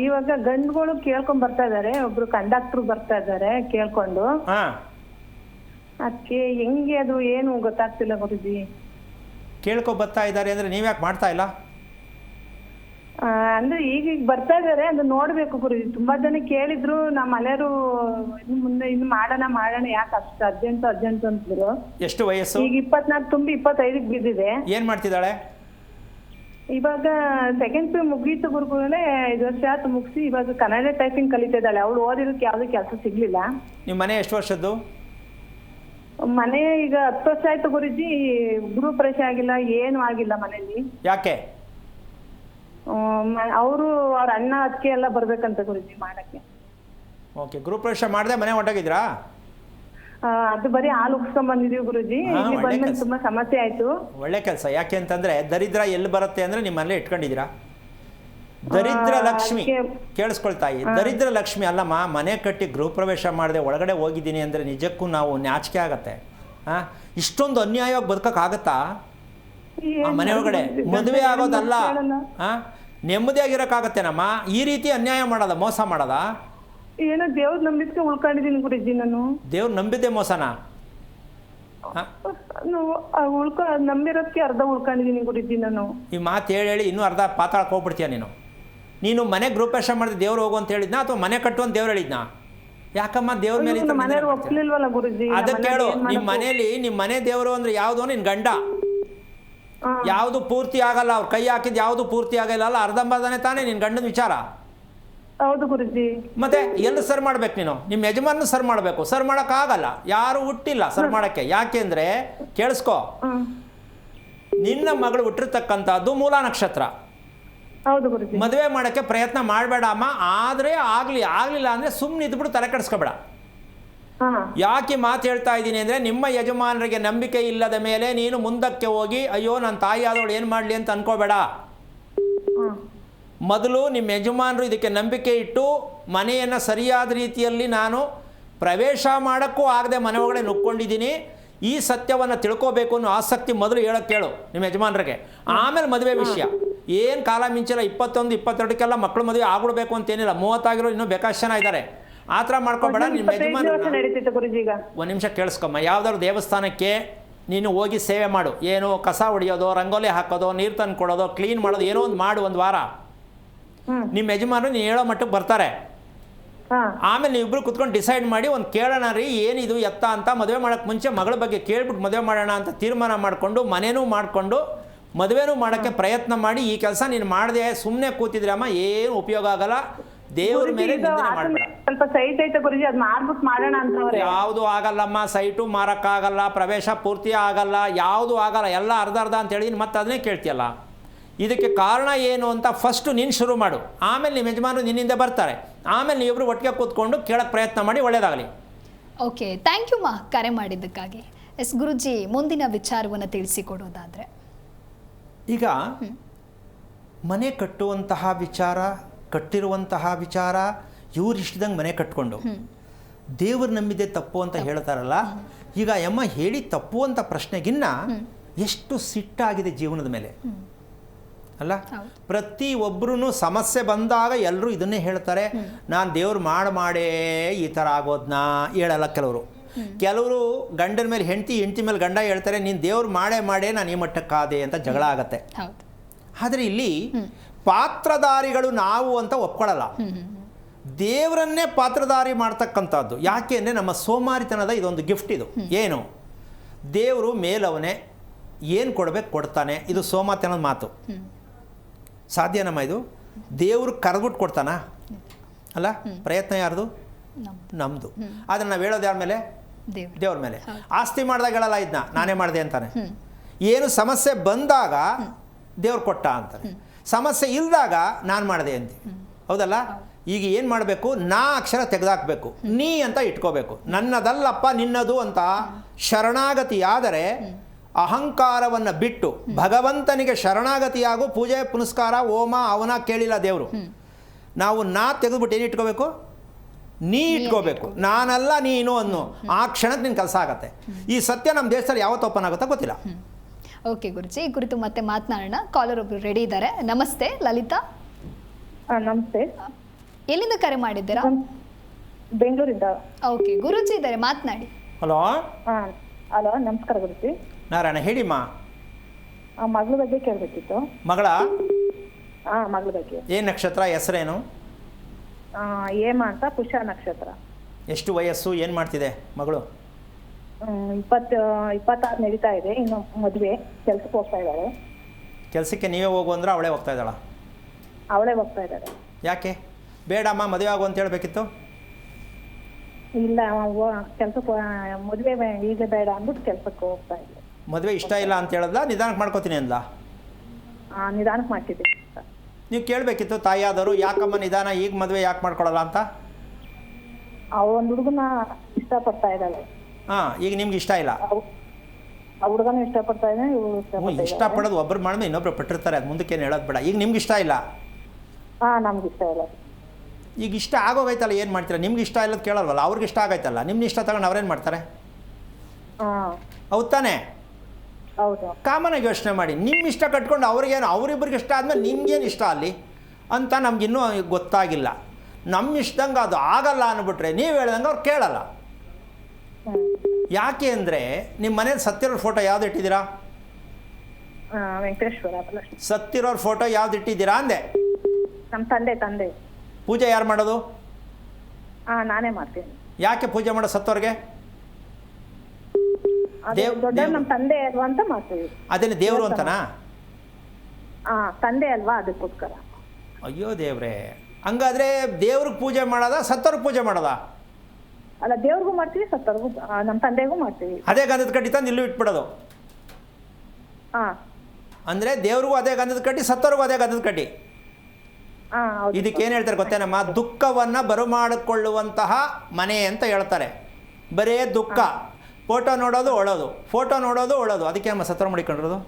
ಇವಾಗ ಗಂಡುಗಳು ಕೇಳ್ಕೊಂಡ್ ಬರ್ತಾ ಇದಾರೆ, ಒಬ್ರು ಕಂಡಕ್ಟರ್ ಬರ್ತಾ ಇದಾರೆ ಕೇಳ್ಕೊಂಡು. ಅದಕ್ಕೆ ಹೆಂಗೆ ಅದು ಏನು ಗೊತ್ತಾಗ್ತಿಲ್ಲ ಗುರುಜಿ. ಕೇಳ್ಕೊ ಬರ್ತಾ ಇದ್ದಾರೆ ಅಂದ್ರೆ ನೀವ್ಯಾಕೆ ಮಾಡ್ತಾ ಇಲ್ಲ? ಅಂದ್ರೆ ಈಗ ಬರ್ತಾ ಇದಾರೆ, ಅದು ನೋಡ್ಬೇಕು ಗುರುಜಿ. ತುಂಬಾ ಜನ ಕೇಳಿದ್ರು, ನಮ್ಮ ಮನೆಯವರು ಇನ್ನು ಮಾಡೋಣ ಯಾಕೆ ಅಷ್ಟು ಅರ್ಜೆಂಟ್ ಅಂತಿದ್ರು. ಎಷ್ಟು ವಯಸ್ಸು? ಈಗ 24 ತುಂಬಿ 25ಕ್ಕೆ ಬಿದ್ದಿದೆ. ಏನು ಮಾಡ್ತಿದ್ದಾಳೆ? ಇವಾಗ ಸೆಕೆಂಡ್ ಪಿ ಮುಗೀತು ಗುರುಗಳೇ, 5 ವರ್ಷ ಆಯ್ತು ಮುಗಿಸಿ. ಇವಾಗ ಕನ್ನಡ ಟೈಪಿಂಗ್ ಕಲಿತಿದ್ದಾಳೆ. ಅವಳು ಓದಿರೋಕೆ ಯಾವ್ದು ಕೆಲಸ ಸಿಗ್ಲಿಲ್ಲ. ನಿಮ್ಮ ಮನೆ ಎಷ್ಟು ವರ್ಷದ್ದು? ಮನೆ ಈಗ 10 ವರ್ಷ ಆಯ್ತು ಗುರುಜಿ. ಗೃಹ ಪ್ರವೇಶ ಆಗಿಲ್ಲ, ಏನು ಆಗಿಲ್ಲ ಮನೆಯಲ್ಲಿ. ಯಾಕೆ? ಅವರು ಅವ್ರ ಅಣ್ಣ ಅದಕ್ಕೆ ಎಲ್ಲ ಬರ್ಬೇಕಂತ ಗುರುಜಿ ಮಾಡಕ್ಕೆ. ಓಕೆ, ಗೃಹಪ್ರವೇಶ ಮಾಡದೆ ಮನೆ ಹೊಂಟೋಗಿದ್ರಾ? ಅದು ಬರೀ ಹಾಲು ಉಗ್ಸ್ಕೊಂಡ್ ಬಂದಿದೀವಿ ಗುರುಜಿ. ಇಲ್ಲಿ ಬಂದ್ಮೇಲೆ ತುಂಬಾ ಸಮಸ್ಯೆ ಆಯ್ತು. ಒಳ್ಳೆ ಕೆಲಸ. ಯಾಕೆ ಅಂತಂದ್ರೆ ದರಿದ್ರ ಎಲ್ಲಿ ಬರುತ್ತೆ ಅಂದ್ರೆ ನಿಮ್ಮ ಮನೇಲಿ ಇಟ್ಕೊಂಡಿದ್ದೀರಾ. ದರಿದ್ರ ಲಕ್ಷ್ಮಿ ಕೇಳಿಸ್ಕೊಳ್ತಾಯಿ, ದರಿದ್ರ ಲಕ್ಷ್ಮಿ ಅಲ್ಲಮ್ಮ. ಮನೆ ಕಟ್ಟಿ ಗೃಹಪ್ರವೇಶ ಮಾಡದೆ ಒಳಗಡೆ ಹೋಗಿದ್ದೀನಿ ಅಂದ್ರೆ ನಿಜಕ್ಕೂ ನಾವು ನಾಚಿಕೆ ಆಗತ್ತೆ. ಇಷ್ಟೊಂದು ಅನ್ಯಾಯವಾಗಿ ಬದುಕಕ್ಕಾಗತ್ತಾ? ಆ ಮನೆ ಒಳಗಡೆ ಮದುವೆ ಆಗೋದಲ್ಲ, ನೆಮ್ಮದಿಯಾಗಿರೋಕ್ಕಾಗತ್ತೇನಮ್ಮ? ಈ ರೀತಿ ಅನ್ಯಾಯ ಮಾಡೋದ, ಮೋಸ ಮಾಡೋದ? ಏನೋ ದೇವ್ರ ನಂಬಿಕೆ ಉಳ್ಕೊಂಡಿದ್ದೀನಿ ಗುರುಜಿ ನಾನು. ದೇವ್ರು ನಂಬಿದ್ದೆ ಮೋಸನಾ? ನಂಬಿರೋದಕ್ಕೆ ಅರ್ಧ ಉಳ್ಕೊಂಡಿದ್ದೀನಿ ಗುರುಜಿ ನಾನು. ಈ ಮಾತು ಹೇಳಿ ಇನ್ನೂ ಅರ್ಧ ಪಾತಾಳಕ್ಕೆ ಹೋಗ್ಬಿಡ್ತೀಯ ನೀನು. ನೀನು ಮನೆ ಗೃಹಪ್ರವೇಶ ಮಾಡಿದ್ರೆ ದೇವ್ರು ಹೋಗು ಅಂತ ಹೇಳಿದ್ನಾ ಅಥವಾ ಮನೆ ಕಟ್ಟು ಅಂತ ದೇವ್ರು ಹೇಳಿದ್ನಾ? ಯಾಕಮ್ಮ ದೇವ್ರ ಮೇಲೆ ಒಪ್ಲಿಲ್ವಲ್ಲ ಗುರುಜಿ. ಅದಕ್ಕೆ ಹೇಳು, ನಿಮ್ಮ ಮನೇಲಿ ನಿಮ್ಮ ಮನೆ ದೇವರು ಅಂದ್ರೆ ಯಾವುದು? ನಿನ್ ಗಂಡ. ಯಾವುದು ಪೂರ್ತಿ ಆಗಲ್ಲ, ಅವ್ರು ಕೈ ಹಾಕಿದ್ ಯಾವುದು ಪೂರ್ತಿ ಆಗಲ್ಲ, ಅರ್ಧಂಬರ್ಧನೆ ತಾನೇ ನಿನ್ ಗಂಡನ ವಿಚಾರ. ಹೌದು ಗುರುಜಿ. ಮತ್ತೆ ಎಲ್ಲಿ ಸರ್ ಮಾಡ್ಬೇಕು ನೀನು? ನಿಮ್ಮ ಯಜಮಾನ ಸರ್ ಮಾಡಬೇಕು. ಸರ್ ಮಾಡೋಕ್ಕಾಗಲ್ಲ, ಯಾರು ಹುಟ್ಟಿಲ್ಲ ಸರ್ ಮಾಡಕ್ಕೆ. ಯಾಕೆಂದ್ರೆ ಕೇಳಿಸ್ಕೊ, ನಿನ್ನ ಮಗಳು ಹುಟ್ಟಿರ್ತಕ್ಕಂಥದ್ದು ಮೂಲ ನಕ್ಷತ್ರ. ಹೌದು ಗುರುಜಿ. ಮದುವೆ ಮಾಡಕ್ಕೆ ಪ್ರಯತ್ನ ಮಾಡಬೇಡ ಅಮ್ಮ. ಆದ್ರೆ ಆಗ್ಲಿಲ್ಲ ಅಂದ್ರೆ ಸುಮ್ಮನೆ ಇದ್ಬಿಟ್ಟು ತಲೆ ಕೆಡಿಸ್ಕೊಬೇಡ. ಯಾಕೆ ಮಾತು ಹೇಳ್ತಾ ಇದ್ದೀನಿ ಅಂದರೆ, ನಿಮ್ಮ ಯಜಮಾನರಿಗೆ ನಂಬಿಕೆ ಇಲ್ಲದ ಮೇಲೆ ನೀನು ಮುಂದಕ್ಕೆ ಹೋಗಿ ಅಯ್ಯೋ ನನ್ನ ತಾಯಿ ಆದವಳು ಏನು ಮಾಡಲಿ ಅಂತ ಅನ್ಕೋಬೇಡ. ಮೊದಲು ನಿಮ್ಮ ಯಜಮಾನರು ಇದಕ್ಕೆ ನಂಬಿಕೆ ಇಟ್ಟು ಮನೆಯನ್ನು ಸರಿಯಾದ ರೀತಿಯಲ್ಲಿ ನಾನು ಪ್ರವೇಶ ಮಾಡೋಕ್ಕೂ ಆಗದೆ ಮನೆ ಒಳಗಡೆ ನುಕ್ಕೊಂಡಿದ್ದೀನಿ, ಈ ಸತ್ಯವನ್ನು ತಿಳ್ಕೋಬೇಕು ಅನ್ನೋ ಆಸಕ್ತಿ ಮೊದಲು ಹೇಳೋಕ್ಕೆ ಕೇಳು ನಿಮ್ಮ ಯಜಮಾನರಿಗೆ. ಆಮೇಲೆ ಮದುವೆ ವಿಷಯ ಏನು ಕಾಲ ಮಿಂಚಿಲ್ಲ. 21, 22ಕ್ಕೆಲ್ಲ ಮಕ್ಕಳು ಮದುವೆ ಆಗ್ಬಿಡ್ಬೇಕು ಅಂತೇನಿಲ್ಲ. 30 ಆಗಿರೋ ಇನ್ನೂ ಬೇಕಾಷ್ಟು ಜನ ಇದ್ದಾರೆ. ಆ ಥರ ಮಾಡ್ಕೊಬೇಡ. ನಿಮ್ಮ ಯಜಮಾನ ಒಂದು ನಿಮಿಷ ಕೇಳಿಸ್ಕೊಮ್ಮ. ಯಾವ್ದಾದ್ರು ದೇವಸ್ಥಾನಕ್ಕೆ ನೀನು ಹೋಗಿ ಸೇವೆ ಮಾಡು. ಏನು ಕಸ ಹೊಡಿಯೋದು, ರಂಗೋಲಿ ಹಾಕೋದು, ನೀರು ತಂದು ಕೊಡೋದು, ಕ್ಲೀನ್ ಮಾಡೋದು, ಏನೋ ಒಂದು ಮಾಡು ಒಂದು ವಾರ. ನಿಮ್ಮ ಯಜಮಾನರು ನೀನು ಹೇಳೋ ಮಟ್ಟಕ್ಕೆ ಬರ್ತಾರೆ. ಆಮೇಲೆ ನೀವಿಬ್ರು ಕುತ್ಕೊಂಡು ಡಿಸೈಡ್ ಮಾಡಿ ಒಂದು ಕೇಳೋಣ ರೀ ಏನಿದು ಎತ್ತ ಅಂತ. ಮದುವೆ ಮಾಡೋಕ್ಕೆ ಮುಂಚೆ ಮಗಳ ಬಗ್ಗೆ ಕೇಳ್ಬಿಟ್ಟು ಮದುವೆ ಮಾಡೋಣ ಅಂತ ತೀರ್ಮಾನ ಮಾಡಿಕೊಂಡು ಮನೇನೂ ಮಾಡಿಕೊಂಡು ಮದುವೆನೂ ಮಾಡೋಕ್ಕೆ ಪ್ರಯತ್ನ ಮಾಡಿ. ಈ ಕೆಲಸ ನೀನು ಮಾಡದೆ ಸುಮ್ಮನೆ ಕೂತಿದ್ರೆ ಅಮ್ಮ ಏನು ಉಪಯೋಗ ಆಗಲ್ಲ. ದೇವ್ರ ಮೇಲೆ ಮಾಡಬೇಡ. ಸ್ವಲ್ಪ ಸೈಟ್ ಐತೆ ಗುರುಜಿ, ಅದು ಮಾರ್ಬಿಟ್ಟು ಮಾಡೋಣ ಅಂತ. ಯಾವುದು ಆಗಲ್ಲಮ್ಮ, ಸೈಟು ಮಾರಕ್ಕಾಗಲ್ಲ, ಪ್ರವೇಶ ಪೂರ್ತಿ ಆಗಲ್ಲ, ಯಾವುದು ಆಗಲ್ಲ, ಎಲ್ಲ ಅರ್ಧ ಅಂತ ಹೇಳಿದೀನಿ. ಮತ್ತೆ ಅದನ್ನೇ ಕೇಳ್ತೀಯಲ್ಲ. ಇದಕ್ಕೆ ಕಾರಣ ಏನು ಅಂತ ಫಸ್ಟು ನೀನು ಶುರು ಮಾಡು. ಆಮೇಲೆ ನಿಮ್ಮ ಯಜಮಾನರು ನಿನ್ನಿಂದ ಬರ್ತಾರೆ. ಆಮೇಲೆ ನೀವಿಬ್ರು ಒಟ್ಟಿಗೆ ಕೂತ್ಕೊಂಡು ಕೇಳಕ್ಕೆ ಪ್ರಯತ್ನ ಮಾಡಿ. ಒಳ್ಳೆಯದಾಗಲಿ. ಓಕೆ, ಥ್ಯಾಂಕ್ ಯು ಮಾ ಕರೆ ಮಾಡಿದ್ದಕ್ಕಾಗಿ. ಎಸ್ ಗುರುಜಿ, ಮುಂದಿನ ವಿಚಾರವನ್ನು ತಿಳಿಸಿಕೊಡೋದಾದರೆ, ಈಗ ಮನೆ ಕಟ್ಟುವಂತಹ ವಿಚಾರ, ಕಟ್ಟಿರುವಂತಹ ವಿಚಾರ, ಇವ್ರು ಇಷ್ಟದಂಗೆ ಮನೆ ಕಟ್ಕೊಂಡು ದೇವ್ರು ನಂಬಿದೆ ತಪ್ಪು ಅಂತ ಹೇಳ್ತಾರಲ್ಲ. ಈಗ ಅಮ್ಮ ಹೇಳಿ ತಪ್ಪು ಅಂತ ಪ್ರಶ್ನೆಗಿನ್ನ ಎಷ್ಟು ಸಿಟ್ಟಾಗಿದೆ ಜೀವನದ ಮೇಲೆ ಅಲ್ಲ. ಪ್ರತಿಯೊಬ್ಬರೂ ಸಮಸ್ಯೆ ಬಂದಾಗ ಎಲ್ಲರೂ ಇದನ್ನೇ ಹೇಳ್ತಾರೆ, ನಾನು ದೇವ್ರು ಮಾಡೇ ಈ ಥರ ಆಗೋದನ್ನ ಹೇಳಲ್ಲ. ಕೆಲವರು ಗಂಡನ ಮೇಲೆ ಹೆಂಡತಿ ಮೇಲೆ ಗಂಡ ಹೇಳ್ತಾರೆ, ನೀನು ದೇವ್ರು ಮಾಡೇ ನಾನು ಈ ಮಟ್ಟಕ್ಕಾದೆ ಅಂತ ಜಗಳ ಆಗತ್ತೆ. ಆದರೆ ಇಲ್ಲಿ ಪಾತ್ರಧಾರಿಗಳು ನಾವು ಅಂತ ಒಪ್ಕೊಳ್ಳಲ್ಲ. ದೇವರನ್ನೇ ಪಾತ್ರಧಾರಿ ಮಾಡ್ತಕ್ಕಂಥದ್ದು. ಯಾಕೆ ಅಂದರೆ ನಮ್ಮ ಸೋಮಾರಿತನದ ಇದೊಂದು ಗಿಫ್ಟ್. ಇದು ಏನು? ದೇವರು ಮೇಲವನೇ, ಏನು ಕೊಡಬೇಕು ಕೊಡ್ತಾನೆ. ಇದು ಸೋಮಾರಿತನದ ಮಾತು. ಸಾಧ್ಯನಮ್ಮ ಇದು? ದೇವರು ಕರೆದ್ಬಿಟ್ಟು ಕೊಡ್ತಾನ ಅಲ್ಲ. ಪ್ರಯತ್ನ ಯಾರ್ದು? ನಮ್ಮದು. ಆದರೆ ನಾವು ಹೇಳೋದು ಯಾರ ಮೇಲೆ? ದೇವ್ರ ಮೇಲೆ. ಆಸ್ತಿ ಮಾಡಿದಾಗ ಹೇಳಲ್ಲ ಇದನ್ನ ನಾನೇ ಮಾಡಿದೆ ಅಂತಾನೆ. ಏನು ಸಮಸ್ಯೆ ಬಂದಾಗ ದೇವ್ರು ಕೊಟ್ಟ ಅಂತಾನೆ. ಸಮಸ್ಯೆ ಇಲ್ದಾಗ ನಾನು ಮಾಡಿದೆ ಅಂತೀವಿ, ಹೌದಲ್ಲ? ಈಗ ಏನು ಮಾಡಬೇಕು? ನಾ ಅಕ್ಷರ ತೆಗೆದಾಕಬೇಕು, ನೀ ಅಂತ ಇಟ್ಕೋಬೇಕು. ನನ್ನದಲ್ಲಪ್ಪ ನಿನ್ನದು ಅಂತ ಶರಣಾಗತಿಯಾದರೆ, ಅಹಂಕಾರವನ್ನು ಬಿಟ್ಟು ಭಗವಂತನಿಗೆ ಶರಣಾಗತಿಯಾಗು. ಪೂಜೆ ಪುನಸ್ಕಾರ ಹೋಮ ಅವನ ಕೇಳಿಲ್ಲ ದೇವರು. ನಾವು ನಾ ತೆಗೆದುಬಿಟ್ಟು ಏನು ಇಟ್ಕೋಬೇಕು? ನೀ ಇಟ್ಕೋಬೇಕು. ನಾನಲ್ಲ ನೀನು ಅನ್ನೋ ಆ ಕ್ಷಣಕ್ಕೆ ನಿನ್ನ ಕೆಲಸ ಆಗತ್ತೆ. ಈ ಸತ್ಯ ನಮ್ಮ ದೇಶದಲ್ಲಿ ಯಾವತ್ತು ಓಪನ್ ಆಗುತ್ತಾ ಗೊತ್ತಿಲ್ಲ. ಓಕೆ ಗುರುಜಿ, ಈ ಕುರಿತು ಮತ್ತೆ ಮಾತನಾಡೋಣ. ಕಾಲರ್ ಒಬ್ರು ರೆಡಿ ಇದ್ದಾರೆ. ನಮಸ್ತೆ ಲಲಿತಾ. ನಮಸ್ತೆ. ಎಲ್ಲಿಂದ ಕರೆ ಮಾಡಿದ್ದೀರಾ? ಬೆಂಗಳೂರಿಂದ. ಓಕೆ, ಗುರುಜಿ ಇದ್ದಾರೆ, ಮಾತನಾಡಿ. ಹಲೋ. ಹಲೋ, ನಮಸ್ಕಾರ ಗುರುಜಿ. ನಾರಾಯಣ, ಹೇಳಿಮ್ಮ. ಮಗಳ ಬಗ್ಗೆ ಕೇಳಬೇಕಿತ್ತು. ಮಗಳ? ಮಗಳ ಬಗ್ಗೆ. ಏನು ನಕ್ಷತ್ರ, ಹೆಸರೇನು? ಹೇಮ ಅಂತ, ಪುಷ್ಯ ನಕ್ಷತ್ರ. ಎಷ್ಟು ವಯಸ್ಸು, ಏನು ಮಾಡ್ತಿದೆ ಮಗಳು? 26 ನಡೀತಾ ಇದೆ. ಇನ್ನು ಮದುವೆ, ಕೆಲ್ಸಕ್ಕೆ ಹೋಗ್ತಾ ಇದ್ದಾಳೆ. ಕೆಲಸಕ್ಕೆ ನೀವೇ ಹೋಗು ಅಂದ್ರೆ ಅವಳೇ ಹೋಗ್ತಾ ಇದ್ದಾಳ? ಅವಳೇ ಹೋಗ್ತಾ ಇದ್ದಾಳೆ. ಯಾಕೆ ಬೇಡಮ್ಮ ಮದುವೆ ಆಗು ಅಂತ ಹೇಳಬೇಕಿತ್ತು? ಇಲ್ಲ, ಕೆಲ್ಸಕ್ಕೆ ಮದುವೆ ಈಗ ಬೇಡ ಅಂದ್ಬಿಟ್ಟು ಕೆಲ್ಸಕ್ಕೆ ಹೋಗ್ತಾ ಇದ್ದೆ. ಮದುವೆ ಇಷ್ಟ ಇಲ್ಲ ಅಂತ ಹೇಳಿದ್ಲ, ನಿಧಾನಕ್ಕೆ ಮಾಡ್ಕೋತೀನಿ ಅಂದ್ಲ? ನಿಧಾನಕ್ಕೆ ಮಾಡ್ತಿದ್ದೆ. ನೀವು ಕೇಳಬೇಕಿತ್ತು ತಾಯಿಯಾದವರು, ಯಾಕಮ್ಮ ನಿಧಾನ, ಈಗ ಮದುವೆ ಯಾಕೆ ಮಾಡ್ಕೊಳಲ್ಲ ಅಂತ. ಒಂದು ಹುಡುಗನ ಇಷ್ಟಪಡ್ತಾ ಇದ್ದಾಳೆ. ಈಗ ನಿಮ್ಗೆ ಇಷ್ಟ ಇಲ್ಲ? ಆ ಹುಡುಗನ ಇಷ್ಟಪಡ್ತಾ ಇದ್ದಾನೆ. ಇಷ್ಟಪಡೋದು ಒಬ್ಬರು ಮಾಡಿದ್ರೆ ಇನ್ನೊಬ್ರು ಪಟ್ಟಿರ್ತಾರೆ, ಅದು ಮುಂದಕ್ಕೆ ಏನು ಹೇಳೋದು ಬೇಡ. ಈಗ ನಿಮ್ಗೆ ಇಷ್ಟ ಇಲ್ಲ? ನಮ್ಗೆ ಇಷ್ಟ ಇಲ್ಲ. ಈಗ ಇಷ್ಟ ಆಗೋಗೈತಲ್ಲ, ಏನು ಮಾಡ್ತೀರಾ? ನಿಮ್ಗೆ ಇಷ್ಟ ಇಲ್ಲದ ಕೇಳಲ್ವಲ್ಲ, ಅವ್ರಿಗೆ ಇಷ್ಟ ಆಗೈತಲ್ಲ, ನಿಮ್ಮ ಇಷ್ಟ ತಗೊಂಡು ಅವ್ರೇನು ಮಾಡ್ತಾರೆ? ಹೌದು ತಾನೇ? ಹೌದು. ಕಾಮನಾಗಿ ಯೋಚನೆ ಮಾಡಿ, ನಿಮ್ಮ ಇಷ್ಟ ಕಟ್ಕೊಂಡು ಅವ್ರಿಗೇನು, ಅವರಿಬ್ಬರಿಗೆ ಇಷ್ಟ ಆದಮೇಲೆ ನಿಮ್ಗೇನು ಇಷ್ಟ ಅಲ್ಲಿ ಅಂತ ನಮಗಿನ್ನೂ ಗೊತ್ತಾಗಿಲ್ಲ. ನಮ್ಮ ಇಷ್ಟಂಗೆ ಅದು ಆಗಲ್ಲ ಅಂದ್ಬಿಟ್ರೆ ನೀವು ಹೇಳ್ದಂಗೆ ಅವ್ರು ಕೇಳಲ್ಲ. ಯಾಕೆ ಅಂದರೆ ನಿಮ್ಮ ಮನೇಲಿ ಸತ್ತಿರೋರ ಫೋಟೋ ಯಾವ್ದು ಇಟ್ಟಿದ್ದೀರಾ? ವೆಂಕಟೇಶ್ವರ. ಸತ್ತಿರೋರ ಫೋಟೋ ಯಾವ್ದು ಇಟ್ಟಿದ್ದೀರಾ ಅಂದೆ? ನಮ್ಮ ತಂದೆ. ಪೂಜೆ ಯಾರು ಮಾಡೋದು? ನಾನೇ ಮಾಡ್ತೀನಿ. ಯಾಕೆ ಪೂಜೆ ಮಾಡೋ ಸತ್ತವ್ರಿಗೆ? ದೊಡ್ಡ ನಮ್ಮ ತಂದೆ ಅಲ್ವಾ ಅಂತ ಮಾಡ್ತೀವಿ. ಅದೇನು ದೇವರು ಅಂತನಾ? ತಂದೆ ಅಲ್ವಾ, ಅದಕ್ಕೋಸ್ಕರ. ಅಯ್ಯೋ ದೇವ್ರೆ, ಹಂಗಾದ್ರೆ ದೇವ್ರಿಗೆ ಪೂಜೆ ಮಾಡೋದ, ಸತ್ತವ್ರಿಗೆ ಪೂಜೆ ಮಾಡೋದಾ? ಅಲ್ಲ, ದೇವ್ರಿಗೂ ಮಾಡ್ತೀವಿ, ಸತ್ತವ್ರಿಗೂ, ನಮ್ಮ ತಂದೆಗೂ ಮಾಡ್ತೀವಿ. ಅದೇ ಗಂಧದ ಕಡ್ಡಿ ತಂದು ಇಲ್ಲೂ ಇಟ್ಬಿಡೋದು? ಅಂದರೆ ದೇವ್ರಿಗೂ ಅದೇ ಗಂಧದ ಕಡ್ಡಿ, ಸತ್ತವ್ರಿಗೂ ಅದೇ ಗಂಧದ ಕಡ್ಡಿ. ಇದಕ್ಕೇನು ಹೇಳ್ತಾರೆ ಗೊತ್ತೇನಮ್ಮ? ದುಃಖವನ್ನು ಬರಮಾಡಿಕೊಳ್ಳುವಂತಹ ಮನೆ ಅಂತ ಹೇಳ್ತಾರೆ. ಬರೇ ದುಃಖ, ಫೋಟೋ ನೋಡೋದು ಅಳೋದು, ಫೋಟೋ ನೋಡೋದು ಅಳೋದು. ಅದಕ್ಕೆ ನಮ್ಮ ಸತ್ತವ್ರು ಮಾಡಿಕೊಂಡಿರೋದು,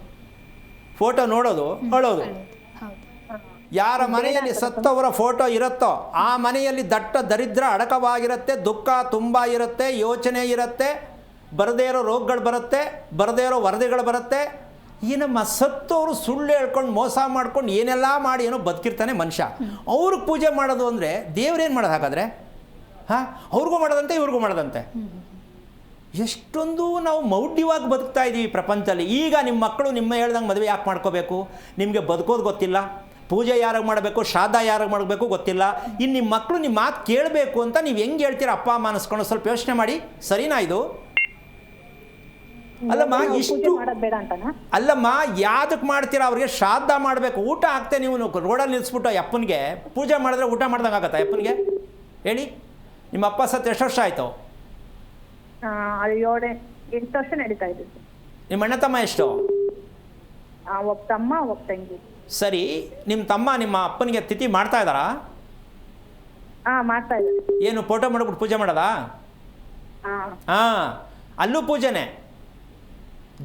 ಫೋಟೋ ನೋಡೋದು ಅಳೋದು. ಯಾರ ಮನೆಯಲ್ಲಿ ಸತ್ತವರ ಫೋಟೋ ಇರುತ್ತೋ ಆ ಮನೆಯಲ್ಲಿ ದಟ್ಟ ದರಿದ್ರ ಅಡಕವಾಗಿರುತ್ತೆ, ದುಃಖ ತುಂಬ ಇರುತ್ತೆ, ಯೋಚನೆ ಇರುತ್ತೆ, ಬರದೇ ಇರೋ ರೋಗಗಳು ಬರುತ್ತೆ, ಬರದೇ ಇರೋ ವರದಿಗಳು ಬರುತ್ತೆ. ಈ ನಮ್ಮ ಸತ್ತವರು ಸುಳ್ಳು ಹೇಳ್ಕೊಂಡು ಮೋಸ ಮಾಡ್ಕೊಂಡು ಏನೆಲ್ಲ ಮಾಡಿ ಏನೋ ಬದುಕಿರ್ತಾನೆ ಮನುಷ್ಯ. ಅವ್ರಿಗೆ ಪೂಜೆ ಮಾಡೋದು ಅಂದರೆ ದೇವ್ರೇನು ಮಾಡೋದು ಹಾಗಾದರೆ? ಅವ್ರಿಗೂ ಮಾಡೋದಂತೆ, ಇವ್ರಿಗೂ ಮಾಡೋದಂತೆ. ಎಷ್ಟೊಂದು ನಾವು ಮೌಢ್ಯವಾಗಿ ಬದುಕ್ತಾ ಇದ್ದೀವಿ ಪ್ರಪಂಚದಲ್ಲಿ. ಈಗ ನಿಮ್ಮ ಮಕ್ಕಳು ನಿಮ್ಮ ಹೇಳ್ದಂಗೆ ಮದುವೆ ಯಾಕೆ ಮಾಡ್ಕೋಬೇಕು? ನಿಮಗೆ ಬದುಕೋದು ಗೊತ್ತಿಲ್ಲ, ಪೂಜೆ ಯಾರಿಗೆ ಮಾಡಬೇಕು, ಶ್ರಾದ್ದ ಯಾರಿಗೆ ಮಾಡಬೇಕು ಗೊತ್ತಿಲ್ಲ. ಇನ್ನು ನಿಮ್ಮ ಮಕ್ಕಳು ನಿಮ್ಮ ಮಾತು ಕೇಳಬೇಕು ಅಂತ ನೀವು ಹೆಂಗೆ ಹೇಳ್ತೀರಾ? ಅಪ್ಪ ಅಮ್ಮ ಅನ್ನಿಸ್ಕೊಂಡು ಸ್ವಲ್ಪ ಯೋಚನೆ ಮಾಡಿ. ಸರಿನಾ ಇದು? ಅಲ್ಲಮ್ಮ, ಇಷ್ಟು ಅಲ್ಲಮ್ಮ, ಯಾವ್ದಕ್ಕೆ ಮಾಡ್ತೀರಾ? ಅವ್ರಿಗೆ ಶ್ರಾದ್ದ ಮಾಡಬೇಕು, ಊಟ ಹಾಕ್ತೆ ನೀವು ರೋಡಲ್ಲಿ ನಿಲ್ಲಿಸ್ಬಿಟ್ಟು ಅಪ್ಪನಿಗೆ ಪೂಜೆ ಮಾಡಿದ್ರೆ ಊಟ ಮಾಡ್ದಂಗೆ ಆಗತ್ತಾ ಅಪ್ಪನಿಗೆ? ಹೇಳಿ. ನಿಮ್ಮ ಅಪ್ಪ ಸತ್ತು ಎಷ್ಟು ವರ್ಷ ಆಯಿತು? 7-8 ವರ್ಷ ನಡೀತಾ ಇದ್ದೀವಿ. ನಿಮ್ಮ ಅಣ್ಣ ತಮ್ಮ ಎಷ್ಟು? ಒಬ್ಬ ತಮ್ಮ, ಒಬ್ಬ ತಂಗಿ. ಸರಿ, ನಿಮ್ಮ ತಮ್ಮ ನಿಮ್ಮ ಅಪ್ಪನಿಗೆ ತಿಥಿ ಮಾಡ್ತಾ ಇದ್ದಾರಾ? ಮಾಡ್ತಾ ಇದ್ದಾರೆ. ಏನು ಫೋಟೋ ಮಾಡ್ಬಿಟ್ಟು ಪೂಜೆ ಮಾಡೋದಾ? ಅಲ್ಲೂ ಪೂಜೆನೇ.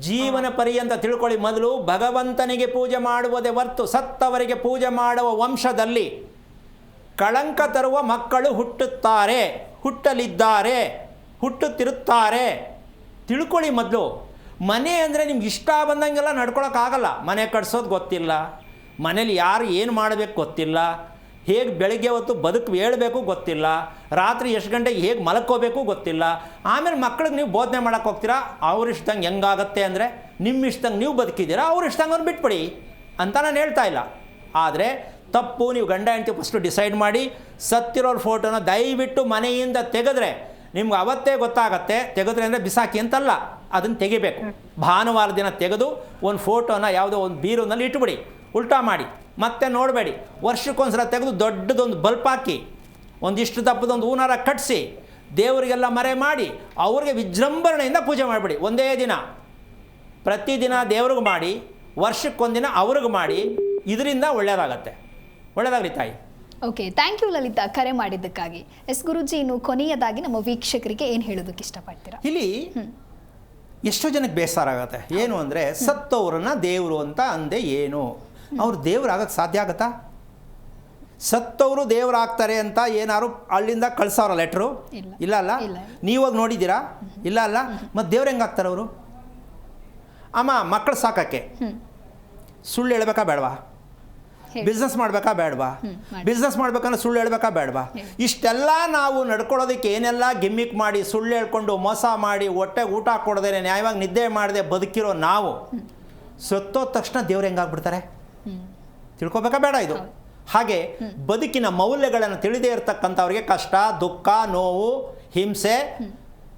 ಜೀವನ ಪರ್ಯಂತ ತಿಳ್ಕೊಳ್ಳಿ. ಮೊದಲು ಭಗವಂತನಿಗೆ ಪೂಜೆ ಮಾಡುವುದೇ ಹೊರತು ಸತ್ತವರಿಗೆ ಪೂಜೆ ಮಾಡುವ ವಂಶದಲ್ಲಿ ಕಳಂಕ ತರುವ ಮಕ್ಕಳು ಹುಟ್ಟುತ್ತಾರೆ, ಹುಟ್ಟಲಿದ್ದಾರೆ, ಹುಟ್ಟುತ್ತಿರುತ್ತಾರೆ. ತಿಳ್ಕೊಳ್ಳಿ ಮೊದಲು. ಮನೆ ಅಂದರೆ ನಿಮ್ಗೆ ಇಷ್ಟ ಬಂದಂಗೆಲ್ಲ ನಡ್ಕೊಳಕ್ಕಾಗಲ್ಲ. ಮನೆ ಕಟ್ಸೋದು ಗೊತ್ತಿಲ್ಲ, ಮನೇಲಿ ಯಾರು ಏನು ಮಾಡಬೇಕು ಗೊತ್ತಿಲ್ಲ, ಹೇಗೆ ಬೆಳಗ್ಗೆ ಹೊತ್ತು ಬದುಕು ಹೇಳಬೇಕು ಗೊತ್ತಿಲ್ಲ, ರಾತ್ರಿ ಎಷ್ಟು ಗಂಟೆಗೆ ಹೇಗೆ ಮಲ್ಕೋಬೇಕು ಗೊತ್ತಿಲ್ಲ. ಆಮೇಲೆ ಮಕ್ಳಿಗೆ ನೀವು ಬೋಧನೆ ಮಾಡೋಕ್ಕೆ ಹೋಗ್ತೀರಾ. ಅವ್ರ ಇಷ್ಟಂಗೆ ಹೆಂಗಾಗತ್ತೆ ಅಂದರೆ ನಿಮ್ಮ ಇಷ್ಟಂಗೆ ನೀವು ಬದುಕಿದ್ದೀರಾ, ಅವ್ರ ಇಷ್ಟಂಗೆ ಅವ್ನು ಬಿಟ್ಬಿಡಿ ಅಂತ ನಾನು ಹೇಳ್ತಾ ಇಲ್ಲ. ಆದರೆ ತಪ್ಪು. ನೀವು ಗಂಡ ಹೆಂಡತಿ ಫಸ್ಟು ಡಿಸೈಡ್ ಮಾಡಿ ಸತ್ತಿರೋರ ಫೋಟೋನ ದಯವಿಟ್ಟು ಮನೆಯಿಂದ ತೆಗೆದ್ರೆ ನಿಮ್ಗೆ ಅವತ್ತೇ ಗೊತ್ತಾಗತ್ತೆ. ತೆಗೆದ್ರೆ ಅಂದರೆ ಬಿಸಾಕಿ ಅಂತಲ್ಲ, ಅದನ್ನು ತೆಗಿಬೇಕು. ಭಾನುವಾರ ದಿನ ತೆಗೆದು ಒಂದು ಫೋಟೋನ ಯಾವುದೋ ಒಂದು ಬೀರುನಲ್ಲಿ ಇಟ್ಬಿಡಿ, ಉಲ್ಟಾ ಮಾಡಿ, ಮತ್ತೆ ನೋಡಬೇಡಿ. ವರ್ಷಕ್ಕೊಂದ್ಸಲ ತೆಗೆದು ದೊಡ್ಡದೊಂದು ಬಲ್ಪ್ ಹಾಕಿ, ಒಂದಿಷ್ಟು ದಪ್ಪದೊಂದು ಹೂನಾರ ಕಟ್ಟಿಸಿ, ದೇವರಿಗೆಲ್ಲ ಮರೆ ಮಾಡಿ, ಅವ್ರಿಗೆ ವಿಜೃಂಭಣೆಯಿಂದ ಪೂಜೆ ಮಾಡಿಬಿಡಿ. ಒಂದೇ ದಿನ, ಪ್ರತಿದಿನ ದೇವ್ರಿಗೆ ಮಾಡಿ, ವರ್ಷಕ್ಕೊಂದಿನ ಅವ್ರಿಗೆ ಮಾಡಿ. ಇದರಿಂದ ಒಳ್ಳೆಯದಾಗತ್ತೆ. ಒಳ್ಳೆಯದಾಗಲಿ ತಾಯಿ. ಓಕೆ, ಥ್ಯಾಂಕ್ ಯು ಲಲಿತಾ, ಕರೆ ಮಾಡಿದ್ದಕ್ಕಾಗಿ. ಎಸ್ ಗುರೂಜಿ, ಇನ್ನು ಕೊನೆಯದಾಗಿ ನಮ್ಮ ವೀಕ್ಷಕರಿಗೆ ಏನು ಹೇಳೋದಕ್ಕೆ ಇಷ್ಟಪಡ್ತೀರಾ? ಇಲ್ಲಿ ಎಷ್ಟೋ ಜನಕ್ಕೆ ಬೇಸರ ಆಗುತ್ತೆ. ಏನು ಅಂದರೆ ಸತ್ತವ್ರನ್ನ ದೇವರು ಅಂತ ಅಂದೆ ಏನು? ಅವ್ರು ದೇವ್ರಾಗಕ್ಕೆ ಸಾಧ್ಯ ಆಗುತ್ತಾ? ಸತ್ತವರು ದೇವರಾಗ್ತಾರೆ ಅಂತ ಏನಾದ್ರು ಅಲ್ಲಿಂದ ಕಳ್ಸೋರ ಲೆಟ್ರು? ಇಲ್ಲ ಅಲ್ಲ. ನೀವಾಗ ನೋಡಿದ್ದೀರಾ? ಇಲ್ಲ ಅಲ್ಲ. ಮತ್ತು ದೇವ್ರು ಹೆಂಗಾಗ್ತಾರೆ ಅವರು? ಅಮ್ಮ, ಮಕ್ಕಳು ಸಾಕಕ್ಕೆ ಸುಳ್ಳು ಹೇಳ್ಬೇಕಾ ಬೇಡವಾ? ಬಿಸ್ನೆಸ್ ಮಾಡಬೇಕಾ ಬೇಡವಾ? ಬಿಸ್ನೆಸ್ ಮಾಡ್ಬೇಕಂದ್ರೆ ಸುಳ್ಳು ಹೇಳ್ಬೇಕಾ ಬೇಡವಾ? ಇಷ್ಟೆಲ್ಲ ನಾವು ನಡ್ಕೊಳ್ಳೋದಕ್ಕೆ ಏನೆಲ್ಲ ಗಿಮ್ಮಿಕ್ ಮಾಡಿ, ಸುಳ್ಳು ಹೇಳ್ಕೊಂಡು, ಮೋಸ ಮಾಡಿ, ಹೊಟ್ಟೆಗೆ ಊಟ ಕೊಡದೇ, ನ್ಯಾಯವಾಗಿ ನಿದ್ದೆ ಮಾಡದೆ ಬದುಕಿರೋ ನಾವು ಸತ್ತೋದ ತಕ್ಷಣ ದೇವ್ರು ಹೆಂಗಾಗ್ಬಿಡ್ತಾರೆ? ತಿಳ್ಕೊಬೇಕಾ ಬೇಡ ಇದು? ಹಾಗೆ ಬದುಕಿನ ಮೌಲ್ಯಗಳನ್ನು ತಿಳಿದೇ ಇರತಕ್ಕಂಥವ್ರಿಗೆ ಕಷ್ಟ, ದುಃಖ, ನೋವು, ಹಿಂಸೆ,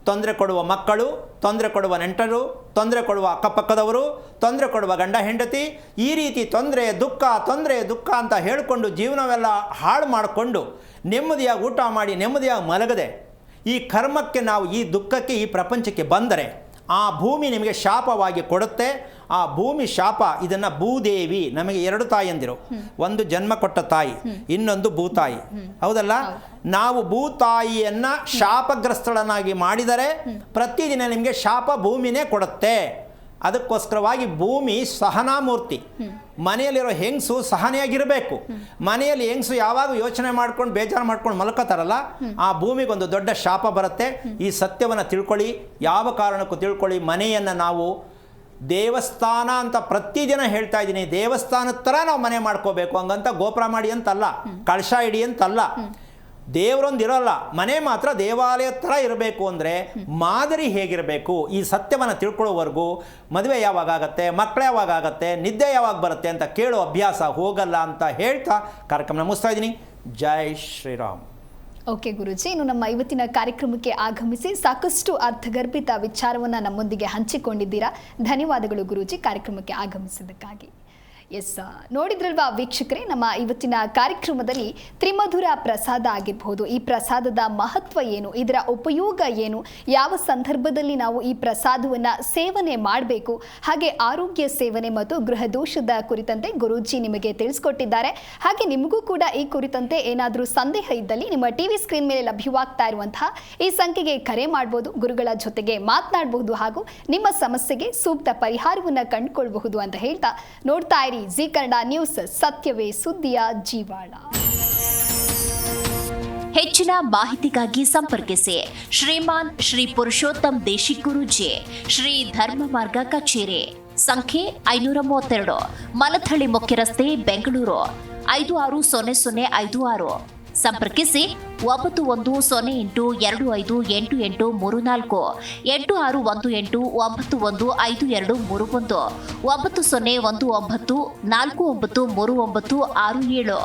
ತೊಂದರೆ ಕೊಡುವ ಮಕ್ಕಳು, ತೊಂದರೆ ಕೊಡುವ ನೆಂಟರು, ತೊಂದರೆ ಕೊಡುವ ಅಕ್ಕಪಕ್ಕದವರು, ತೊಂದರೆ ಕೊಡುವ ಗಂಡ ಹೆಂಡತಿ, ಈ ರೀತಿ ತೊಂದರೆ ದುಃಖ ಅಂತ ಹೇಳಿಕೊಂಡು ಜೀವನವೆಲ್ಲ ಹಾಳು ಮಾಡಿಕೊಂಡು ನೆಮ್ಮದಿಯಾಗಿ ಊಟ ಮಾಡಿ ನೆಮ್ಮದಿಯಾಗಿ ಮಲಗದೆ ಈ ಕರ್ಮಕ್ಕೆ ನಾವು ಈ ದುಃಖಕ್ಕೆ ಈ ಪ್ರಪಂಚಕ್ಕೆ ಬಂದರೆ ಆ ಭೂಮಿ ನಿಮಗೆ ಶಾಪವಾಗಿ ಕೊಡುತ್ತೆ. ಆ ಭೂಮಿ ಶಾಪ, ಇದನ್ನು ಭೂದೇವಿ, ನಮಗೆ 2 ತಾಯಿಯಂದಿರು, ಒಂದು ಜನ್ಮ ಕೊಟ್ಟ ತಾಯಿ, ಇನ್ನೊಂದು ಭೂತಾಯಿ, ಹೌದಲ್ಲ? ನಾವು ಭೂತಾಯಿಯನ್ನು ಶಾಪಗ್ರಸ್ತಳನ್ನಾಗಿ ಮಾಡಿದರೆ ಪ್ರತಿದಿನ ನಿಮಗೆ ಶಾಪ ಭೂಮಿನೇ ಕೊಡುತ್ತೆ. ಅದಕ್ಕೋಸ್ಕರವಾಗಿ ಭೂಮಿ ಸಹನಾಮೂರ್ತಿ. ಮನೆಯಲ್ಲಿರೋ ಹೆಂಗಸು ಸಹನೆಯಾಗಿರಬೇಕು. ಮನೆಯಲ್ಲಿ ಹೆಂಗಸು ಯಾವಾಗ ಯೋಚನೆ ಮಾಡ್ಕೊಂಡು ಬೇಜಾರು ಮಾಡ್ಕೊಂಡು ಮಲ್ಕೋತಾರಲ್ಲ, ಆ ಭೂಮಿಗೊಂದು ದೊಡ್ಡ ಶಾಪ ಬರುತ್ತೆ. ಈ ಸತ್ಯವನ್ನು ತಿಳ್ಕೊಳ್ಳಿ, ಯಾವ ಕಾರಣಕ್ಕೂ ತಿಳ್ಕೊಳ್ಳಿ. ಮನೆಯನ್ನು ನಾವು ದೇವಸ್ಥಾನ ಅಂತ ಪ್ರತಿದಿನ ಹೇಳ್ತಾ ಇದ್ದೀನಿ. ದೇವಸ್ಥಾನದ ಥರ ನಾವು ಮನೆ ಮಾಡ್ಕೋಬೇಕು, ಹಂಗಂತ ಗೋಪುರ ಮಾಡಿ ಅಂತಲ್ಲ, ಕಳಶ ಇಡಿ ಅಂತಲ್ಲ. ದೇವರೊಂದು ಇರೋಲ್ಲ, ಮನೆ ಮಾತ್ರ ದೇವಾಲಯದ ಥರ ಇರಬೇಕು. ಅಂದರೆ ಮಾದರಿ ಹೇಗಿರಬೇಕು, ಈ ಸತ್ಯವನ್ನು ತಿಳ್ಕೊಳ್ಳೋವರೆಗೂ ಮದುವೆ ಯಾವಾಗ ಆಗುತ್ತೆ, ಮಕ್ಕಳು ಯಾವಾಗ ಆಗುತ್ತೆ, ನಿದ್ದೆ ಯಾವಾಗ ಬರುತ್ತೆ ಅಂತ ಕೇಳೋ ಅಭ್ಯಾಸ ಹೋಗಲ್ಲ ಅಂತ ಹೇಳ್ತಾ ಕಾರ್ಯಕ್ರಮ ಮುಗಿಸ್ತಾ ಇದ್ದೀನಿ. ಜೈ ಶ್ರೀರಾಮ್. ಓಕೆ ಗುರೂಜಿ, ಇನ್ನು ನಮ್ಮ ಇವತ್ತಿನ ಕಾರ್ಯಕ್ರಮಕ್ಕೆ ಆಗಮಿಸಿ ಸಾಕಷ್ಟು ಅರ್ಥಗರ್ಭಿತ ವಿಚಾರವನ್ನು ನಮ್ಮೊಂದಿಗೆ ಹಂಚಿಕೊಂಡಿದ್ದೀರಾ. ಧನ್ಯವಾದಗಳು ಗುರೂಜಿ, ಕಾರ್ಯಕ್ರಮಕ್ಕೆ ಆಗಮಿಸಿದ್ದಕ್ಕಾಗಿ. ಎಸ್, ನೋಡಿದ್ರಲ್ವಾ ವೀಕ್ಷಕರೇ, ನಮ್ಮ ಇವತ್ತಿನ ಕಾರ್ಯಕ್ರಮದಲ್ಲಿ ತ್ರಿಮಧುರ ಪ್ರಸಾದ ಆಗಿರ್ಬೋದು, ಈ ಪ್ರಸಾದದ ಮಹತ್ವ ಏನು, ಇದರ ಉಪಯೋಗ ಏನು, ಯಾವ ಸಂದರ್ಭದಲ್ಲಿ ನಾವು ಈ ಪ್ರಸಾದವನ್ನು ಸೇವನೆ ಮಾಡಬೇಕು, ಹಾಗೆ ಆರೋಗ್ಯ ಸೇವನೆ ಮತ್ತು ಗೃಹ ದೋಷದ ಕುರಿತಂತೆ ಗುರೂಜಿ ನಿಮಗೆ ತಿಳಿಸ್ಕೊಟ್ಟಿದ್ದಾರೆ. ಹಾಗೆ ನಿಮಗೂ ಕೂಡ ಈ ಕುರಿತಂತೆ ಏನಾದರೂ ಸಂದೇಹ ಇದ್ದಲ್ಲಿ ನಿಮ್ಮ ಟಿವಿ ಸ್ಕ್ರೀನ್ ಮೇಲೆ ಲಭ್ಯವಾಗ್ತಾ ಇರುವಂತಹ ಈ ಸಂಖ್ಯೆಗೆ ಕರೆ ಮಾಡಬಹುದು, ಗುರುಗಳ ಜೊತೆಗೆ ಮಾತನಾಡಬಹುದು, ಹಾಗೂ ನಿಮ್ಮ ಸಮಸ್ಯೆಗೆ ಸೂಕ್ತ ಪರಿಹಾರವನ್ನು ಕಂಡುಕೊಳ್ಳಬಹುದು ಅಂತ ಹೇಳ್ತಾ ನೋಡ್ತಾ ಇರಿ ಜಿ ಕನ್ನಡ ನ್ಯೂಸ್, ಸತ್ಯವೇ ಸುದ್ದಿಯ ಜೀವಾಳ. ಹೆಚ್ಚಿನ ಮಾಹಿತಿಗಾಗಿ ಸಂಪರ್ಕಿಸಿ ಶ್ರೀಮಾನ್ ಶ್ರೀ ಪುರುಷೋತ್ತಮ್ ದೇಶಿಕ್ ಗುರೂಜಿ, ಶ್ರೀ ಧರ್ಮ ಮಾರ್ಗ ಕಚೇರಿ, ಸಂಖ್ಯೆ 532, ಮಲಥಳಿ ಮುಖ್ಯ ರಸ್ತೆ, ಬೆಂಗಳೂರು 560056. ಸಂಪರ್ಕಿಸಿ 9108258834, 8618915231, 9019494937.